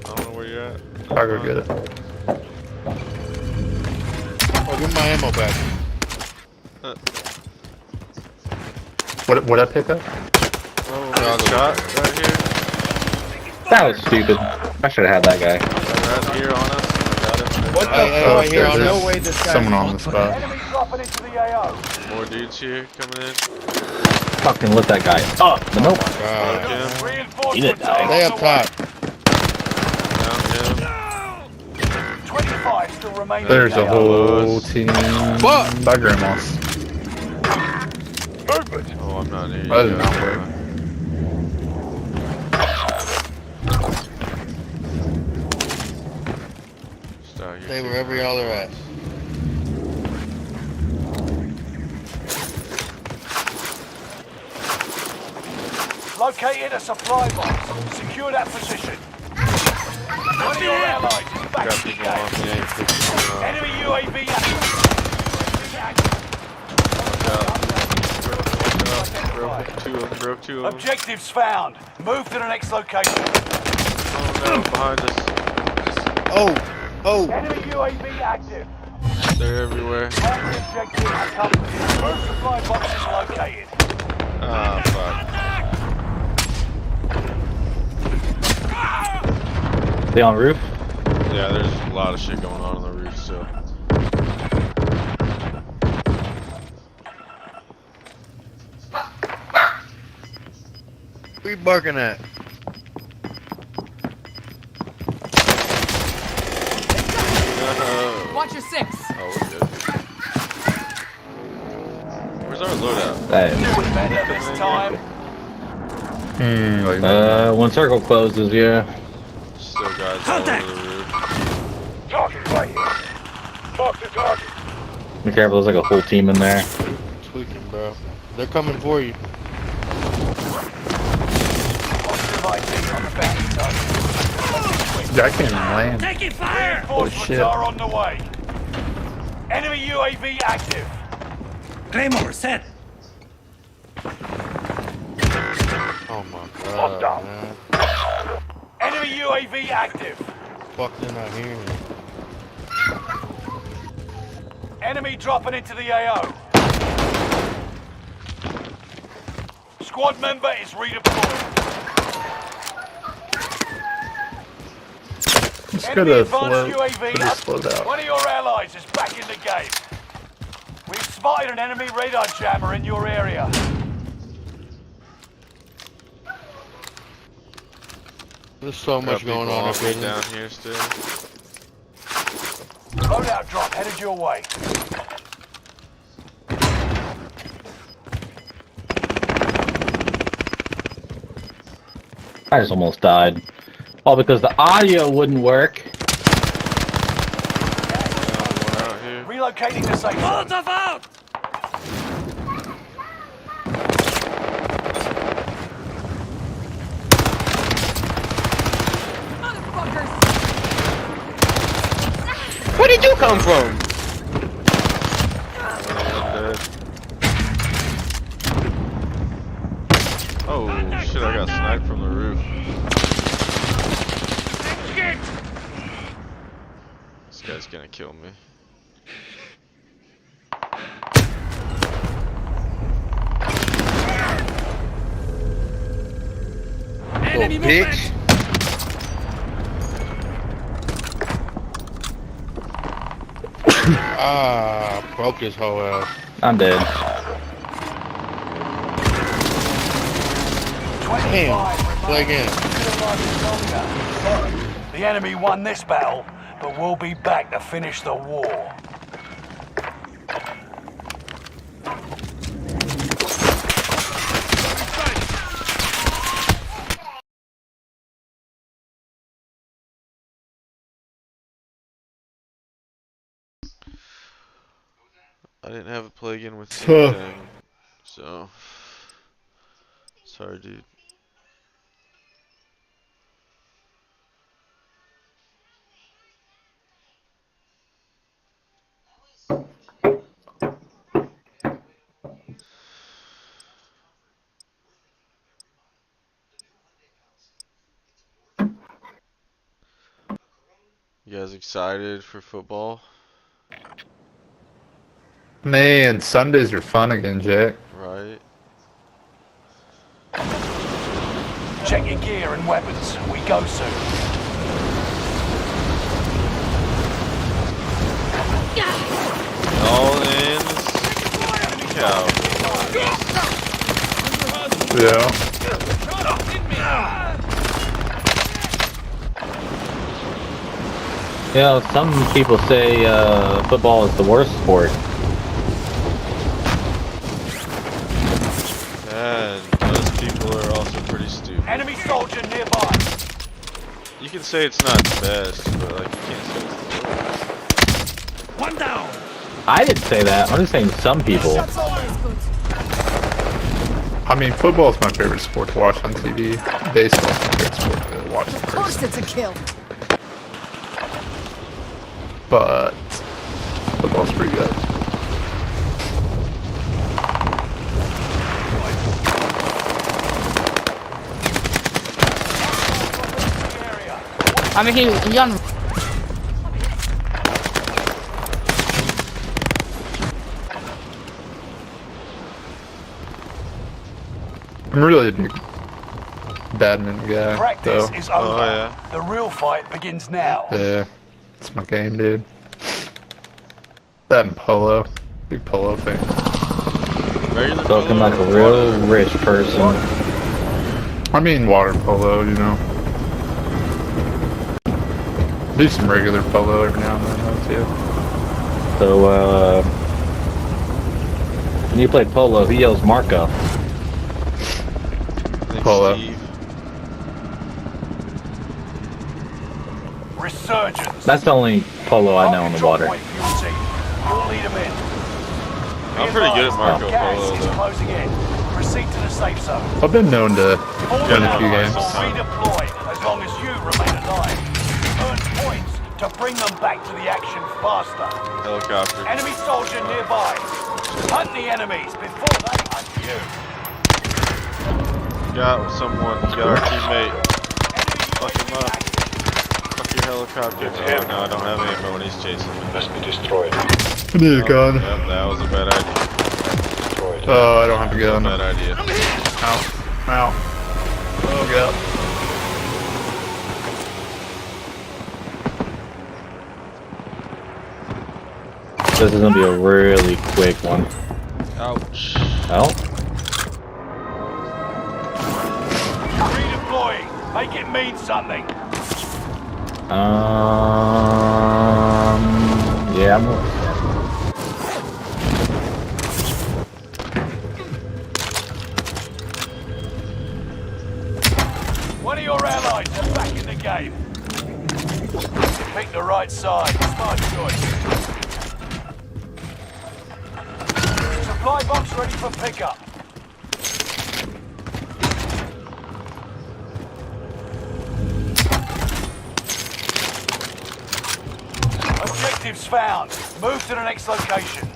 I don't know where you're at. I'll go get it. Oh, give me my ammo back. What I pick up? Oh, no, shot right here. That was stupid. I should have had that guy. Right here on us. Got him. What the Oh, fuck? Here, there's no way this guy. someone on the spot. Enemy dropping into the AO. More dudes here coming in. Fucking lift that guy up. Nope. Yeah. Reinforcements die. are Stay on up the way. top. Down 25 still remain in There's the a AO. whole team. Fuck! By grandma's. him. Oh, I'm not near you. That did not guys. work. Just out here. Stay wherever y'all are at. Located a supply box. Secure that position. One of your allies is back Got in the people on game. me. Ain't fixing it up. Enemy UAV active. Broke two of them. Broke two of them. Objectives found. Move to the next location. Oh no, behind us. Oh! Oh! Enemy UAV active. They're everywhere. Primary objective accomplished. First supply box is located. Ah, fuck. They on roof? Yeah, there's a lot of shit going on the roof still. What you barking at? Watch your six. Oh, we're good. Where's our loadout? Doing better this time. When circle closes, yeah. Still guys all over the roof. Target right here. Talk to target. Be careful, there's like a whole team in there. Tweaking. bro. They're coming for you. Yeah, I can't even land. Taking fire! Reinforcements shit. are on the way. Enemy UAV active. Claymore, set. Oh my god, man. Enemy UAV active. Fuck, they're not hearing me. Enemy dropping into the AO. Squad member is redeployed. Let's go Enemy to advanced float. UAV Just float out. One of your allies is back in the game. We've spotted an enemy radar jammer in your area. There's so much going on up here. down here still. Loadout drop headed your way. I just almost died. All because the audio wouldn't work. Out here. Relocating the safe zone. Molotov out! Where did you come from? Oh shit, I got sniped from the roof. This guy's gonna kill me. Enemy bitch. movement! Ah, broke his whole ass. I'm dead. Damn, play again. The enemy won this battle, but we'll be back to finish the war. I didn't have it play again with anything, so sorry, dude. You guys excited for football? Man, Sundays are fun again, Jack. Right. Check your gear and weapons. We go soon. All in. Cow. Yeah. You know, some people say football is the worst sport. And those people are also pretty stupid. Enemy soldier nearby. You can say it's not the best, but like you can't say it's the worst. One down! I didn't say that. I'm just saying some people. I mean, football is my favorite sport to watch on TV. Baseball is my favorite sport to watch in Of course person. it's a kill. But football's pretty good. I'm here, young. I'm really a big badminton guy, Practice though. is over. Oh, yeah. The real fight begins now. Yeah, it's my game, dude. That and polo. Big polo fan. Regular Talking polo like a or real water? rich person. I mean water polo, you know. Do some regular polo every now and then, though, too. So, when you play polo, who yells Marco? I think Polo. Steve. Resurgence. That's the only polo I know on the Control water. point for your team. You'll lead them in. I'm pretty good at Marco Gas Polo is though. closing in. Proceed to the safe zone. I've been known to win a few Allies games. will redeploy as long as you remain alive. Earn points to bring them back to the action faster. Helicopter. Enemy soldier nearby. Hunt the enemies before they hunt you. Got someone. Got our teammate. Fuck him up. Fuck your helicopter. Oh no, I don't have ammo when he's chasing me. Must be destroyed. I need a gun. Yep, that was a bad idea. Destroyed. Oh, I don't have a gun. Bad idea. Ow. Ow. Oh, God. This is gonna be a really quick one. Ouch. Well, Redeploying. Make it mean something. yeah, I'm. One of your allies are back in the game. You picked the right side. Smart choice. Supply box ready for pickup. Objectives found. Move to the next location.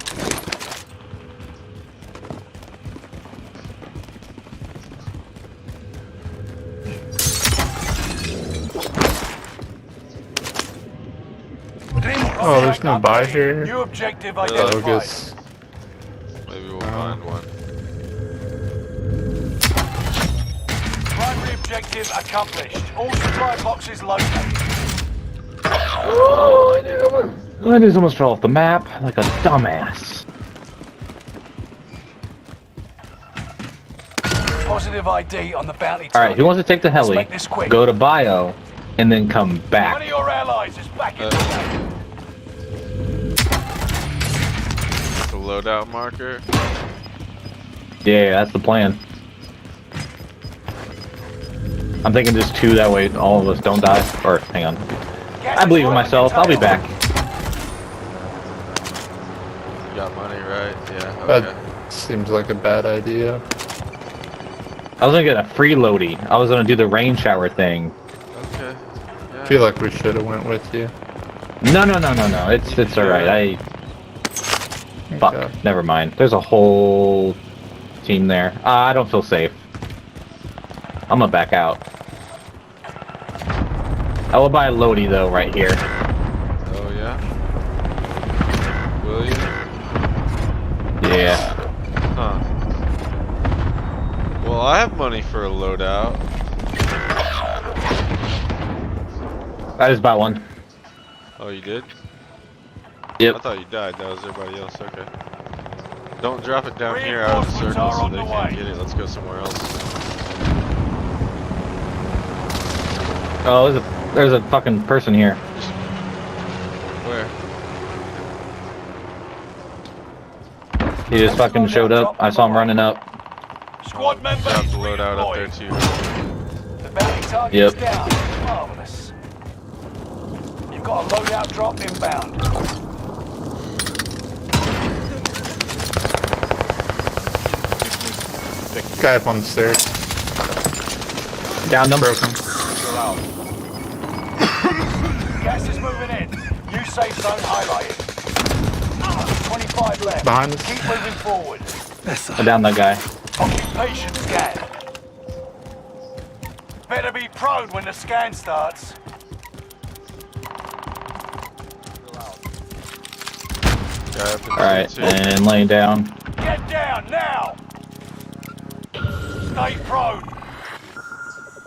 Oh, there's no buy here. New objective identified. Bogus. Maybe we'll find one. Primary objective accomplished. All supply boxes located. Oh, I just almost fell off the map like a dumbass. Positive ID on the bounty target. All right, who wants to take the Let's heli? make this quick. Go to bio, and then come One of back. your allies is back in the game. The loadout marker. Yeah, that's the plan. I'm thinking just 2, that way all of us don't die. Or, hang on. I believe in myself. I'll be back. You got money, right? Yeah. That Okay. seems like a bad idea. I was gonna get a freeloady. I was gonna do the rain shower thing. Okay. I feel like we should have went with you. No. It's alright. Fuck. Okay. Never mind. There's a whole team there. I don't feel safe. I'm gonna back out. I will buy a Lodi though right here. Oh yeah. Will you? Yeah. Huh. Well, I have money for a loadout. I just bought one. Oh, you did? Yep. I thought you died. That was everybody else. Okay. Don't drop it down here out of the circle so they can't get it. Let's go somewhere else. Oh, there's a fucking person here. Where? He just fucking showed up. I saw him running up. Squad member Drop is the loadout up there redeployed. too. The bounty target Yep. is down. Marvelous. You've got a loadout drop inbound. Guy up on the stairs. Down them. Broke him. Gas is moving in. New safe zone highlighted. 25 left. Behind us. Keep moving forward. I downed that guy. Occupation scan. Better be prone when the scan starts. Guy up in Alright, C2. and laying down. Get down now. Stay prone.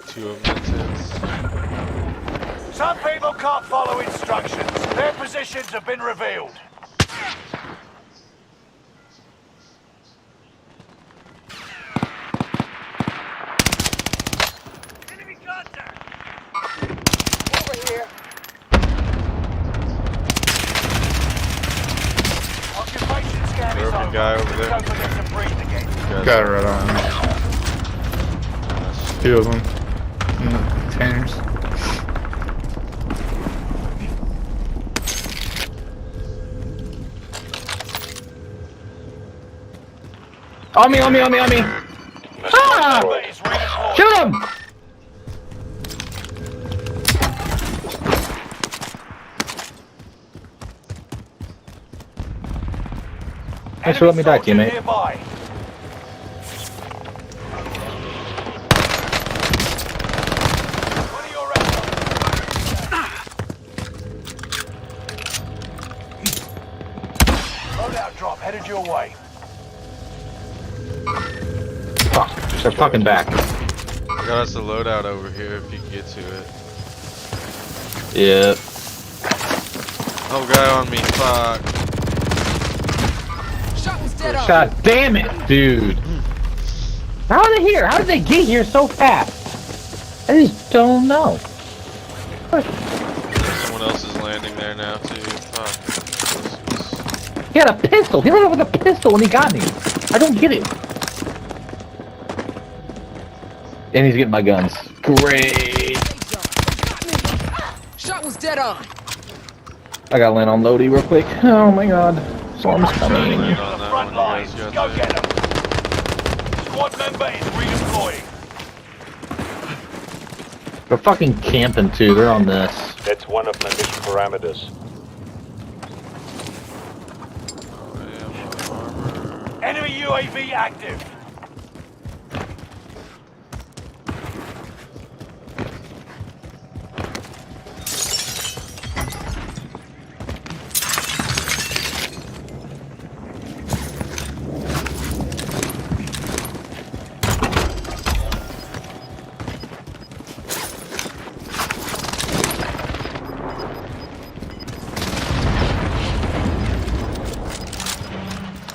2 of them intense. Some people can't follow instructions. Their positions have been revealed. Enemy contact. Over here. Occupation scan is Broken over. guy over there. Don't forget to breathe again. Got it right on. 2 of them. In the containers. On me, on me, on me, on me! Ah! Is redeployed. Shoot him! Thanks for letting me die, Enemy soldier teammate. nearby. One of your rounds. Loadout drop headed your way. Fuck, they're fucking back. I got us a loadout over here if you can get to it. Yeah. Oh, guy on me, fuck. God damn it, dude. How are they here? How did they get here so fast? I just don't know. Someone else is landing there now, too. Fuck. He had a pistol. He ran over with a pistol when he got me. I don't get it. And he's getting my guns. Great. Shot was dead on. I gotta land on Lodi real quick. Oh my god. Storm's coming. Land on that Front one, lines. you guys Go got get there. them. Squad member is redeploying. They're fucking camping too. They're on this. That's one of my mission parameters. Oh, yeah, my armor. Enemy UAV active.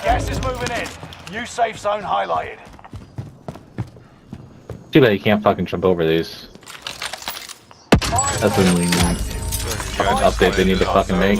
Gas is moving in. New safe zone highlighted. Too bad you can't fucking jump over these. That's an update they need to fucking make.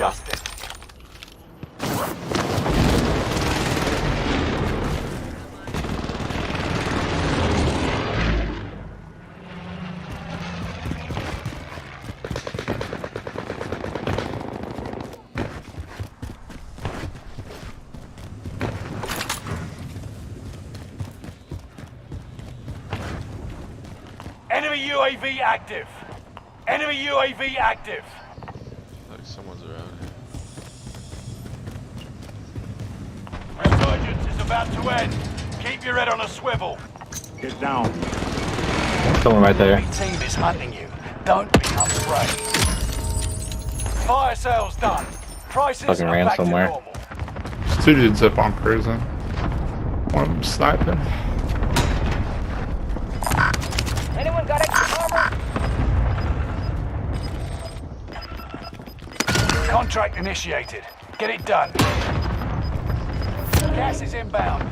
Enemy UAV active. Enemy UAV active. Like someone's around here. Resurgence is about to end. Keep your head on a swivel. Get down. Someone right there. Your team is hunting you. Don't become prey. Fire sales done. Prices Fucking are ran back somewhere. to normal. There's two dudes up on prison. One of them sniping. Anyone got extra armor? Contract initiated. Get it done. Gas is inbound.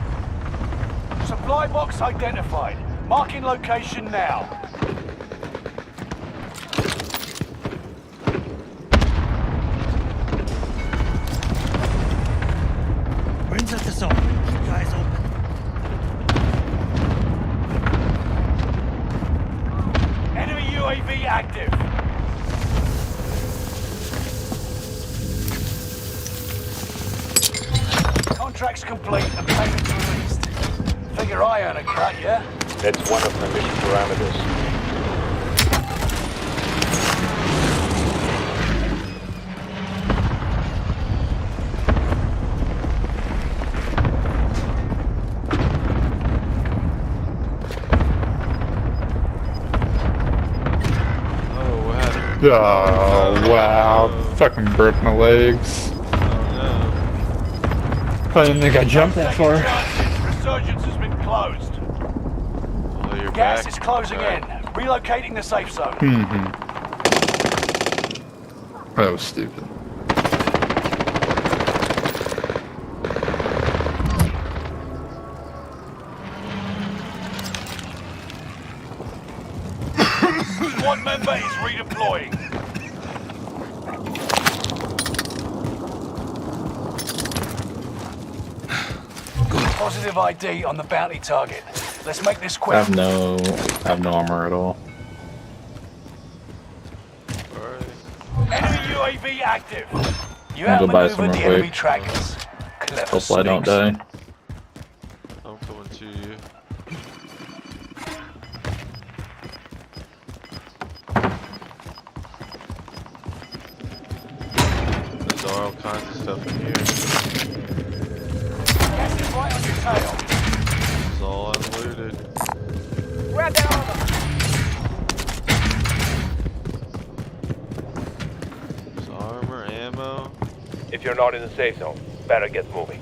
Supply box identified. Marking location now. Rings at the zone. Keep your eyes open. Enemy UAV active. Contract's complete and payments released. Figure I earn a cut, yeah? That's one of my mission parameters. Oh, what happened? Oh, wow. Fucking broke my legs. Oh, I didn't think I jumped that far. Resurgence has been closed. no. Well, you're Gas back. is closing in. Relocating the safe zone. Mm-hmm. That was stupid. Squad member is redeploying. Positive ID on the bounty target. Let's make this I quick. have no armor at all. Alright. Enemy UAV active. You I'll go buy outmaneuvered some the real enemy quick. trackers. Clever Hopefully I don't sneaks. die. I'm coming There's all kinds of stuff in here. Gas is right on your tail. It's all unlooted. Grab that armor. There's armor, ammo. If you're not in the safe zone, better get moving.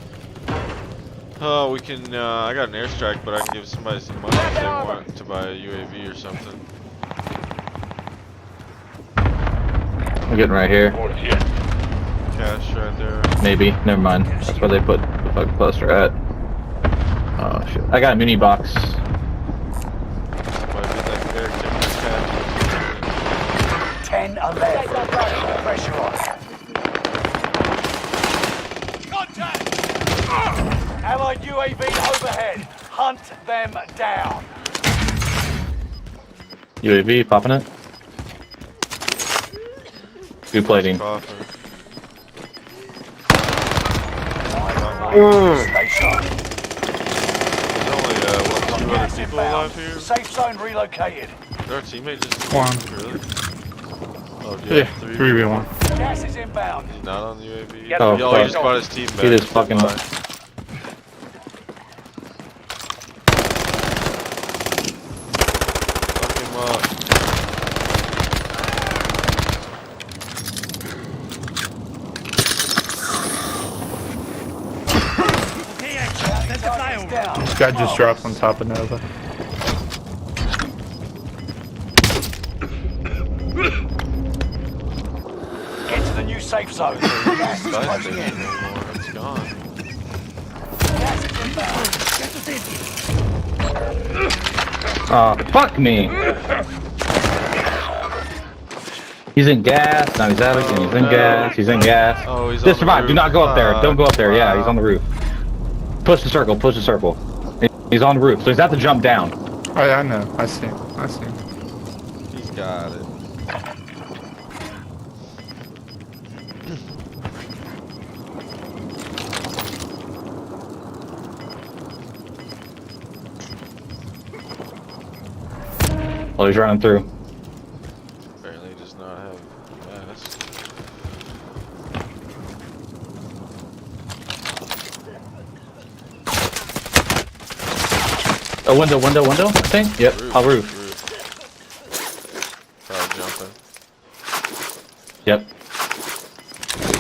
Oh, we can, I got an airstrike, but I can give somebody some money if they want to buy a UAV or something. I'm getting right here. Towards you. Cash right there. Maybe. Never mind. That's where they put the fucking poster at. Oh shit. I got a mini box. Somebody get that air ticket cash. 10 are left. Pressure on. Contact! Allied UAV overhead. Hunt them down. UAV popping it. Two plating. Coffin. Stay sharp. There's only, what, 2 other people alive here? Safe zone relocated. Did our teammate just... One. Really? Oh, Yeah, 3v1. 3v1. Gas is inbound. He's not on the UAV. Get Oh, Yo, fuck. he just bought his team back. He just fucking... Bye. Fuck him up. Okay, action. Send the flyover. Down. This guy just dropped on top of Nova. Get to the new safe zone. Gas is Dice closing station in. anymore. It's gone. Gas is inbound. Get to safety. Oh, fuck me! He's in gas, now he's out again, he's in gas, he's in gas. Oh, he's on Just the survive, do roof. not go up there, don't go up there, yeah, Fuck. he's on the roof. Push the circle, push the circle. He's on the roof, so he's have to jump down. Oh yeah, I know. I see him. I see him. He's got it. Oh, he's running through. Apparently does not have gas. Oh, window, I think? Yep, roof. Probably jumping. Yep.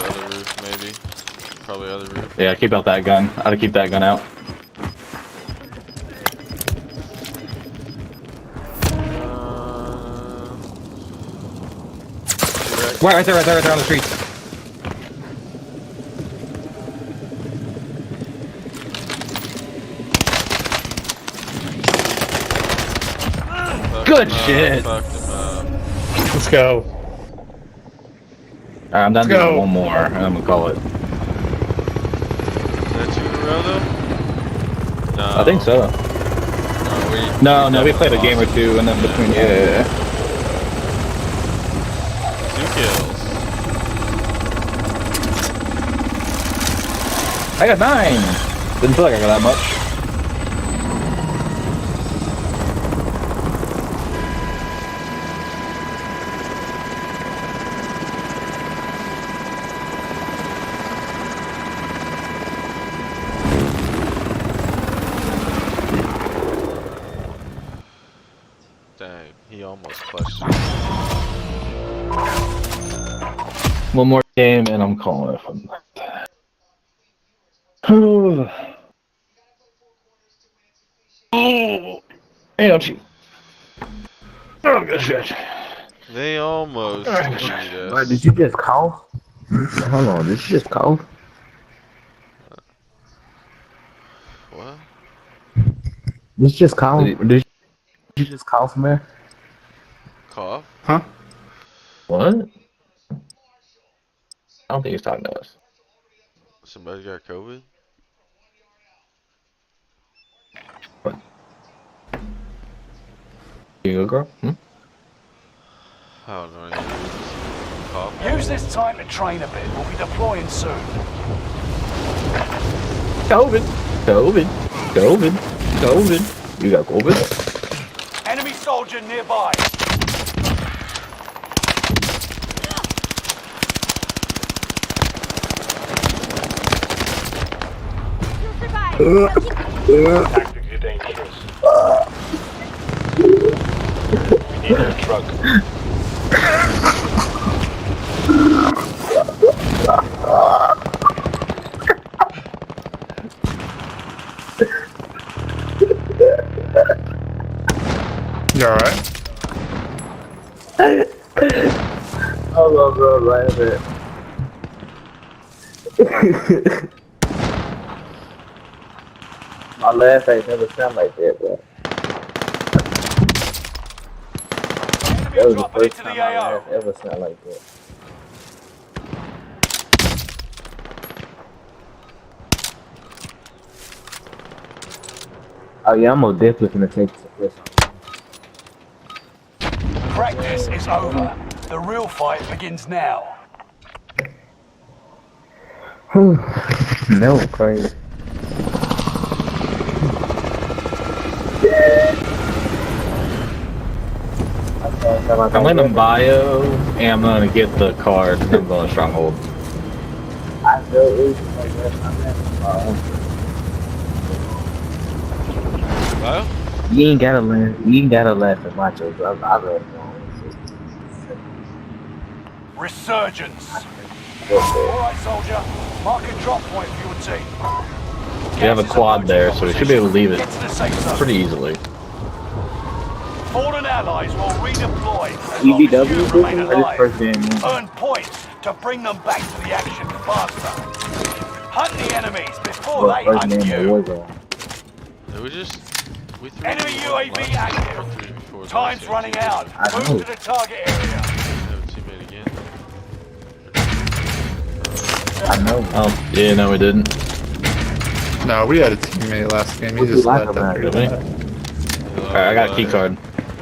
Other roof, maybe. Probably other roof. Yeah, keep out that gun. I'd keep that gun out. Right there on the street. Good shit. Fucked him up. Let's go. Alright, I'm done Let's doing go. one more, and I'm gonna call it. Is that 2 in a row though? No. I think so. No, we played a game or two, and then between, yeah. 2 kills. I got 9! Didn't feel like I got that much. Dang, he almost clutched it. One more game, and I'm calling it from that. Oh, hey, don't you? Oh, good shit. They almost beat us. What, did you just cough? Hold on, did you just cough? What? Did you just cough? Did you just cough from there? Cough? Huh? What? I don't think he's talking to us. Somebody got COVID? You go, girl? I don't know. Cough? Use this time to train a bit. We'll be deploying soon. COVID. You got COVID? Enemy soldier nearby. Tactically dangerous. We need your truck. You alright? Hold on, bro, right a bit. My laugh ain't never sound like that, bro. That was the first time my laugh ever sound like that. Oh yeah, I'm most definitely gonna take this. Practice is over. The real fight begins now. No, crazy. I'm letting bio, and I'm gonna get the card, and I'm going to Stronghold. I know it's like that. Bio? You ain't gotta learn. You ain't gotta laugh at my jokes. I read it. Resurgence. Alright, soldier. Mark a drop point for your team. We have a quad there, so we should be able to leave it pretty easily. Fallen allies will redeploy as EBW long as you remain alive. game. Earn points to bring them back to the action faster. Hunt the enemies before they hunt you. It was just... We threw Enemy UAV active. Time's running out. Move to the target area. Have a teammate again. I know. Oh, yeah, no, we didn't. No, we had a teammate last game. He just left that. Really? Alright, I got a key card.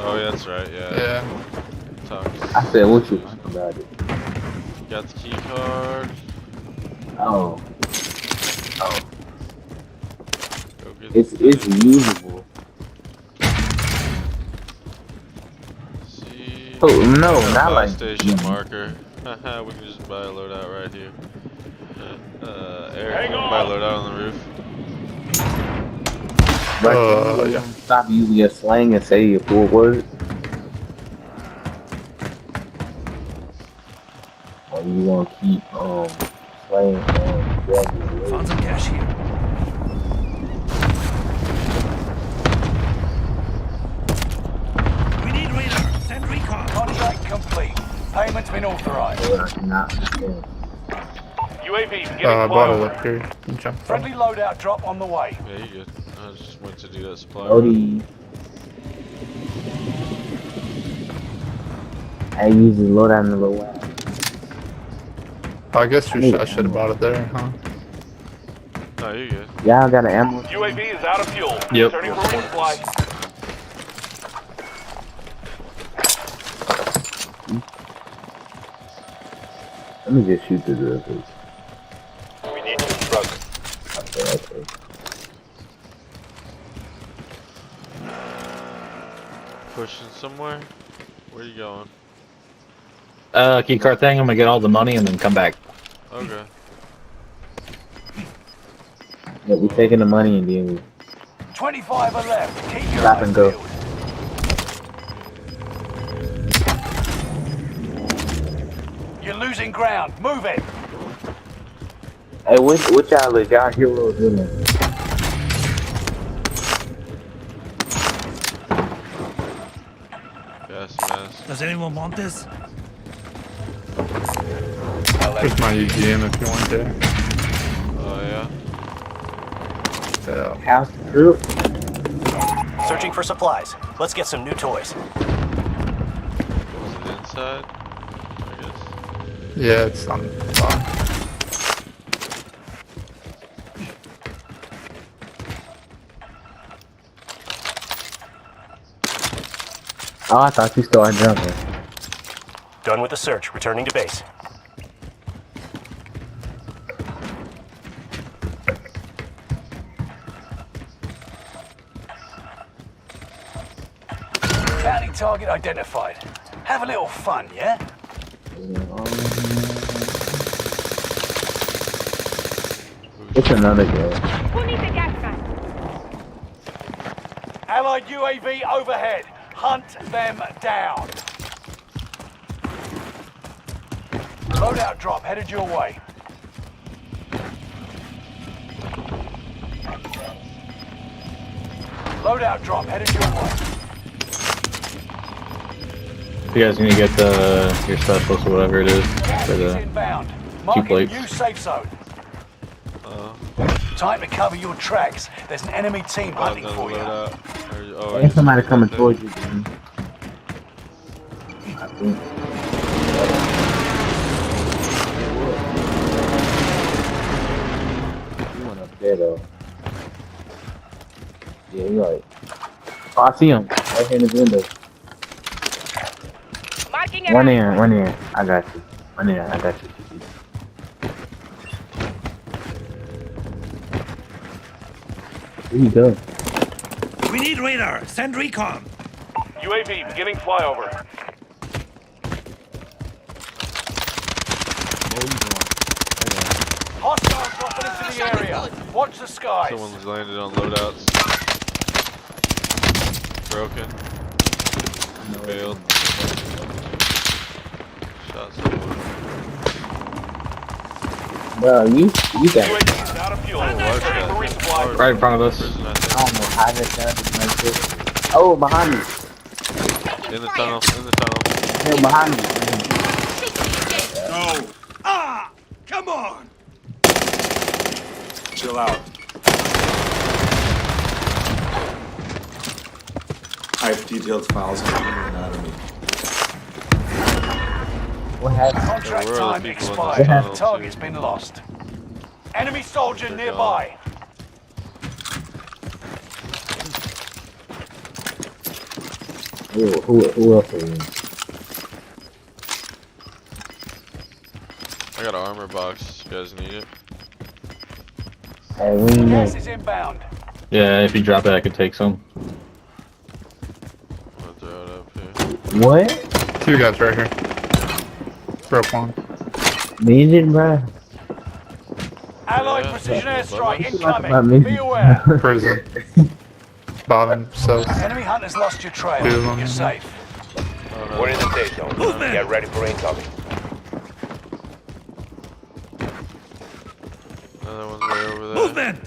Oh, yeah, that's right, yeah. Yeah. Talks. I said, what you like about it? Got the key card. Oh. Oh. Go get It's usable. See. Oh, no, not Buy like... station marker. Haha, we can just buy a loadout right here. Eric, can buy a loadout on the roof. Yeah. Stop using your slang and say your full word. Or you want to keep slang Found some cash here. We need radar. Send recon. Contract complete. Payment's been authorized. UAV beginning I bought it flyover. up here. You jump from. Friendly loadout drop on the way. Yeah, you good. I just went to do that supply. Odie. I use the loadout in the low while. I guess I should have bought it there, huh? No, you good. Yeah, I got an ammo. UAV is out of fuel. Yep. Turning for resupply. Let me just shoot this real quick. We need your truck. Okay. Pushing somewhere? Where you going? Key card thing, I'm gonna get all the money and then come back. Okay. Yeah, we're taking the money and then we 25 are left. Keep your stop eyes and go. peeled. You're losing ground. Move it. Hey, what y'all is y'all heroes in there? Gas mask. Does anyone want this? Here's my UGM if you want to. Oh, yeah? Yeah. House group. Searching for supplies. Let's get some new toys. Was it inside? I guess. Yeah, it's on the bottom. Oh, I thought you started jumping. Done with the search. Returning to base. Bounty target identified. Have a little fun, yeah? It's another guy. Who needs a gas mask? Allied UAV overhead. Hunt them down. Loadout drop headed your way. Loadout drop headed your way. You guys need to get your specials or whatever it is for the Inbound. 2 Marking plates. new safe zone. Time to cover your tracks. There's an enemy team hunting for you. There's somebody coming towards you, man. I think. You went up there though. Yeah, you're right. Oh, I see him. Right here in the window. One in. I got you. One in, I got you. Where you go? We need radar. Send recon. UAV beginning flyover. Hostiles dropping into the area. Watch the skies. Someone's landed on loadouts. Broken. Failed. Shot someone. Bro, you got it. Out of fuel. Right in front of us. Prison, I I don't know how that sounded like this. Oh, behind me. think. In the tunnel. Hey, behind me. Go. Ah! Come on. Chill out. I have detailed files on human anatomy. What happened? Contract Where are the time people in the expired. tunnel, Target's too? been lost. Enemy soldier They're nearby. Who else are you? I got an armor box. You guys need it? Hey, we ain't Gas know. is inbound. Yeah, if you drop it, I could take some. I'll throw it up here. What? 2 guys right here. Broke one. Needed, bro. Allied Yeah. precision airstrike About incoming. me. Be aware. Prison. Bottom, south. Enemy hunters lost your trail. Two of them. You're safe. Oh, no. We're in the safe zone. Get ready for incoming. Another one's way over there. Movement.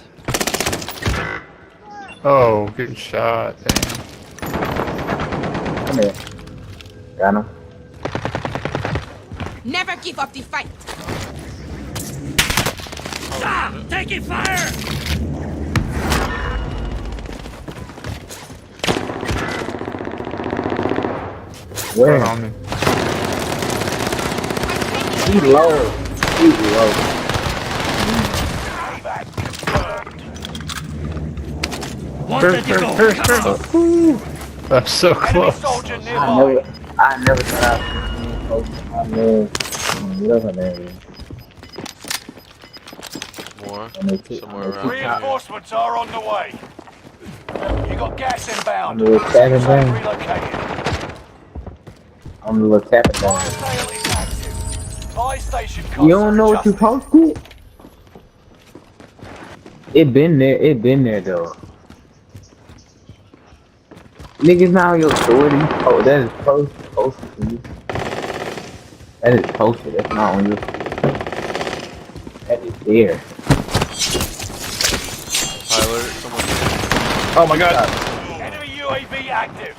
Oh, good shot. Damn. Come here. Got him. Never give up the fight. Ah! Taking fire. Where? Right on me. He's low. He's low. One that you go. Come on. That's so Enemy close. soldier nearby. I never thought I was whatever man. More. And they took- Somewhere and they around took- here. Reinforcements are on the way. You got gas inbound. I'm just standing Safe zone there. relocated. I'm a little tapping down. Fire sale is active. Buy station costs You don't know are what you adjusted. posted? It been there though. Niggas now your story. Oh, that is posted for you. That is posted. That's not on your. That is there. Tyler, someone. Oh my god. Enemy UAV active.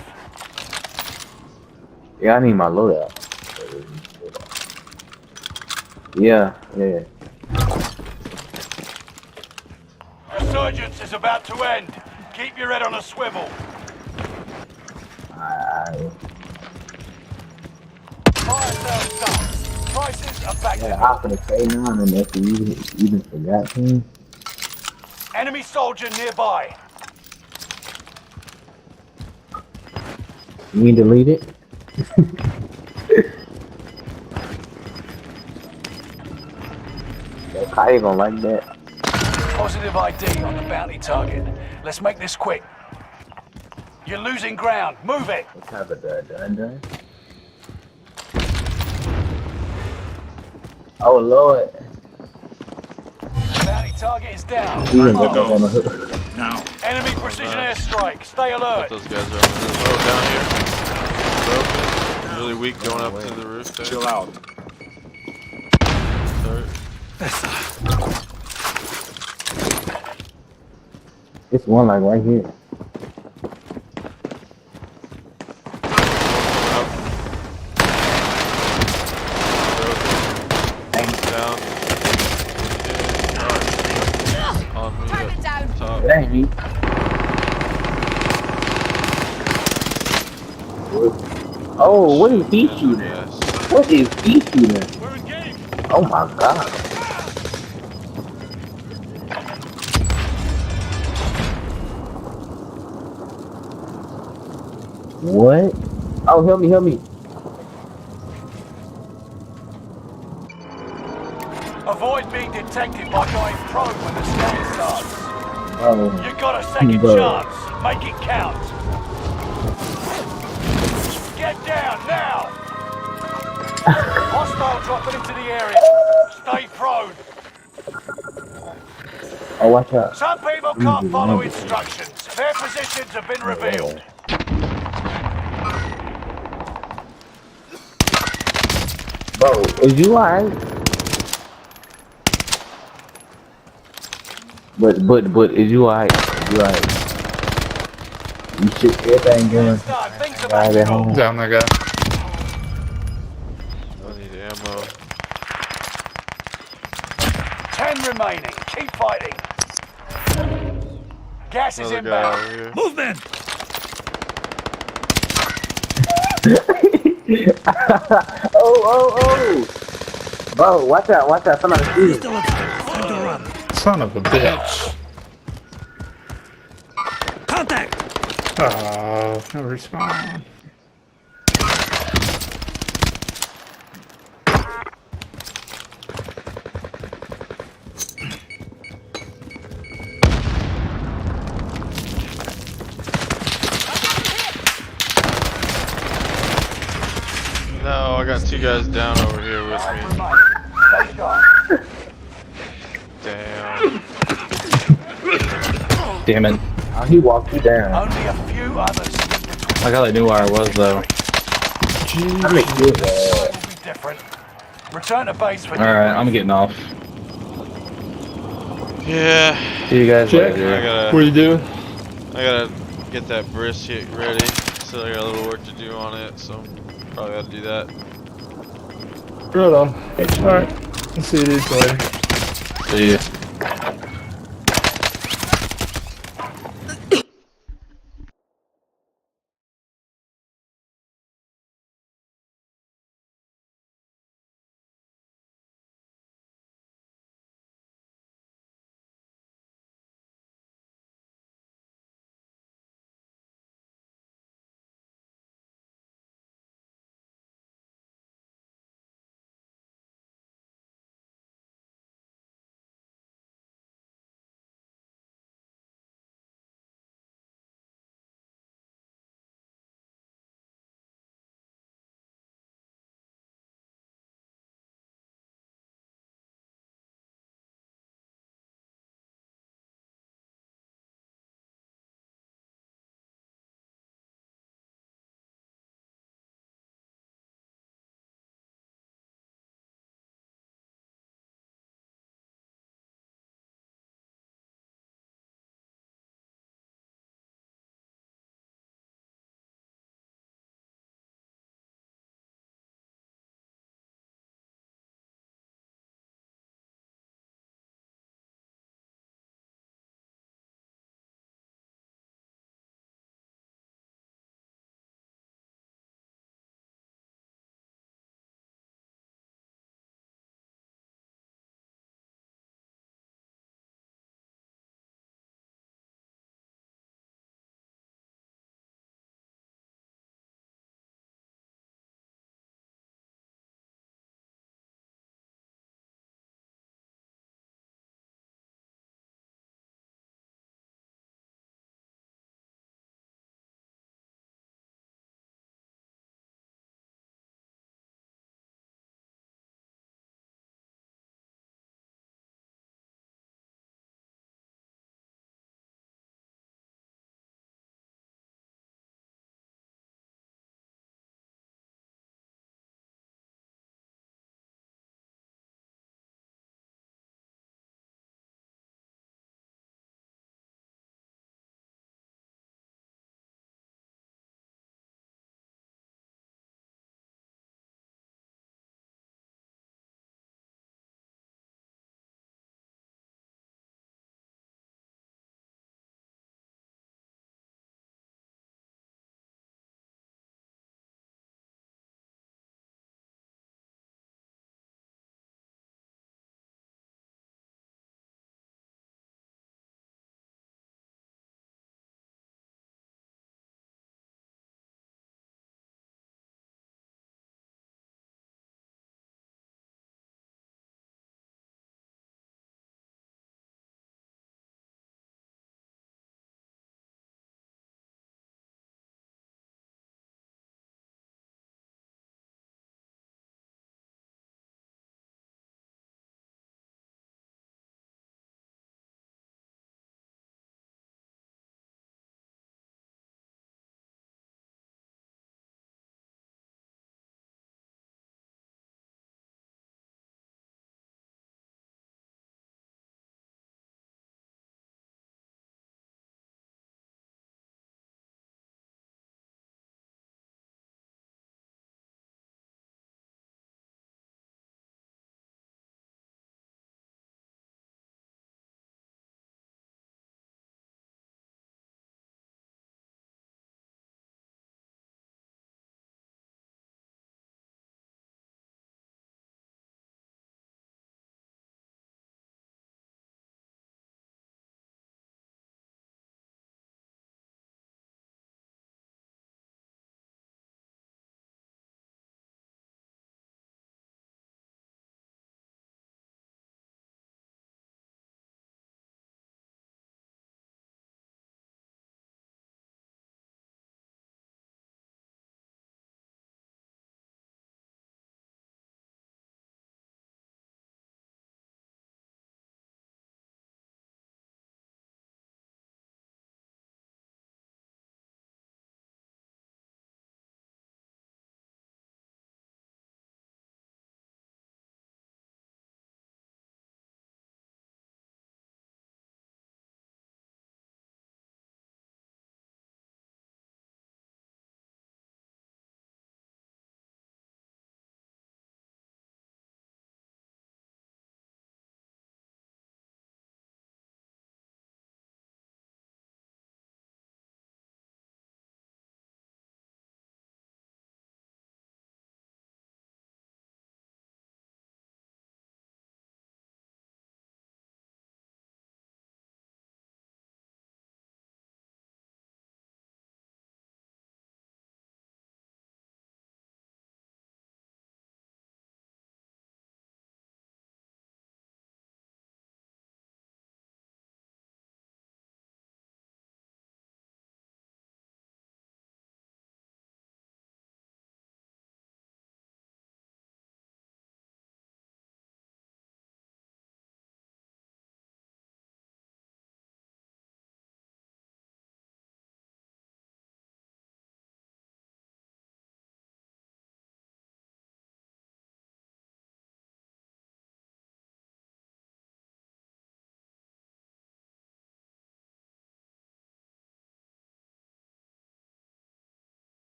Yeah, I need my loadout. Yeah. Resurgence is about to end. Keep your head on a swivel. Fire sale done. Prices are back Yeah, to I'm gonna say now and if you even forgot me. enemy soldier nearby. You need to delete it? Yeah, Kai gonna like that. Positive ID on the bounty target. Let's make this quick. You're losing ground. Move it. What type of done? Oh Lord. Bounty Bounty target is down. We didn't Mark. get on the hook. Now. Enemy precision airstrike. Stay What alert. those guys are on the roof. Oh, down here. Broken. Really weak going up to the roof there. Chill out. Start. It's one like right here. Down. On me Target down. at top. It ain't me. Oh, what is he shooting? Yes. What is he shooting? Oh my god. What? Oh, help me, help me. Avoid being detected by going probe when the scan starts. Oh, You got a second bro. chance. Make it count. Get down now. Hostile dropping into the area. Stay prone. Oh, watch out. Some people can't follow instructions. Their positions have been revealed. Bro, is you alright? But is you alright? Is you alright? You shit everything going. Start. Things are Right back at to normal. home. Down that guy. I need ammo. 10 remaining. Keep fighting. Gas is Another guy inbound. over here. Movement. Oh. Bro, watch out, somebody shooting. Still alive. Time to run. Son of a bitch. Contact. Oh, no respawn. No, I got two guys down over here with me. Stay sharp. Damn. Damn it. Oh, he walked you down. Only a few others. I thought I knew where I was though. I make you Will be different. Return to base for Alright, I'm getting off. Yeah. See you guys I later. gotta, What are you doing? I gotta get that brisket ready. So I got a little work to do on it. So probably gotta do that. Right on. Alright. I'll see you dudes later. See ya.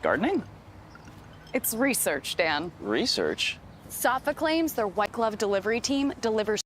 Gardening? It's research, Dan. Research? Safa claims their white glove delivery team delivers.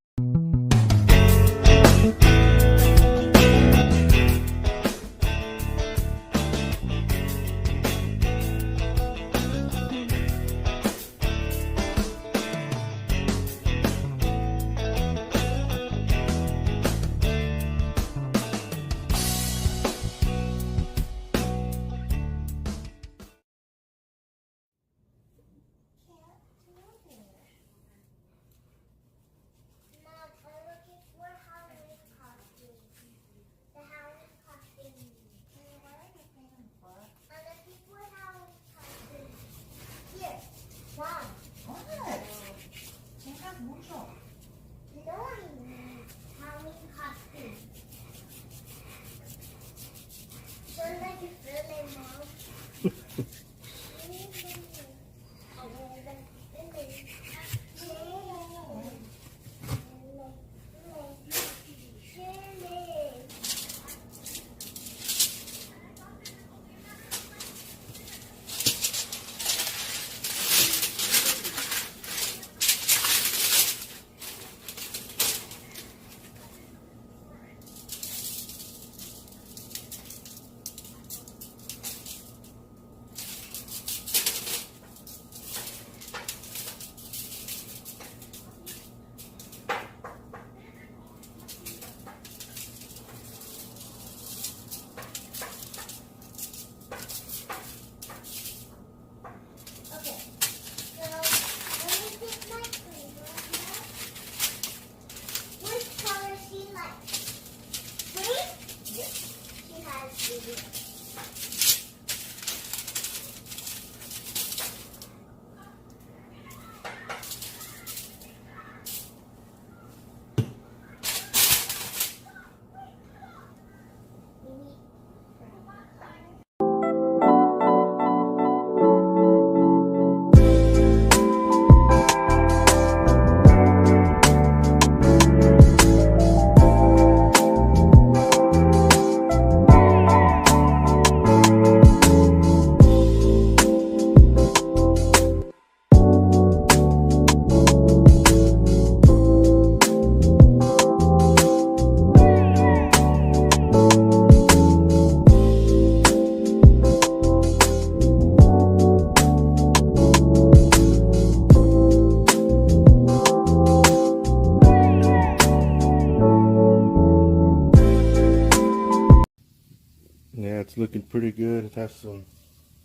Yeah, it's looking pretty good. It has some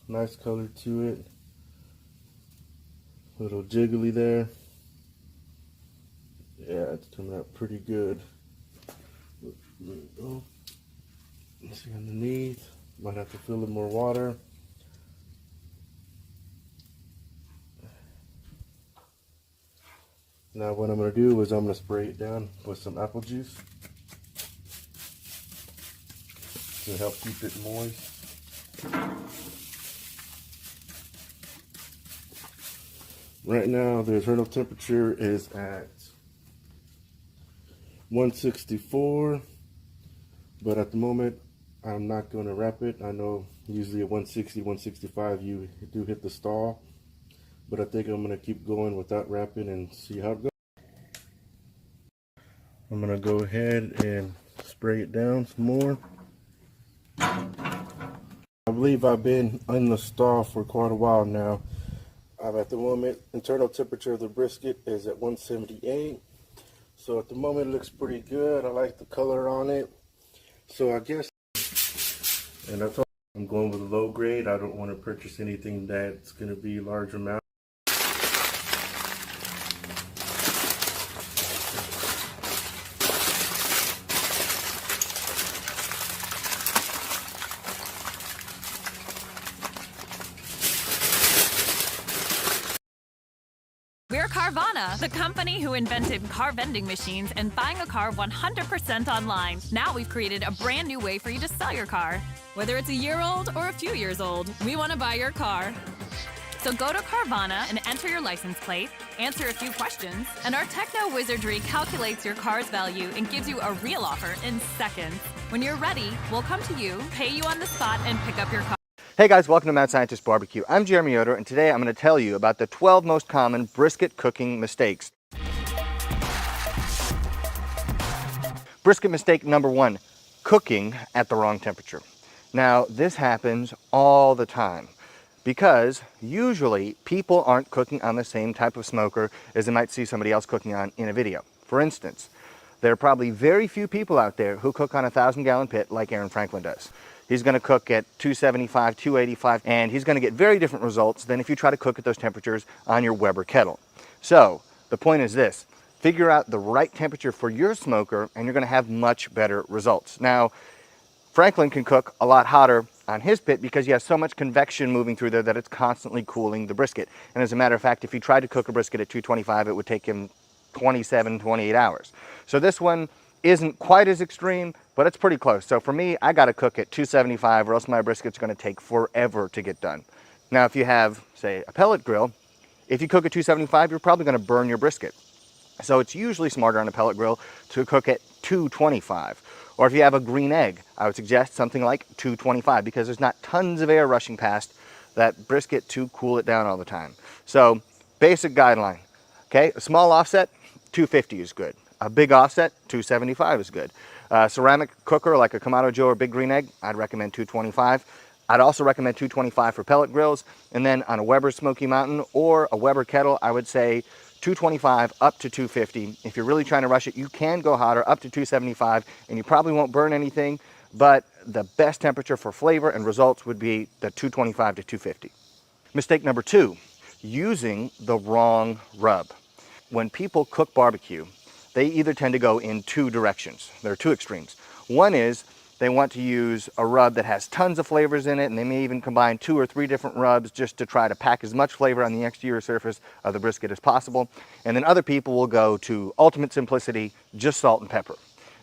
nice color to it. A little jiggly there. Yeah, it's coming out pretty good. There we go. Let's see underneath. Might have to fill it more water. Now what I'm going to do is I'm going to spray it down with some apple juice to help keep it moist. Right now the internal temperature is at 164, but at the moment I'm not going to wrap it. I know usually at 160, 165 you do hit the stall, but I think I'm going to keep going without wrapping and see how it goes. I'm going to go ahead and spray it down some more. I believe I've been in the stall for quite a while now. At the moment, internal temperature of the brisket is at 178. So at the moment it looks pretty good. I like the color on it. So I guess, and that's all. I'm going with low grade. I don't want to purchase anything that's going to be large amount. We're Carvana, the company who invented car vending machines and buying a car 100% online. Now we've created a brand new way for you to sell your car. Whether it's a year old or a few years old, we want to buy your car. So go to Carvana and enter your license plate, answer a few questions, and our techno wizardry calculates your car's value and gives you a real offer in seconds. When you're ready, we'll come to you, pay you on the spot, and pick up your car. Hey guys, welcome to Mad Scientist Barbecue. I'm Jeremy Yoder, and today I'm going to tell you about the 12 most common brisket cooking mistakes. Brisket mistake number 1, cooking at the wrong temperature. Now, this happens all the time because usually people aren't cooking on the same type of smoker as they might see somebody else cooking on in a video. For instance, there are probably very few people out there who cook on a 1,000-gallon pit like Aaron Franklin does. He's going to cook at 275, 285, and he's going to get very different results than if you try to cook at those temperatures on your Weber kettle. So, the point is this. Figure out the right temperature for your smoker, and you're going to have much better results. Now, Franklin can cook a lot hotter on his pit because he has so much convection moving through there that it's constantly cooling the brisket. And as a matter of fact, if he tried to cook a brisket at 225, it would take him 27, 28 hours. So this one isn't quite as extreme, but it's pretty close. So for me, I got to cook at 275 or else my brisket's going to take forever to get done. Now, if you have, say, a pellet grill, if you cook at 275, you're probably going to burn your brisket. So it's usually smarter on a pellet grill to cook at 225. Or if you have a green egg, I would suggest something like 225 because there's not tons of air rushing past that brisket to cool it down all the time. So basic guideline, okay? A small offset, 250 is good. A big offset, 275 is good. Ceramic cooker like a Kamado Joe or Big Green Egg, I'd recommend 225. I'd also recommend 225 for pellet grills. And then on a Weber Smoky Mountain or a Weber kettle, I would say 225 up to 250. If you're really trying to rush it, you can go hotter up to 275 and you probably won't burn anything, but the best temperature for flavor and results would be the 225 to 250. Mistake number 2, using the wrong rub. When people cook barbecue, they either tend to go in 2 directions. There are 2 extremes. One is they want to use a rub that has tons of flavors in it, and they may even combine 2 or 3 different rubs just to try to pack as much flavor on the exterior surface of the brisket as possible. And then other people will go to ultimate simplicity, just salt and pepper.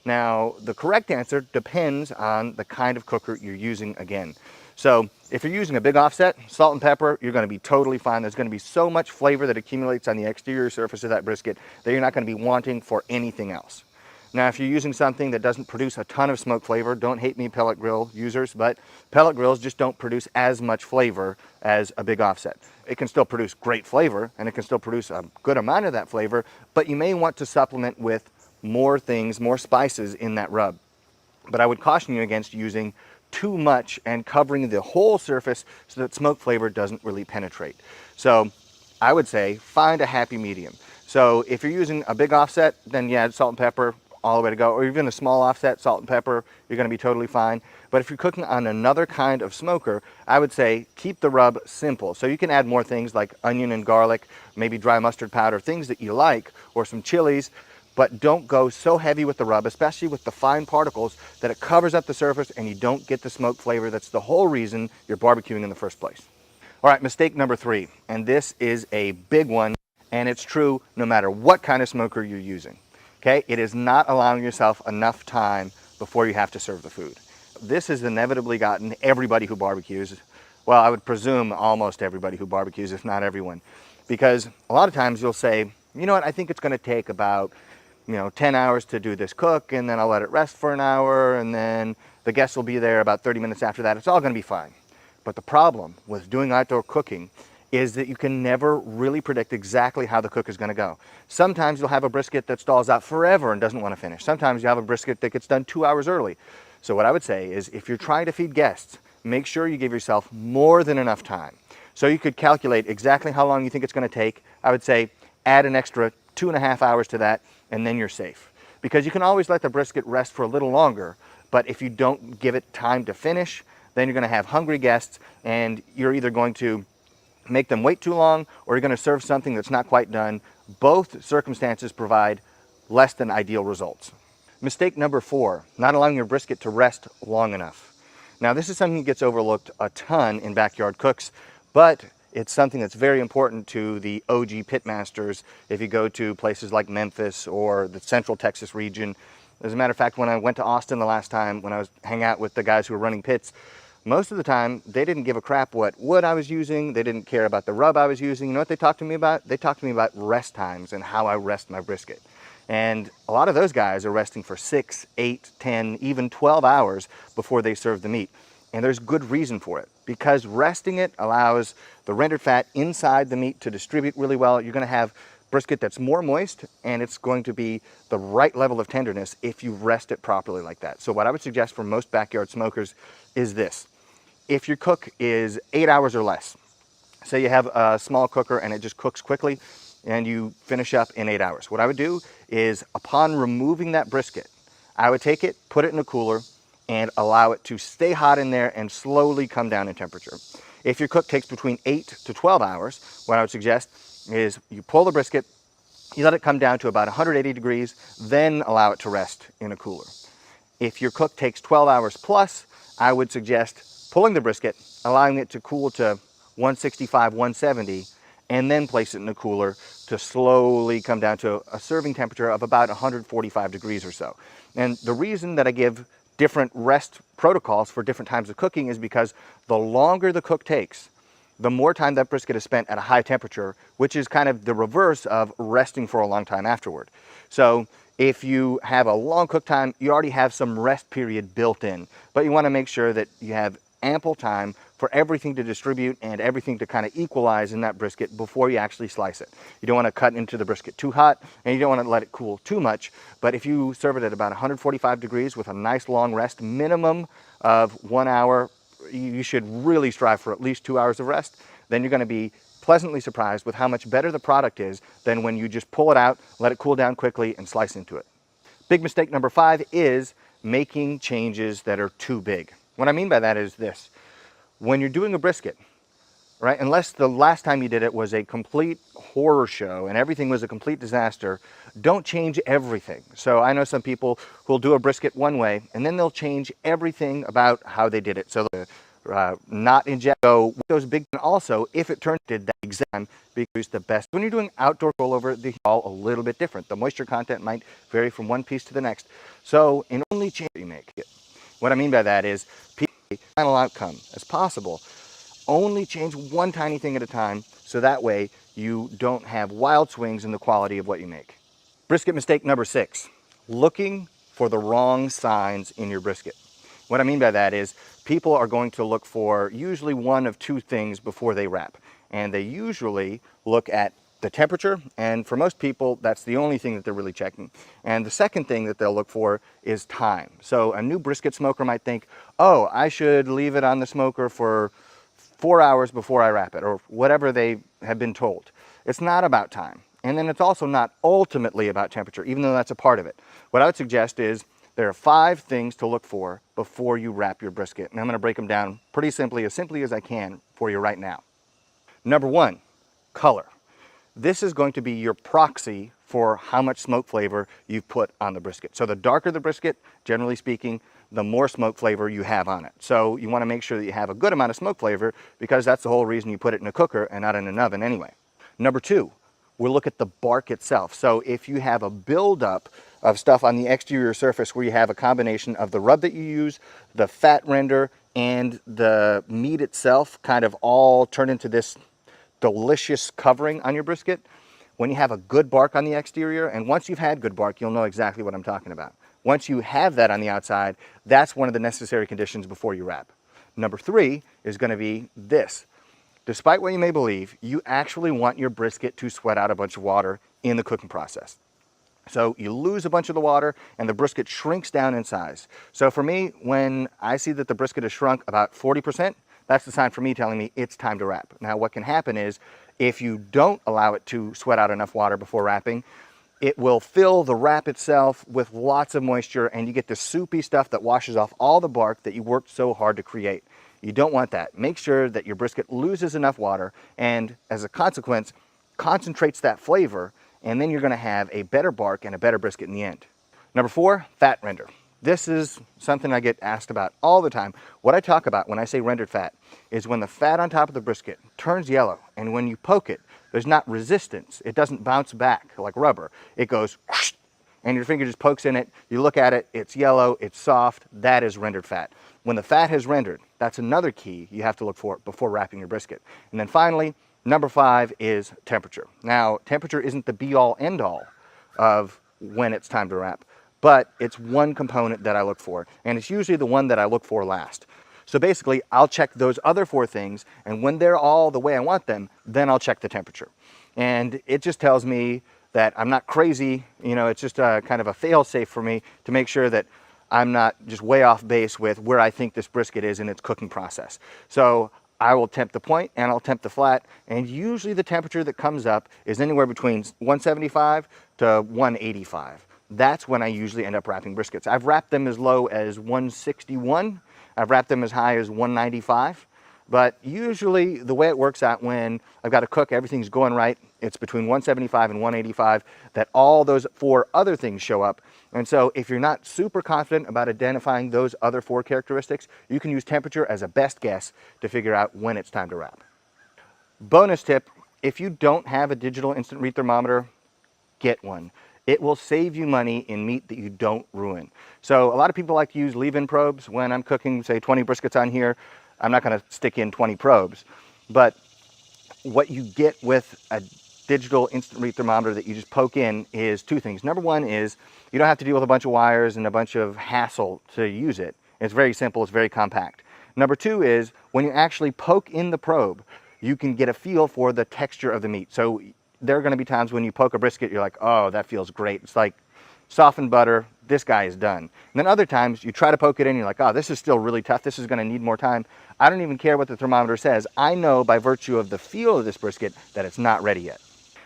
Now, the correct answer depends on the kind of cooker you're using again. So if you're using a big offset, salt and pepper, you're going to be totally fine. There's going to be so much flavor that accumulates on the exterior surface of that brisket that you're not going to be wanting for anything else. Now, if you're using something that doesn't produce a ton of smoke flavor, don't hate me, pellet grill users, but pellet grills just don't produce as much flavor as a big offset. It can still produce great flavor, and it can still produce a good amount of that flavor, but you may want to supplement with more things, more spices in that rub. But I would caution you against using too much and covering the whole surface so that smoke flavor doesn't really penetrate. So I would say find a happy medium. So if you're using a big offset, then yeah, salt and pepper, all the way to go, or even a small offset, salt and pepper, you're going to be totally fine. But if you're cooking on another kind of smoker, I would say keep the rub simple. So you can add more things like onion and garlic, maybe dry mustard powder, things that you like, or some chilies, but don't go so heavy with the rub, especially with the fine particles, that it covers up the surface and you don't get the smoke flavor. That's the whole reason you're barbecuing in the first place. All right, mistake number 3, and this is a big one, and it's true no matter what kind of smoker you're using. Okay, it is not allowing yourself enough time before you have to serve the food. This has inevitably gotten everybody who barbecues, well, I would presume almost everybody who barbecues, if not everyone, because a lot of times you'll say, you know what, I think it's going to take about 10 hours to do this cook, and then I'll let it rest for an hour, and then the guests will be there about 30 minutes after that. It's all going to be fine. But the problem with doing outdoor cooking is that you can never really predict exactly how the cook is going to go. Sometimes you'll have a brisket that stalls out forever and doesn't want to finish. Sometimes you have a brisket that gets done 2 hours early. So what I would say is if you're trying to feed guests, make sure you give yourself more than enough time. So you could calculate exactly how long you think it's going to take. I would say add an extra 2.5 hours to that, and then you're safe. Because you can always let the brisket rest for a little longer, but if you don't give it time to finish, then you're going to have hungry guests, and you're either going to make them wait too long, or you're going to serve something that's not quite done. Both circumstances provide less than ideal results. Mistake number 4, not allowing your brisket to rest long enough. Now, this is something that gets overlooked a ton in backyard cooks, but it's something that's very important to the OG pitmasters if you go to places like Memphis or the Central Texas region. As a matter of fact, when I went to Austin the last time, when I was hanging out with the guys who were running pits, most of the time, they didn't give a crap what wood I was using. They didn't care about the rub I was using. You know what they talked to me about? They talked to me about rest times and how I rest my brisket. And a lot of those guys are resting for 6, 8, 10, even 12 hours before they serve the meat. And there's good reason for it, because resting it allows the rendered fat inside the meat to distribute really well. You're going to have brisket that's more moist, and it's going to be the right level of tenderness if you rest it properly like that. So what I would suggest for most backyard smokers is this. If your cook is 8 hours or less, say you have a small cooker and it just cooks quickly and you finish up in 8 hours, what I would do is, upon removing that brisket, I would take it, put it in a cooler, and allow it to stay hot in there and slowly come down in temperature. If your cook takes between 8 to 12 hours, what I would suggest is you pull the brisket, you let it come down to about 180 degrees, then allow it to rest in a cooler. If your cook takes 12 hours plus, I would suggest pulling the brisket, allowing it to cool to 165, 170, and then place it in a cooler to slowly come down to a serving temperature of about 145 degrees or so. And the reason that I give different rest protocols for different times of cooking is because the longer the cook takes, the more time that brisket is spent at a high temperature, which is kind of the reverse of resting for a long time afterward. So if you have a long cook time, you already have some rest period built in, but you want to make sure that you have ample time for everything to distribute and everything to kind of equalize in that brisket before you actually slice it. You don't want to cut into the brisket too hot, and you don't want to let it cool too much, but if you serve it at about 145 degrees with a nice long rest, minimum of 1 hour, you should really strive for at least 2 hours of rest, then you're going to be pleasantly surprised with how much better the product is than when you just pull it out, let it cool down quickly, and slice into it. Big mistake number 5 is making changes that are too big. What I mean by that is this. When you're doing a brisket, right, unless the last time you did it was a complete horror show and everything was a complete disaster, don't change everything. So I know some people who'll do a brisket one way and then they'll change everything about how they did it. So they'll not inject those big, and also if it turns did that exam because the best. When you're doing outdoor rollover, the all a little bit different. The moisture content might vary from one piece to the next. So in only change you make it. What I mean by that is, final outcome as possible. Only change one tiny thing at a time, so that way you don't have wild swings in the quality of what you make. Brisket mistake number 6, looking for the wrong signs in your brisket. What I mean by that is, people are going to look for usually one of two things before they wrap, and they usually look at the temperature, and for most people, that's the only thing that they're really checking. And the second thing that they'll look for is time. So a new brisket smoker might think, oh, I should leave it on the smoker for 4 hours before I wrap it, or whatever they have been told. It's not about time. And then it's also not ultimately about temperature, even though that's a part of it. What I would suggest is there are 5 things to look for before you wrap your brisket. And I'm going to break them down pretty simply as I can for you right now. Number 1, color. This is going to be your proxy for how much smoke flavor you've put on the brisket. So the darker the brisket, generally speaking, the more smoke flavor you have on it. So you want to make sure that you have a good amount of smoke flavor, because that's the whole reason you put it in a cooker and not in an oven anyway. Number 2, we'll look at the bark itself. So if you have a buildup of stuff on the exterior surface where you have a combination of the rub that you use, the fat render, and the meat itself kind of all turn into this delicious covering on your brisket, when you have a good bark on the exterior, and once you've had good bark, you'll know exactly what I'm talking about. Once you have that on the outside, that's one of the necessary conditions before you wrap. Number 3 is going to be this. Despite what you may believe, you actually want your brisket to sweat out a bunch of water in the cooking process. So you lose a bunch of the water and the brisket shrinks down in size. So for me, when I see that the brisket has shrunk about 40%, that's the sign for me telling me it's time to wrap. Now what can happen is, if you don't allow it to sweat out enough water before wrapping, it will fill the wrap itself with lots of moisture, and you get the soupy stuff that washes off all the bark that you worked so hard to create. You don't want that. Make sure that your brisket loses enough water, and as a consequence, concentrates that flavor, and then you're going to have a better bark and a better brisket in the end. Number 4, fat render. This is something I get asked about all the time. What I talk about when I say rendered fat is when the fat on top of the brisket turns yellow, and when you poke it, there's not resistance. It doesn't bounce back like rubber. It goes whoosh, and your finger just pokes in it. You look at it, it's yellow, it's soft. That is rendered fat. When the fat has rendered, that's another key you have to look for before wrapping your brisket. And then finally, number 5 is temperature. Now, temperature isn't the be-all, end-all of when it's time to wrap, but it's one component that I look for, and it's usually the one that I look for last. So basically, I'll check those other 4 things, and when they're all the way I want them, then I'll check the temperature. And it just tells me that I'm not crazy, you know, it's just kind of a fail-safe for me to make sure that I'm not just way off base with where I think this brisket is in its cooking process. So I will temp the point and I'll temp the flat, and usually the temperature that comes up is anywhere between 175 to 185. That's when I usually end up wrapping briskets. I've wrapped them as low as 161. I've wrapped them as high as 195. But usually the way it works out when I've got to cook, everything's going right, it's between 175 and 185, that all those 4 other things show up. And so if you're not super confident about identifying those other 4 characteristics, you can use temperature as a best guess to figure out when it's time to wrap. Bonus tip, if you don't have a digital instant read thermometer, get one. It will save you money in meat that you don't ruin. So a lot of people like to use leave-in probes. When I'm cooking, say 20 briskets on here, I'm not going to stick in 20 probes. But what you get with a digital instant read thermometer that you just poke in is 2 things. Number one is you don't have to deal with a bunch of wires and a bunch of hassle to use it. It's very simple, it's very compact. Number 2 is when you actually poke in the probe, you can get a feel for the texture of the meat. So there are going to be times when you poke a brisket, you're like, oh, that feels great. It's like softened butter, this guy is done. And then other times you try to poke it in, you're like, oh, this is still really tough, this is going to need more time. I don't even care what the thermometer says. I know by virtue of the feel of this brisket that it's not ready yet.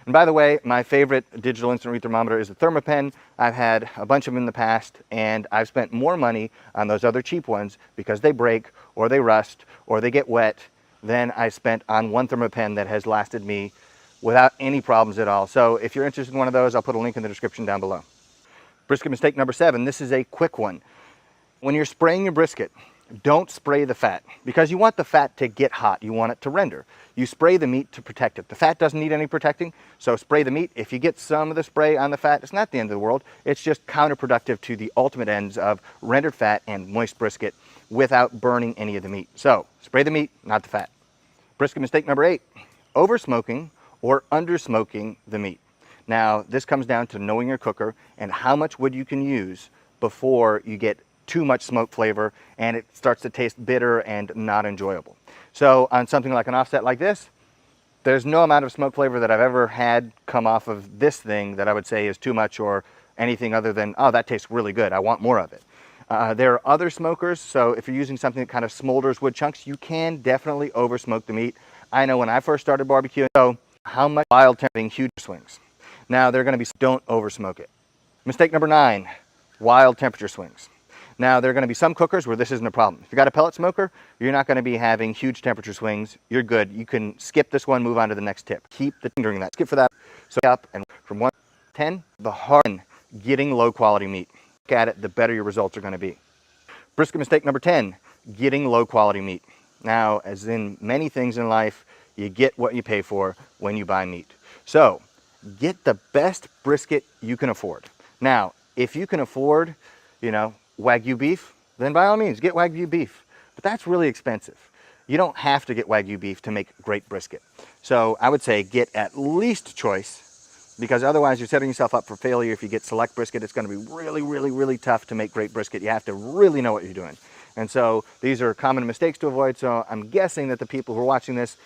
And by the way, my favorite digital instant read thermometer is the Thermapen. I've had a bunch of them in the past, and I've spent more money on those other cheap ones because they break, or they rust, or they get wet, than I spent on one Thermapen that has lasted me without any problems at all. So if you're interested in one of those, I'll put a link in the description down below. Brisket mistake number 7, this is a quick one. When you're spraying your brisket, don't spray the fat because you want the fat to get hot. You want it to render. You spray the meat to protect it. The fat doesn't need any protecting, so spray the meat. If you get some of the spray on the fat, it's not the end of the world. It's just counterproductive to the ultimate ends of rendered fat and moist brisket without burning any of the meat. So spray the meat, not the fat. Brisket mistake number 8, over smoking or under smoking the meat. Now, this comes down to knowing your cooker and how much wood you can use before you get too much smoke flavor and it starts to taste bitter and not enjoyable. So on something like an offset like this, there's no amount of smoke flavor that I've ever had come off of this thing that I would say is too much or anything other than, oh, that tastes really good, I want more of it. There are other smokers, so if you're using something that kind of smolders wood chunks, you can definitely over smoke the meat. I know when I first started barbecuing, so how much wild tempering huge swings. Now there are going to be, don't over smoke it. Mistake number 9, wild temperature swings. Now there are going to be some cookers where this isn't a problem. If you got a pellet smoker, you're not going to be having huge temperature swings. You're good. You can skip this one, move on to the next tip. Keep the during that. Skip for that. So up and from 1 to 10, the hard getting low quality meat. Look at it, the better your results are going to be. Brisket mistake number 10, getting low quality meat. Now, as in many things in life, you get what you pay for when you buy meat. So get the best brisket you can afford. Now, if you can afford, you know, Wagyu beef, then by all means, get Wagyu beef. But that's really expensive. You don't have to get Wagyu beef to make great brisket. So I would say get at least choice, because otherwise you're setting yourself up for failure. If you get select brisket, it's going to be really, really, really tough to make great brisket. You have to really know what you're doing. And so these are common mistakes to avoid. So I'm guessing that the people who are watching this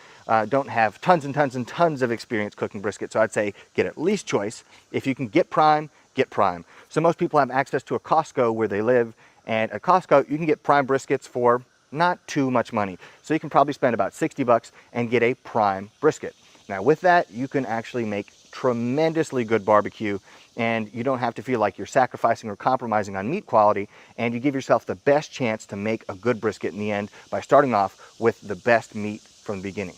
don't have tons and tons and tons of experience cooking brisket. So I'd say get at least choice. If you can get prime, get prime. So most people have access to a Costco where they live, and at Costco you can get prime briskets for not too much money. So you can probably spend about 60 bucks and get a prime brisket. Now with that, you can actually make tremendously good barbecue, and you don't have to feel like you're sacrificing or compromising on meat quality, and you give yourself the best chance to make a good brisket in the end by starting off with the best meat from the beginning.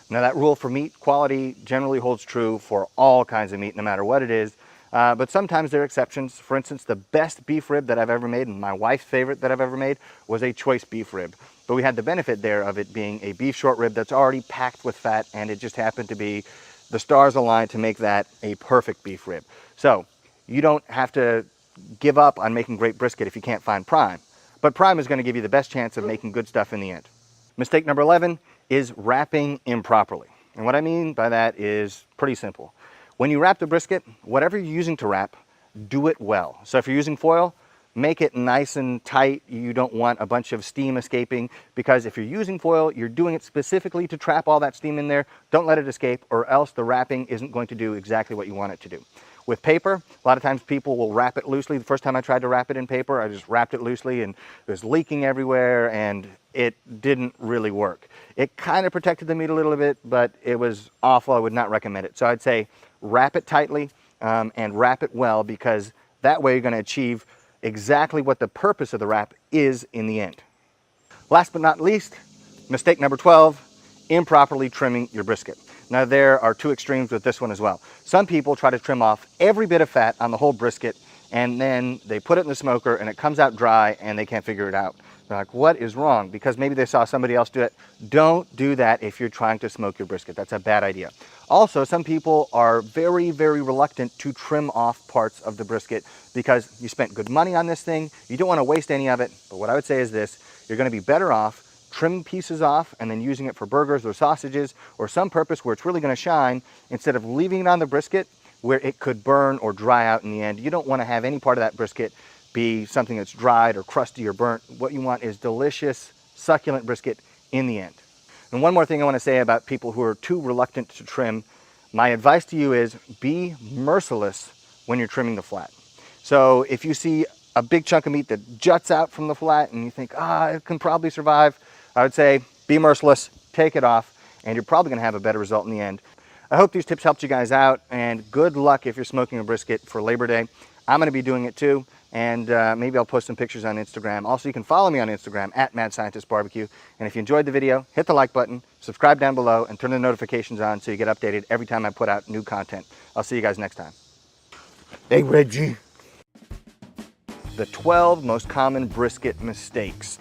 Now that rule for meat quality generally holds true for all kinds of meat, no matter what it is. But sometimes there are exceptions. For instance, the best beef rib that I've ever made, and my wife's favorite that I've ever made, was a choice beef rib. But we had the benefit there of it being a beef short rib that's already packed with fat, and it just happened to be the stars aligned to make that a perfect beef rib. So you don't have to give up on making great brisket if you can't find prime. But prime is going to give you the best chance of making good stuff in the end. Mistake number 11 is wrapping improperly. And what I mean by that is pretty simple. When you wrap the brisket, whatever you're using to wrap, do it well. So if you're using foil, Make it nice and tight. You don't want a bunch of steam escaping, because if you're using foil, you're doing it specifically to trap all that steam in there. Don't let it escape, or else the wrapping isn't going to do exactly what you want it to do. With paper, a lot of times people will wrap it loosely. The first time I tried to wrap it in paper, I just wrapped it loosely and it was leaking everywhere, and it didn't really work. It kind of protected the meat a little bit, but it was awful. I would not recommend it. So I'd say wrap it tightly and wrap it well, because that way you're going to achieve exactly what the purpose of the wrap is in the end. Last but not least, mistake number 12, improperly trimming your brisket. Now there are two extremes with this one as well. Some people try to trim off every bit of fat on the whole brisket, and then they put it in the smoker and it comes out dry and they can't figure it out. They're like, what is wrong? Because maybe they saw somebody else do it. Don't do that if you're trying to smoke your brisket. That's a bad idea. Also, some people are very, very reluctant to trim off parts of the brisket because you spent good money on this thing. You don't want to waste any of it. But what I would say is this: you're going to be better off trim pieces off and then using it for burgers or sausages or some purpose where it's really going to shine, instead of leaving it on the brisket where it could burn or dry out in the end. You don't want to have any part of that brisket be something that's dried or crusty or burnt. What you want is delicious, succulent brisket in the end. And one more thing I want to say about people who are too reluctant to trim. My advice to you is be merciless when you're trimming the flat. So if you see a big chunk of meat that juts out from the flat and you think, it can probably survive, I would say be merciless, take it off, and you're probably going to have a better result in the end. I hope these tips helped you guys out, and good luck if you're smoking a brisket for Labor Day. I'm going to be doing it too, and maybe I'll post some pictures on Instagram. Also, you can follow me on Instagram at Mad Scientist Barbecue. And if you enjoyed the video, hit the like button, subscribe down below, and turn the notifications on so you get updated every time I put out new content. I'll see you guys next time. Hey, Reggie. The 12 most common brisket mistakes.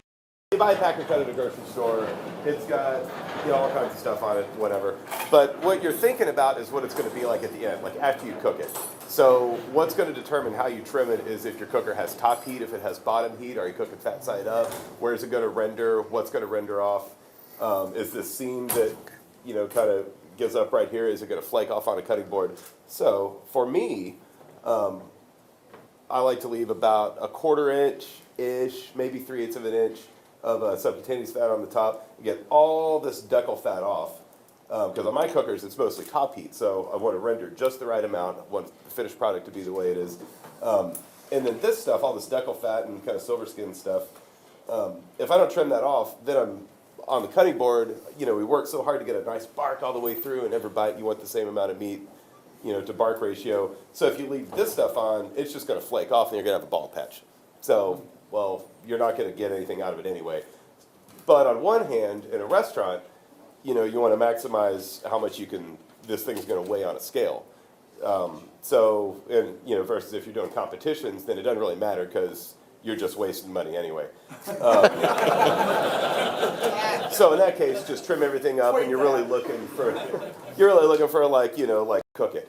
You buy a pack of cut at a grocery store, it's got all kinds of stuff on it, whatever. But what you're thinking about is what it's going to be like at the end, like after you cook it. So what's going to determine how you trim it is if your cooker has top heat, if it has bottom heat, are you cooking fat side up, where is it going to render, what's going to render off, is this seam that kind of gives up right here, is it going to flake off on a cutting board? So for me, I like to leave about 1/4 inch-ish, maybe 3/8 of an inch of subcutaneous fat on the top. You get all this decal fat off, because on my cookers it's mostly top heat, so I want to render just the right amount. I want the finished product to be the way it is. And then this stuff, all this decal fat and kind of silver skin stuff, if I don't trim that off, then I'm on the cutting board. We work so hard to get a nice bark all the way through, and every bite you want the same amount of meat, to bark ratio. So if you leave this stuff on, it's just going to flake off and you're going to have a bald patch. So, well, you're not going to get anything out of it anyway. But on one hand, in a restaurant, you want to maximize how much this thing's going to weigh on a scale. Versus if you're doing competitions, then it doesn't really matter because you're just wasting money anyway. So in that case, just trim everything up, and you're really looking for like cook it.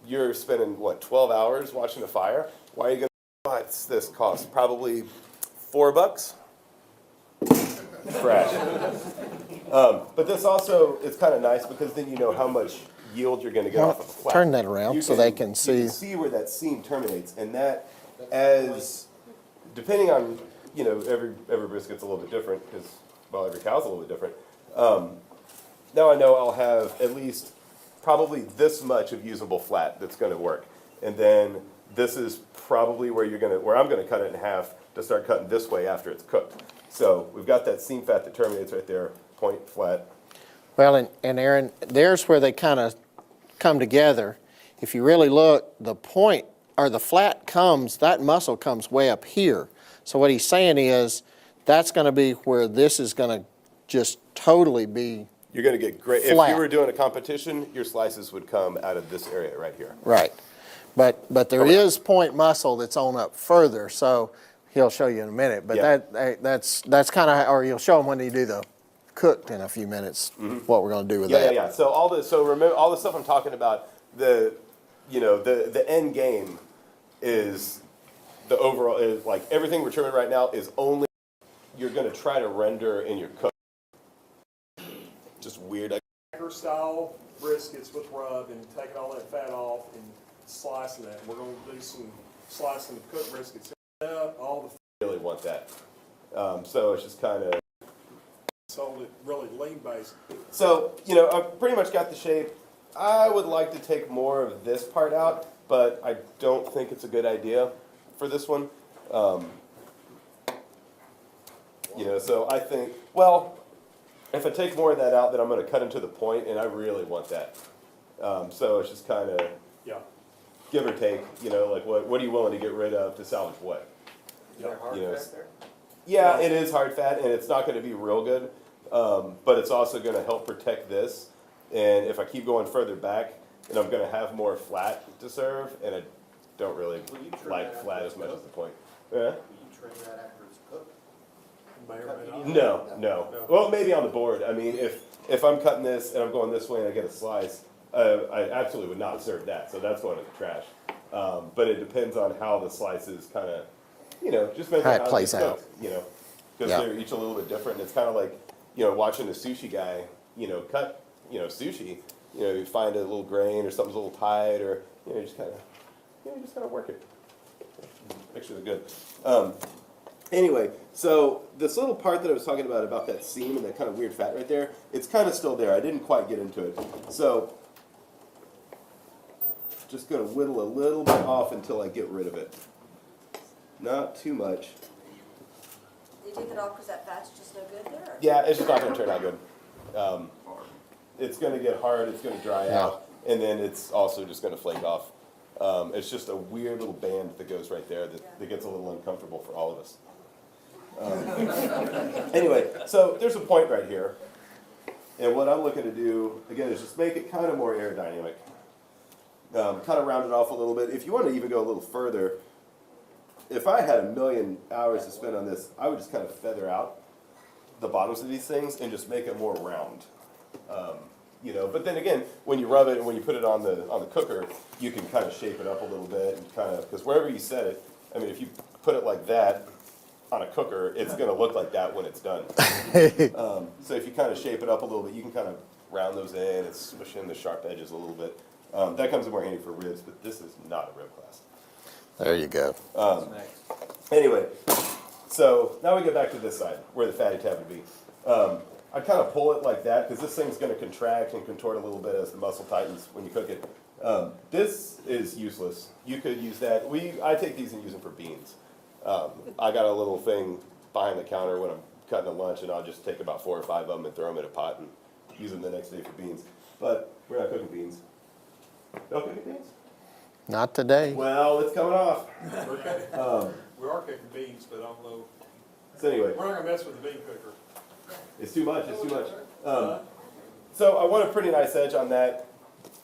You're spending 12 hours watching a fire? Why are you going to? What's this cost? Probably $4. Fresh. But this also, it's kind of nice because then you know how much yield you're going to get off of a flat. Turn that around so they can see. You can see where that seam terminates, and that, depending on every brisket's a little bit different because every cow's a little bit different. Now I know I'll have at least probably this much of usable flat that's going to work, and then this is probably where I'm going to cut it in half to start cutting this way after it's cooked. So we've got that seam fat that terminates right there, point flat. Well, and Aaron, there's where they kind of come together. If you really look, the point or the flat that muscle comes way up here. So what he's saying is that's going to be where this is going to just totally be. You're going to get great. Flat. If you were doing a competition, your slices would come out of this area right here. Right. But there is point muscle that's on up further, so he'll show you in a minute. But that's kind of, or you'll show him when you do the cooked in a few minutes, what we're going to do with that. Yeah. So remember all the stuff I'm talking about. The end game is the overall is like everything we're trimming right now is only you're going to try to render in your cook. Just weird. Style briskets with rub and taking all that fat off and slicing that. We're going to do some slicing the cooked briskets up, all the Really want that. So it's just kind of. sold it really lean based. So, you know, I've pretty much got the shape. I would like to take more of this part out, but I don't think it's a good idea for this one. You know, so I think, well, if I take more of that out, then I'm going to cut into the point, and I really want that. So it's just kind of give or take, you know, like what are you willing to get rid of to salvage what? Is there hard fat there? Yeah, it is hard fat, and it's not going to be real good, but it's also going to help protect this. And if I keep going further back, then I'm going to have more flat to serve, and I don't really like flat as much as the point. Yeah? Will you trim that after it's cooked? No. Well, maybe on the board. I mean, if I'm cutting this and I'm going this way and I get a slice, I absolutely would not serve that. So that's going in the trash. But it depends on how the slices kind of, you know, just depends on how it plays out. You know, because they're each a little bit different. And it's kind of like, you know, watching a sushi guy, you know, cut, you know, sushi. You know, you find a little grain or something's a little tight, or you know, you just kind of work it. Make sure they're good. Anyway, so this little part that I was talking about that seam and that kind of weird fat right there, it's kind of still there. I didn't quite get into it. So just going to whittle a little bit off until I get rid of it. Not too much. You take it off because that fat's just no good there? Yeah, it's just not going to turn out good. It's going to get hard, it's going to dry out, and then it's also just going to flake off. It's just a weird little band that goes right there that gets a little uncomfortable for all of us. Anyway, so there's a point right here, and what I'm looking to do, again, is just make it kind of more aerodynamic. Kind of round it off a little bit. If you want to even go a little further, if I had 1 million hours to spend on this, I would just kind of feather out the bottoms of these things and just make it more round. You know, but then again, when you rub it and when you put it on the cooker, you can kind of shape it up a little bit and kind of, because wherever you set it, I mean, if you put it like that on a cooker, it's going to look like that when it's done. So if you kind of shape it up a little bit, you can kind of round those in and smush in the sharp edges a little bit. That comes in more handy for ribs, but this is not a rib class. There you go. Anyway, so now we get back to this side, where the fatty tab would be. I kind of pull it like that, because this thing's going to contract and contort a little bit as the muscle tightens when you cook it. This is useless. You could use that. I take these and use them for beans. I got a little thing behind the counter when I'm cutting a lunch, and I'll just take about 4 or 5 of them and throw them in a pot and use them the next day for beans. But we're not cooking beans. No cooking beans? Not today. Well, it's coming off. Okay. We are cooking beans, but I don't know. So anyway. We're not going to mess with the bean cooker. It's too much, it's too much. So I want a pretty nice edge on that.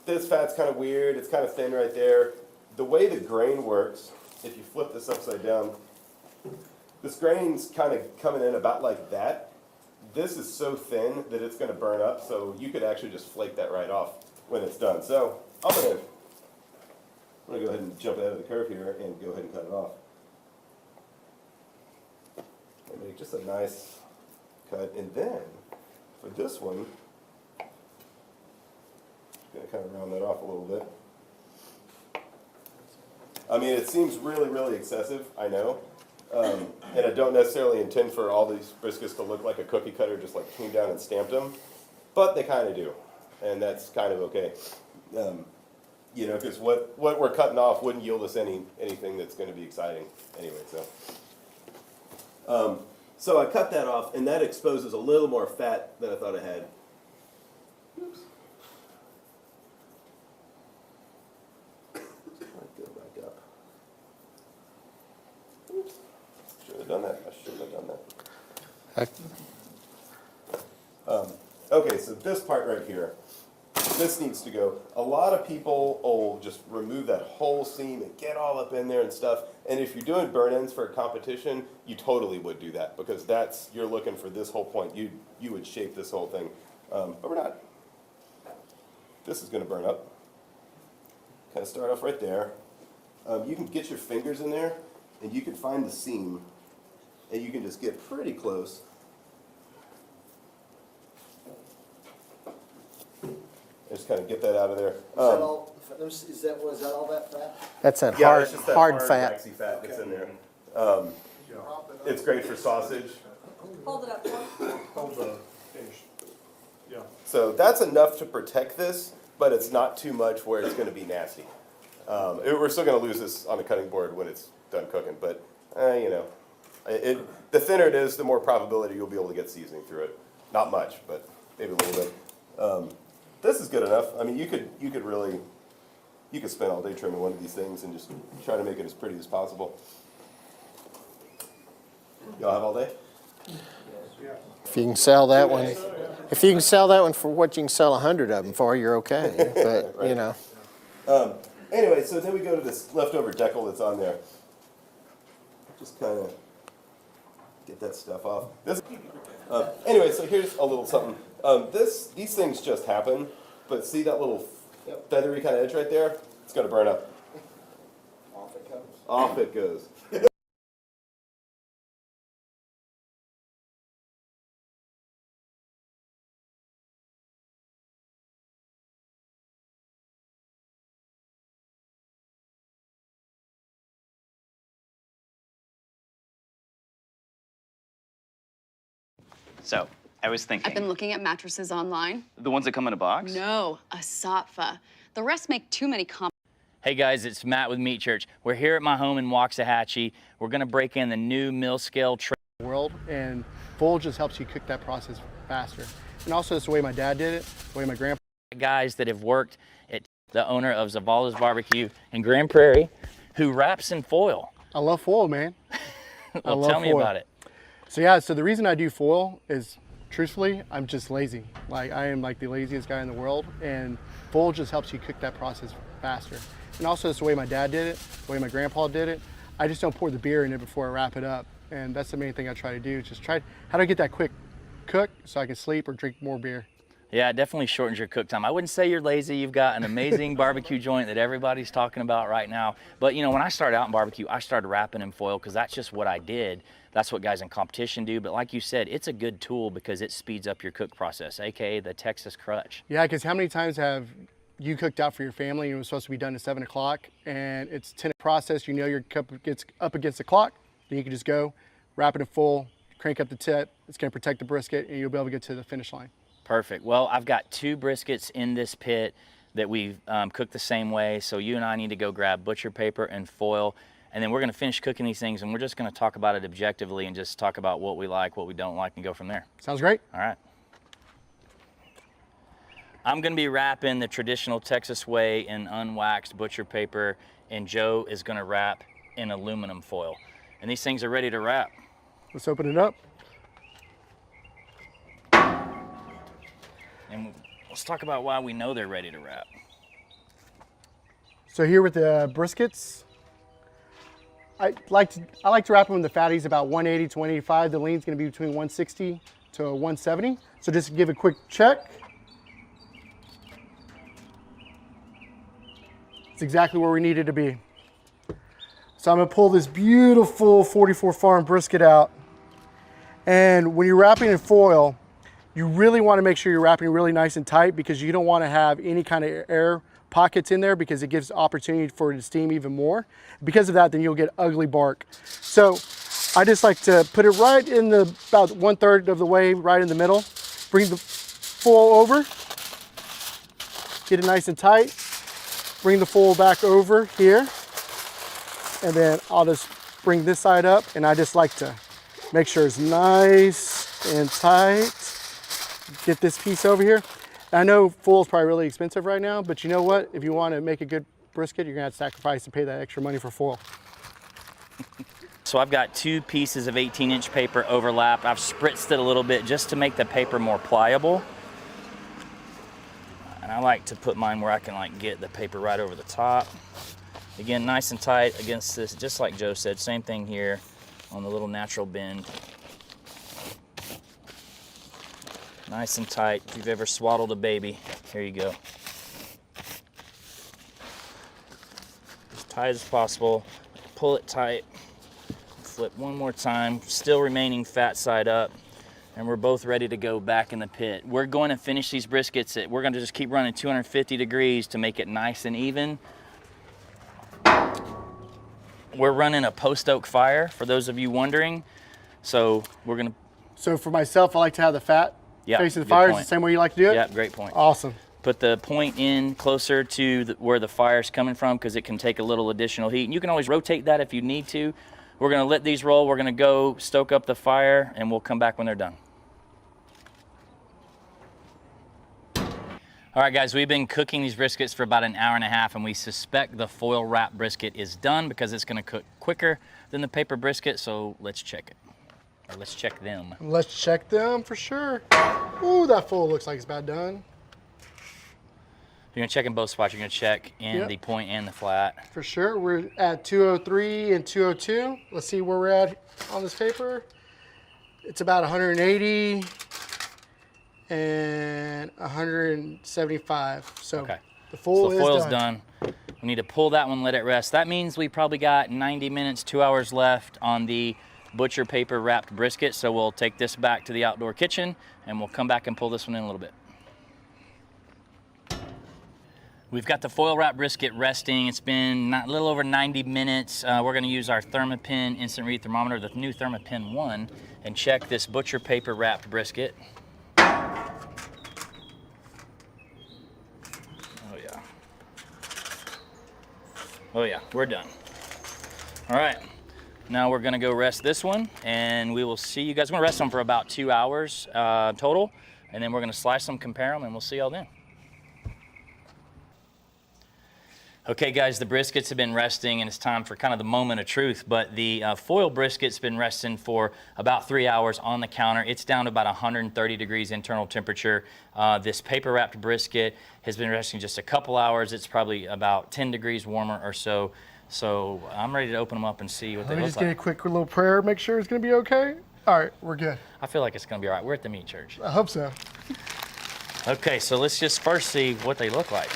This fat's kind of weird, it's kind of thin right there. The way the grain works, if you flip this upside down, this grain's kind of coming in about like that. This is so thin that it's going to burn up, so you could actually just flake that right off when it's done. So I'm going to go ahead and jump ahead of the curve here and go ahead and cut it off. And make just a nice cut, and then for this one, I'm going to kind of round that off a little bit. I mean, it seems really, really excessive, I know, and I don't necessarily intend for all these briskets to look like a cookie cutter, just like came down and stamped them, but they kind of do, and that's kind of okay. You know, because what we're cutting off wouldn't yield us anything that's going to be exciting anyway, so. So I cut that off, and that exposes a little more fat than I thought I had. Oops. Go back up. Oops. Should have done that. I shouldn't have done that. Okay, so this part right here, this needs to go. A lot of people will just remove that whole seam and get all up in there and stuff. And if you're doing burn-ins for a competition, you totally would do that, because you're looking for this whole point. You would shape this whole thing, but we're not. This is going to burn up. Kind of start off right there. You can get your fingers in there, and you can find the seam, and you can just get pretty close. Just kind of get that out of there. Is that all Is that, was that all that fat? That's that Yeah, hard, it's just that hard fat. waxy fat that's in there. It's great for sausage. Hold it up, Phil. Hold the finish. Yeah. So that's enough to protect this, but it's not too much where it's going to be nasty. We're still going to lose this on a cutting board when it's done cooking, but you know, the thinner it is, the more probability you'll be able to get seasoning through it. Not much, but maybe a little bit. This is good enough. I mean, you could really, you could spend all day trimming one of these things and just try to make it as pretty as possible. Y'all have all day? If you can sell that one, if you can sell that one for what you can sell 100 of them for, you're okay. But Right. you know, Anyway, so then we go to this leftover decal that's on there. Just kind of get that stuff off. Anyway, so here's a little something. These things just happen, but see that little feathery kind of edge right there? It's going to burn up. Off it comes. Off it goes. So, I was thinking. I've been looking at mattresses online. The ones that come in a box? No, a Saatva. The rest make too many Hey guys, it's Matt with Meat Church. We're here at my home in Waxahachie. We're gonna break in the new mill scale world, and Full just helps you cook that process faster. And also it's the way my dad did it, the way my grandpa. Guys that have worked at the owner of Zavala's Barbecue in Grand Prairie, who wraps in foil. I love foil, man. Well, tell me about it. So yeah, so the reason I do foil is, truthfully, I'm just lazy. Like, I am like the laziest guy in the world, and foil just helps you cook that process faster. And also it's the way my dad did it, the way my grandpa did it. I just don't pour the beer in it before I wrap it up. And that's the main thing I try to do, just try, how do I get that quick cook so I can sleep or drink more beer? Yeah, it definitely shortens your cook time. I wouldn't say you're lazy. You've got an amazing barbecue joint that everybody's talking about right now. But you know, when I started out in barbecue, I started wrapping in foil because that's just what I did. That's what guys in competition do. But like you said, it's a good tool because it speeds up your cook process, AKA the Texas Crutch. Yeah, because how many times have you cooked out for your family and it was supposed to be done at 7 o'clock and it's 10 process, you know your cup gets up against the clock, then you can just go, wrap it in full, crank up the tip, it's gonna protect the brisket and you'll be able to get to the finish line. Perfect. Well, I've got 2 briskets in this pit that we've cooked the same way. So you and I need to go grab butcher paper and foil, and then we're gonna finish cooking these things and we're just gonna talk about it objectively and just talk about what we like, what we don't like, and go from there. Sounds great. All right. I'm gonna be wrapping the traditional Texas way in unwaxed butcher paper, and Joe is gonna wrap in aluminum foil. And these things are ready to wrap. Let's open it up. And let's talk about why we know they're ready to wrap. So here with the briskets, I like to wrap them in the fatties about 180 to 185. The lean's gonna be between 160 to 170. So just to give a quick check. It's exactly where we need it to be. So I'm gonna pull this beautiful 44 Farm brisket out. And when you're wrapping in foil, you really want to make sure you're wrapping really nice and tight because you don't want to have any kind of air pockets in there because it gives opportunity for it to steam even more. Because of that, then you'll get ugly bark. So I just like to put it right in the, about 1/3 of the way, right in the middle. Bring the foil over, get it nice and tight. Bring the foil back over here. And then I'll just bring this side up, and I just like to make sure it's nice and tight. Get this piece over here. I know foil is probably really expensive right now, but you know what? If you want to make a good brisket, you're gonna have to sacrifice and pay that extra money for foil. So I've got 2 pieces of 18-inch paper overlap. I've spritzed it a little bit just to make the paper more pliable. And I like to put mine where I can like get the paper right over the top. Again, nice and tight against this, just like Joe said, same thing here on the little natural bend. Nice and tight. If you've ever swaddled a baby, here you go. As tight as possible. Pull it tight. Flip one more time, still remaining fat side up. and we're both ready to go back in the pit. We're going to finish these briskets we're going to just keep running 250 degrees to make it nice and even. We're running a post oak fire for those of you wondering. So we're going to. So for myself, I like to have the fat facing the fire. Is the same way you like to do it? Yeah, great point. Awesome. Put the point in closer to where the fire's coming from because it can take a little additional heat. And you can always rotate that if you need to. We're going to let these roll. We're going to go stoke up the fire, and we'll come back when they're done. All right, guys, we've been cooking these briskets for about an hour and a half, and we suspect the foil wrap brisket is done because it's going to cook quicker than the paper brisket, so let's check it. Or let's check them. Let's check them for sure. Ooh, that foil looks like it's about done. You're going to check in both spots. You're going to check in the point and the flat. For sure. We're at 203 and 202. Let's see where we're at on this paper. It's about 180 and 175. So the foil so the foil's done. We need to pull that one, let it rest. That means we probably got 90 minutes, 2 hours left on the butcher paper wrapped brisket. So we'll take this back to the outdoor kitchen and we'll come back and pull this one in a little bit. We've got the foil wrap brisket resting. It's been a little over 90 minutes. We're gonna use our Thermapin instant read thermometer, the new Thermapin 1, and check this butcher paper wrapped brisket. Oh yeah. Oh yeah, we're done. All right, now we're gonna go rest this one and we will see you guys. We're gonna rest them for about 2 hours total, and then we're gonna slice them, compare them, and we'll see y'all then. Okay guys, the briskets have been resting and it's time for kind of the moment of truth, but the foil brisket's been resting for about 3 hours on the counter. It's down to about 130 degrees internal temperature. This paper wrapped brisket has been resting just a couple hours. It's probably about 10 degrees warmer or so. So I'm ready to open them up and see what they look like. Let me just get a quick little prayer, make sure it's gonna be okay. All right, we're good. I feel like it's gonna be all right. We're at the meat church. I hope so. Okay, so let's just first see what they look like.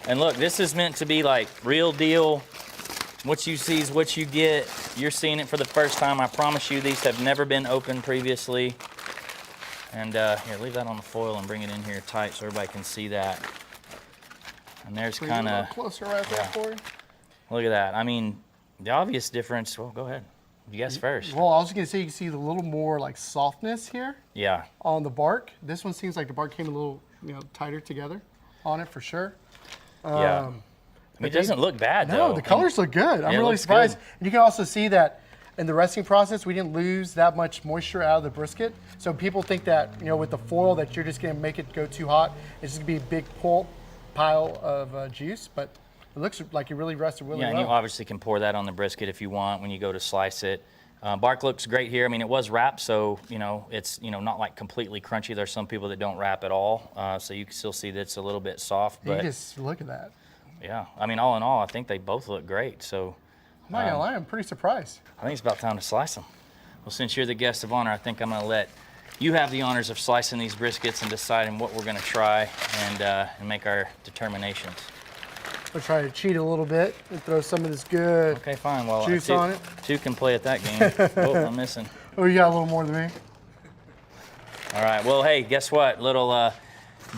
And look, this is meant to be like real deal. What you see is what you get. You're seeing it for the first time. I promise you, these have never been opened previously. And here, leave that on the foil and bring it in here tight so everybody can see that. And there's kind of closer right there for you. Look at that. I mean, the obvious difference. Well, go ahead. You guess first. Well, I was gonna say you can see the little more like softness here. Yeah. On the bark. This one seems like the bark came a little, tighter together on it for sure. Yeah. I mean, it doesn't look bad though. No, the colors look good. I'm really surprised. And you can also see that in the resting process, we didn't lose that much moisture out of the brisket. So people think that, with the foil that you're just gonna make it go too hot. It's just gonna be a big pile of juice, but it looks like it really rested really well. Yeah, and you obviously can pour that on the brisket if you want when you go to slice it. Bark looks great here. I mean, it was wrapped, so, it's, not like completely crunchy. There's some people that don't wrap at all, so you can still see that it's a little bit soft. But you just look at that. Yeah, I mean, all in all, I think they both look great. So I'm not gonna lie, I'm pretty surprised. I think it's about time to slice them. Well, since you're the guest of honor, I think I'm gonna let you have the honors of slicing these briskets and deciding what we're gonna try and make our determinations. I'll try to cheat a little bit and throw some of this good okay, fine. Well, juice on it. Two can play at that game. Oh, I'm missing. Oh, you got a little more than me. All right. Well, hey, guess what? Little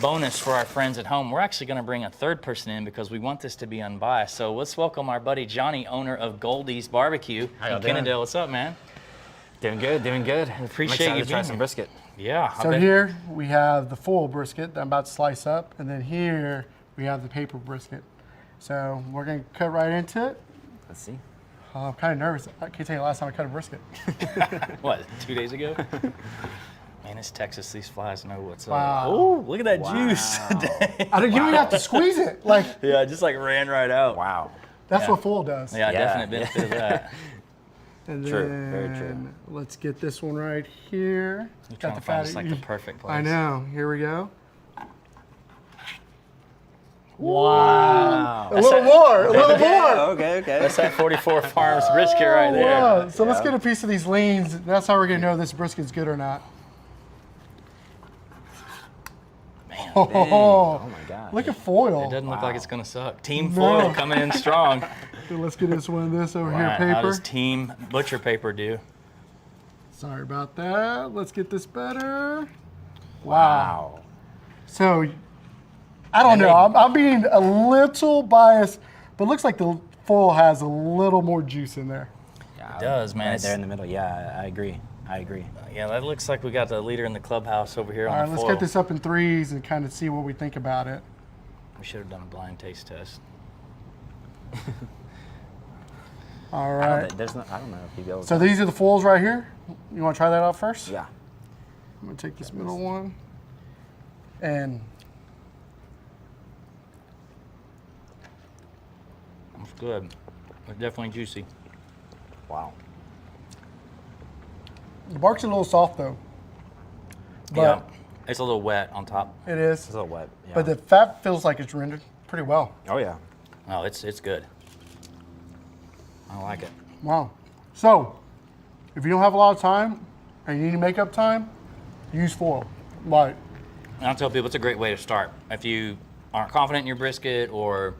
bonus for our friends at home. We're actually going to bring a third person in because we want this to be unbiased. So let's welcome our buddy Johnny, owner of Goldie's Barbecue in Kennedale. What's up, man? Doing good, doing good. Appreciate you to try some brisket. Yeah. So here we have the full brisket that I'm about to slice up, and then here we have the paper brisket. So we're gonna cut right into it. Let's see. I'm kind of nervous. I can't tell you the last time I cut a brisket. What, 2 days ago? Man, it's Texas. These flies know what's up. Wow. Oh, look at that juice. I don't even have to squeeze it. Yeah, just ran right out. Wow. That's what foil does. Yeah, definite benefit of that. And then true, very true. Let's get this one right here. Got the fat. It's like the perfect place. I know. Here we go. Wow. A little more. Okay. That's that 44 Farms brisket right there. Wow. So let's get a piece of these leans. That's how we're gonna know this brisket's good or not. Man, oh my God. Look at foil. It doesn't look like it's gonna suck. Team Foil coming in strong. So let's get this one of this over here, How paper. does Team Butcher Paper do? Sorry about that. Let's get this better. Wow. So, I don't know. I'm being a little biased, but it looks like the foil has a little more juice in there. Yeah, it does, man. Right there in the middle. Yeah, I agree. Yeah, that looks like we got the leader in the clubhouse over here All on right, the let's foil. get this up in threes and kind of see what we think about it. We should have done a blind taste test. All right. I don't know if you'd be able to. So these are the foils right here. You want to try that out first? Yeah. I'm going to take this middle one. And It's good. It's definitely juicy. Wow. the bark's a little soft though. But Yeah, it's a little wet on top. it is. It's a little wet. Yeah. But the fat feels like it's rendered pretty well. Oh yeah. Oh, it's good. I like it. Wow. So, if you don't have a lot of time and you need to make up time, use foil. Like, And I'll tell people it's a great way to start. If you aren't confident in your brisket or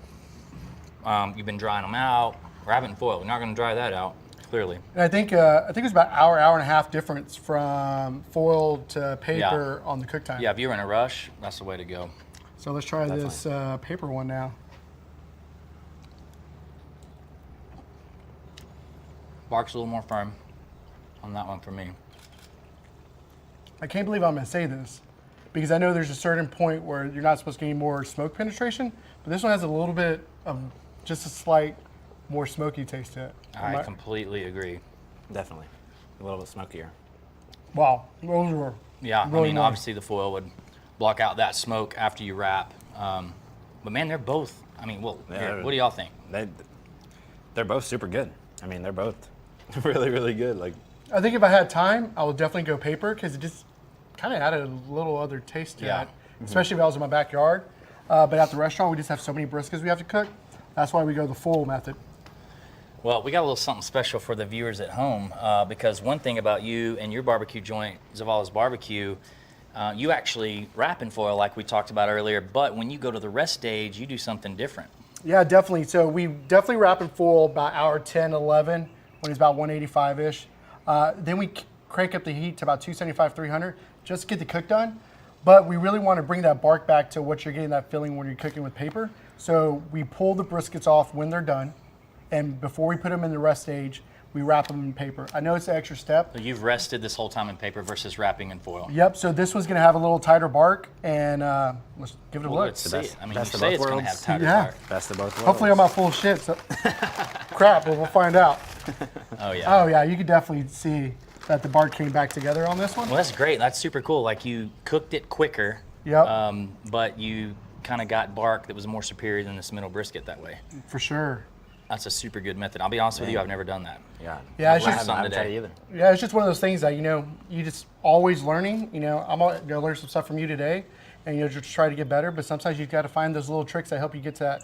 you've been drying them out, wrap it in foil. You're not going to dry that out, clearly. and I think it was about hour and a half difference from foil to paper on the cook time. Yeah, if you're in a rush, that's the way to go. So let's try this paper one now. Bark's a little more firm on that one for me. I can't believe I'm gonna say this because I know there's a certain point where you're not supposed to get any more smoke penetration, but this one has a little bit of just a slight more smoky taste to it. I completely agree. Definitely. A little bit smokier. Wow, those were Yeah, really I mean, nice. obviously the foil would block out that smoke after you wrap. But man, they're both, I mean, well, here, what do y'all think? They're both super good. I mean, they're both really, really good. Like, I think if I had time, I would definitely go paper because it just kind of added a little other taste to Yeah. it, especially if I was in my backyard. But at the restaurant, we just have so many briskets we have to cook. That's why we go the full method. Well, we got a little something special for the viewers at home because one thing about you and your barbecue joint, Zavala's Barbecue, you actually wrap in foil like we talked about earlier, but when you go to the rest stage, you do something different. Yeah, definitely. So we definitely wrap in foil about hour 10, 11 when it's about 185-ish. Then we crank up the heat to about 275, 300 just to get the cook done. But we really want to bring that bark back to what you're getting that feeling when you're cooking with paper. So we pull the briskets off when they're done. And before we put them in the rest stage, we wrap them in paper. I know it's an extra step. So you've rested this whole time in paper versus wrapping in foil. Yep, so this one's gonna have a little tighter bark, and let's give it a Well, look. let's see it. I mean, best you of say both it's going to worlds. have tighter Yeah. bark. best of both worlds. Hopefully I'm not full of shit, so crap, but we'll find out. Oh, yeah. Oh yeah, you can definitely see that the bark came back together on this one. Well, that's great. That's super cool. Like you cooked it quicker. Yep. But you kind of got bark that was more superior than this middle brisket that way. For sure. That's a super good method. I'll be honest with you, I've never done that. Yeah, it's Learned just something today. either. Yeah, it's just one of those things that, you know, you just always learning. You know, I'm gonna learn some stuff from you today, and you know, just try to get better. But sometimes you've got to find those little tricks that help you get to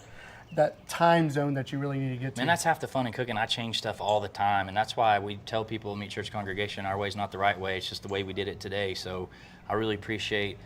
that time zone that you really need to get to. Man, that's half the fun in cooking. I change stuff all the time, and that's why we tell people, Meat Church congregation, our way's not the right way. It's just the way we did it today. So I really appreciate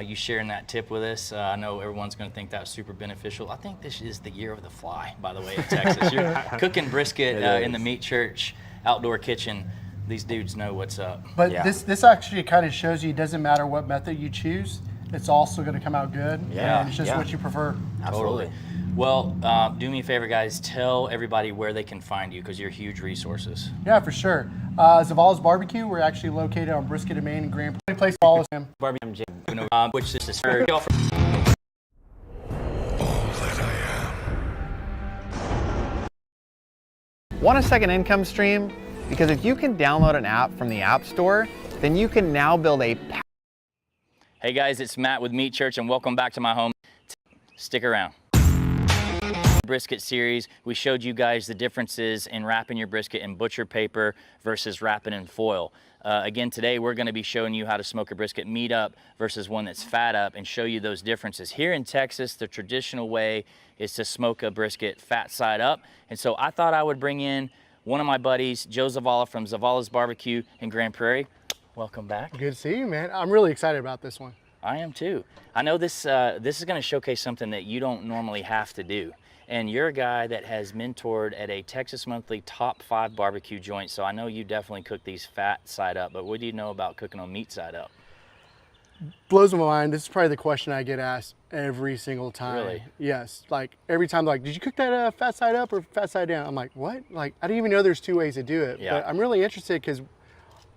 you sharing that tip with us. I know everyone's going to think that's super beneficial. I think this is the year of the fly, by the way, in Texas. You're cooking brisket in the Meat Church outdoor kitchen. These dudes know what's up. But this actually kind of shows you it doesn't matter what method you choose. It's also going to come out good. Yeah, And it's just what you prefer. Totally. Well, do me a favor, guys. Tell everybody where they can find you because you're huge resources. Yeah, for sure. Zavala's Barbecue. We're actually located on Brisket and Main and Grand Prairie. Place follow him. Barbecue Jim, which is the Want a second income stream? Because if you can download an app from the App Store, then you can now build a... Hey guys, it's Matt with Meat Church and welcome back to my home. Stick around. Brisket series, we showed you guys the differences in wrapping your brisket in butcher paper versus wrapping in foil. Again, today we're going to be showing you how to smoke a brisket meat up versus one that's fat up and show you those differences. Here in Texas, the traditional way is to smoke a brisket fat side up. And so I thought I would bring in one of my buddies, Joe Zavala from Zavala's Barbecue in Grand Prairie. Welcome back. Good to see you, man. I'm really excited about this one. I am too. I know this is going to showcase something that you don't normally have to do. And you're a guy that has mentored at a Texas Monthly top 5 barbecue joint, so I know you definitely cook these fat side up, but what do you know about cooking on meat side up? Blows my mind. This is probably the question I get asked every single time. Really? Yes. Like every time, like, did you cook that fat side up or fat side down? I'm like, what? Like, I didn't even know there's 2 ways to do it. Yeah. But I'm really interested because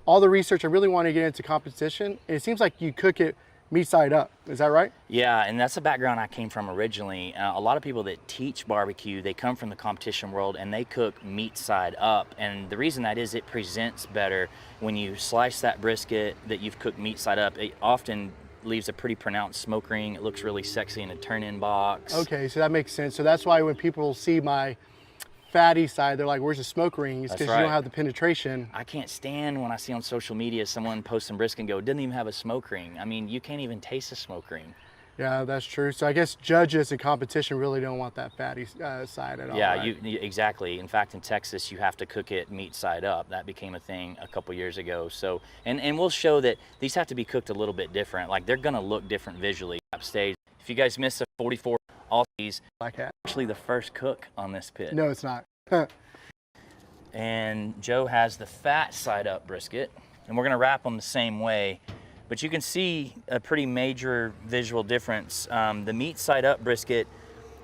all the research, I really want to get into competition. And it seems like you cook it meat side up. Is that right? Yeah, and that's the background I came from originally. A lot of people that teach barbecue, they come from the competition world and they cook meat side up. And the reason that is it presents better. When you slice that brisket that you've cooked meat side up, it often leaves a pretty pronounced smoke ring. It looks really sexy in a turn-in box. Okay, so that makes sense. So that's why when people see my fatty side, they're like, where's the smoke rings? Because you don't have the penetration. I can't stand when I see on social media someone post some brisket and go, it doesn't even have a smoke ring. I mean, you can't even taste a smoke ring. Yeah, that's true. So I guess judges in competition really don't want that fatty side at all. Yeah, right? exactly. In fact, in Texas, you have to cook it meat side up. That became a thing a couple years ago. So, and we'll show that these have to be cooked a little bit different. Like they're gonna look different visually upstage. If you guys missed the 44 Aussies, actually the first cook on this pit. No, it's not. And Joe has the fat side up brisket, and we're gonna wrap them the same way. But you can see a pretty major visual difference. The meat side up brisket,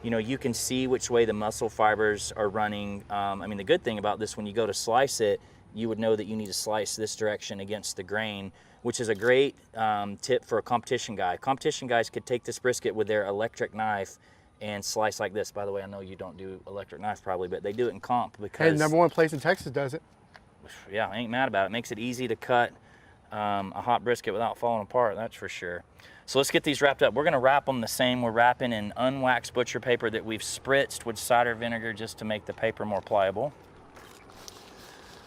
you know, you can see which way the muscle fibers are running. I mean, the good thing about this, when you go to slice it, you would know that you need to slice this direction against the grain, which is a great tip for a competition guy. Competition guys could take this brisket with their electric knife and slice like this. By the way, I know you don't do electric knife probably, but they do it in comp because... Hey, #1 place in Texas does it. Yeah, I ain't mad about it. It makes it easy to cut a hot brisket without falling apart, that's for sure. So let's get these wrapped up. We're gonna wrap them the same. We're wrapping in unwaxed butcher paper that we've spritzed with cider vinegar just to make the paper more pliable.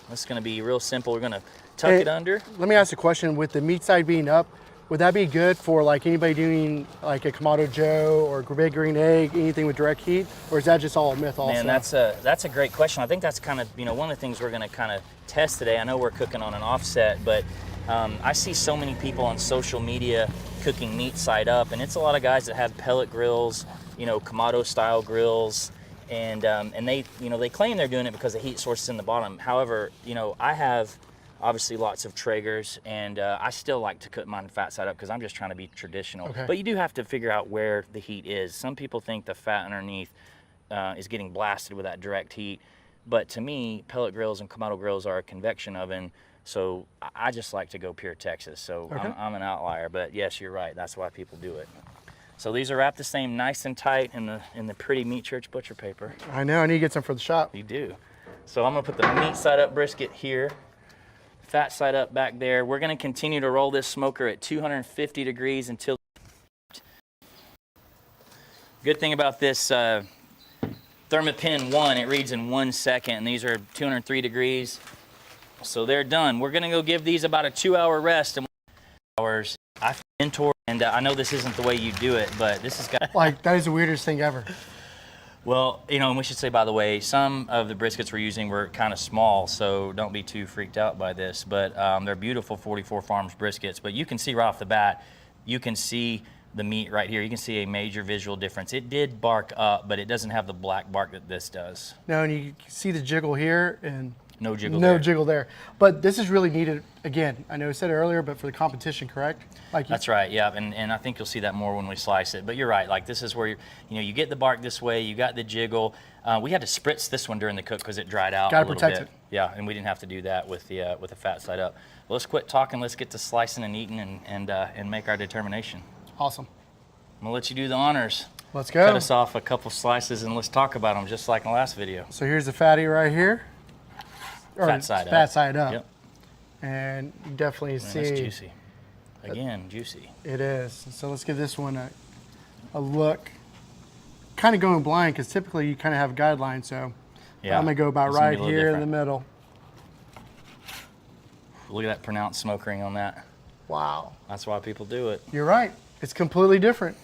This is gonna be real simple. We're gonna tuck it under. Let me ask a question. With the meat side being up, would that be good for like anybody doing like a Kamado Joe or big green egg, anything with direct heat? Or is that just all a myth also? Man, that's a great question. I think that's kind of, you know, one of the things we're gonna kind of test today. I know we're cooking on an offset, but I see so many people on social media cooking meat side up, and it's a lot of guys that have pellet grills, you know, Kamado style grills, and they, you know, they claim they're doing it because the heat source is in the bottom. However, you know, I have obviously lots of Traegers, and I still like to cook mine fat side up because I'm just trying to be traditional. Okay. But you do have to figure out where the heat is. Some people think the fat underneath is getting blasted with that direct heat, but to me, pellet grills and Kamado grills are a convection oven. So I just like to go pure Texas. So Okay. I'm an outlier, but yes, you're right. That's why people do it. So these are wrapped the same, nice and tight in the pretty Meat Church butcher paper. I know, I need to get some for the shop. You do. So I'm gonna put the meat side up brisket here, fat side up back there. We're gonna continue to roll this smoker at 250 degrees until. Good thing about this Thermapen 1, it reads in 1 second, and these are 203 degrees. So they're done. We're gonna go give these about a 2-hour rest and hours. I mentor, and I know this isn't the way you do it, but this is got Like, that is the weirdest thing ever. Well, you know, and we should say, by the way, some of the briskets we're using were kind of small, so don't be too freaked out by this, but they're beautiful 44 Farms briskets. But you can see right off the bat, you can see the meat right here. You can see a major visual difference. It did bark up, but it doesn't have the black bark that this does. No, and you see the jiggle here and no jiggle no there. jiggle there. But this is really needed, again, I know I said it earlier, but for the competition, correct? Like That's right, yeah, and I think you'll see that more when we slice it. But you're right, like this is where you get the bark this way, you got the jiggle. We had to spritz this one during the cook because it dried out a little bit. Gotta protect it. Yeah, and we didn't have to do that with the fat side up. Well, let's quit talking, let's get to slicing and eating and make our determination. Awesome. I'm gonna let you do the honors. Let's go. Cut us off a couple slices and let's talk about them just like in the last video. So here's the fatty right here. Fat side up. Fat side up. Yep. And you definitely Man, see. that's juicy. Again, juicy. It is. So let's give this one a look. Kind of going blind because typically you kind of have guidelines. So yeah. I'm gonna go about right here in the middle. Look at that pronounced smoke ring on that. Wow. That's why people do it. You're right. It's completely different.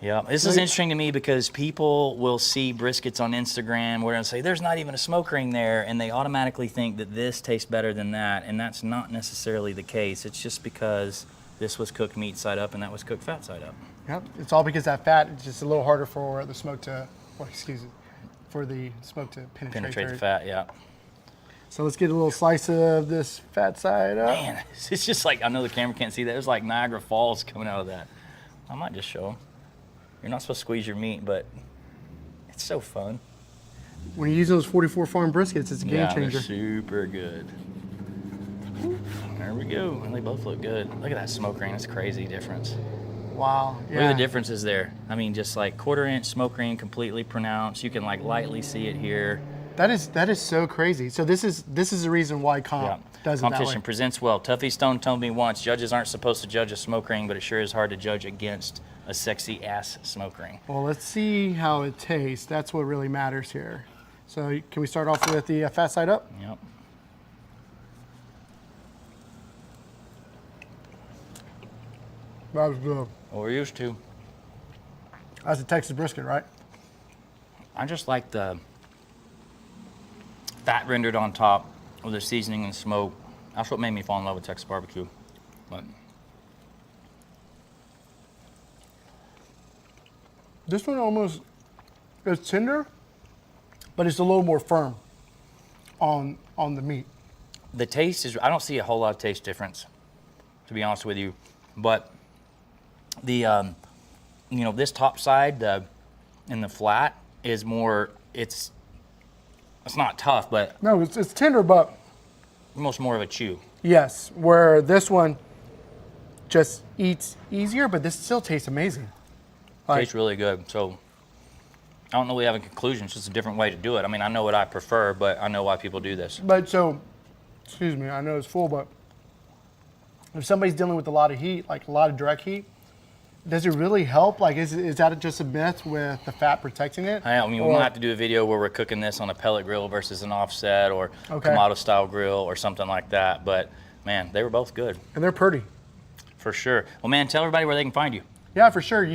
Yeah, this is interesting to me because people will see briskets on Instagram where they'll say, there's not even a smoke ring there, and they automatically think that this tastes better than that, and that's not necessarily the case. It's just because this was cooked meat side up and that was cooked fat side up. Yep, it's all because that fat is just a little harder for the smoke to or excuse me, for the smoke to Penetrate the fat, yeah. So let's get a little slice of this fat side up. Man, it's just like, I know the camera can't see that. There's like Niagara Falls coming out of that. I might just show them. You're not supposed to squeeze your meat, but it's so fun. When you use those 44 farm briskets, it's a game changer. They're super good. There we go. And they both look good. Look at that smoke ring. That's a crazy difference. Wow. Yeah. Look at the differences there. I mean, just like 1/4 inch smoke ring, completely pronounced. You can like lightly see it here. That is so crazy. So this is the reason why comp does it that way. Competition presents well. Tuffy Stone told me once, judges aren't supposed to judge a smoke ring, but it sure is hard to judge against a sexy ass smoke ring. Well, let's see how it tastes. That's what really matters here. So can we start off with the fat side up? Yep. That was good. Well, we're used to. That's a Texas brisket, right? I just like the fat rendered on top with the seasoning and smoke. That's what made me fall in love with Texas barbecue. But this one almost is tender, but it's a little more firm on the meat. the taste is, I don't see a whole lot of taste difference, to be honest with you. But the, you know, this top side and the flat is more, it's not tough, but. No, it's tender, but. Almost more of a chew. Yes, where this one just eats easier, but this still tastes amazing. Tastes really good. So I don't know we have a conclusion. It's just a different way to do it. I mean, I know what I prefer, but I know why people do this. But so, excuse me, I know it's full, but if somebody's dealing with a lot of heat, like a lot of direct heat, does it really help? Like, is that just a myth with the fat protecting it? I mean, we might have to do a video where we're cooking this on a pellet grill versus an offset or Kamado style grill or something like that. But man, they were both good. And they're pretty. For sure. Well, man, tell everybody where they can find you. Yeah, for sure. You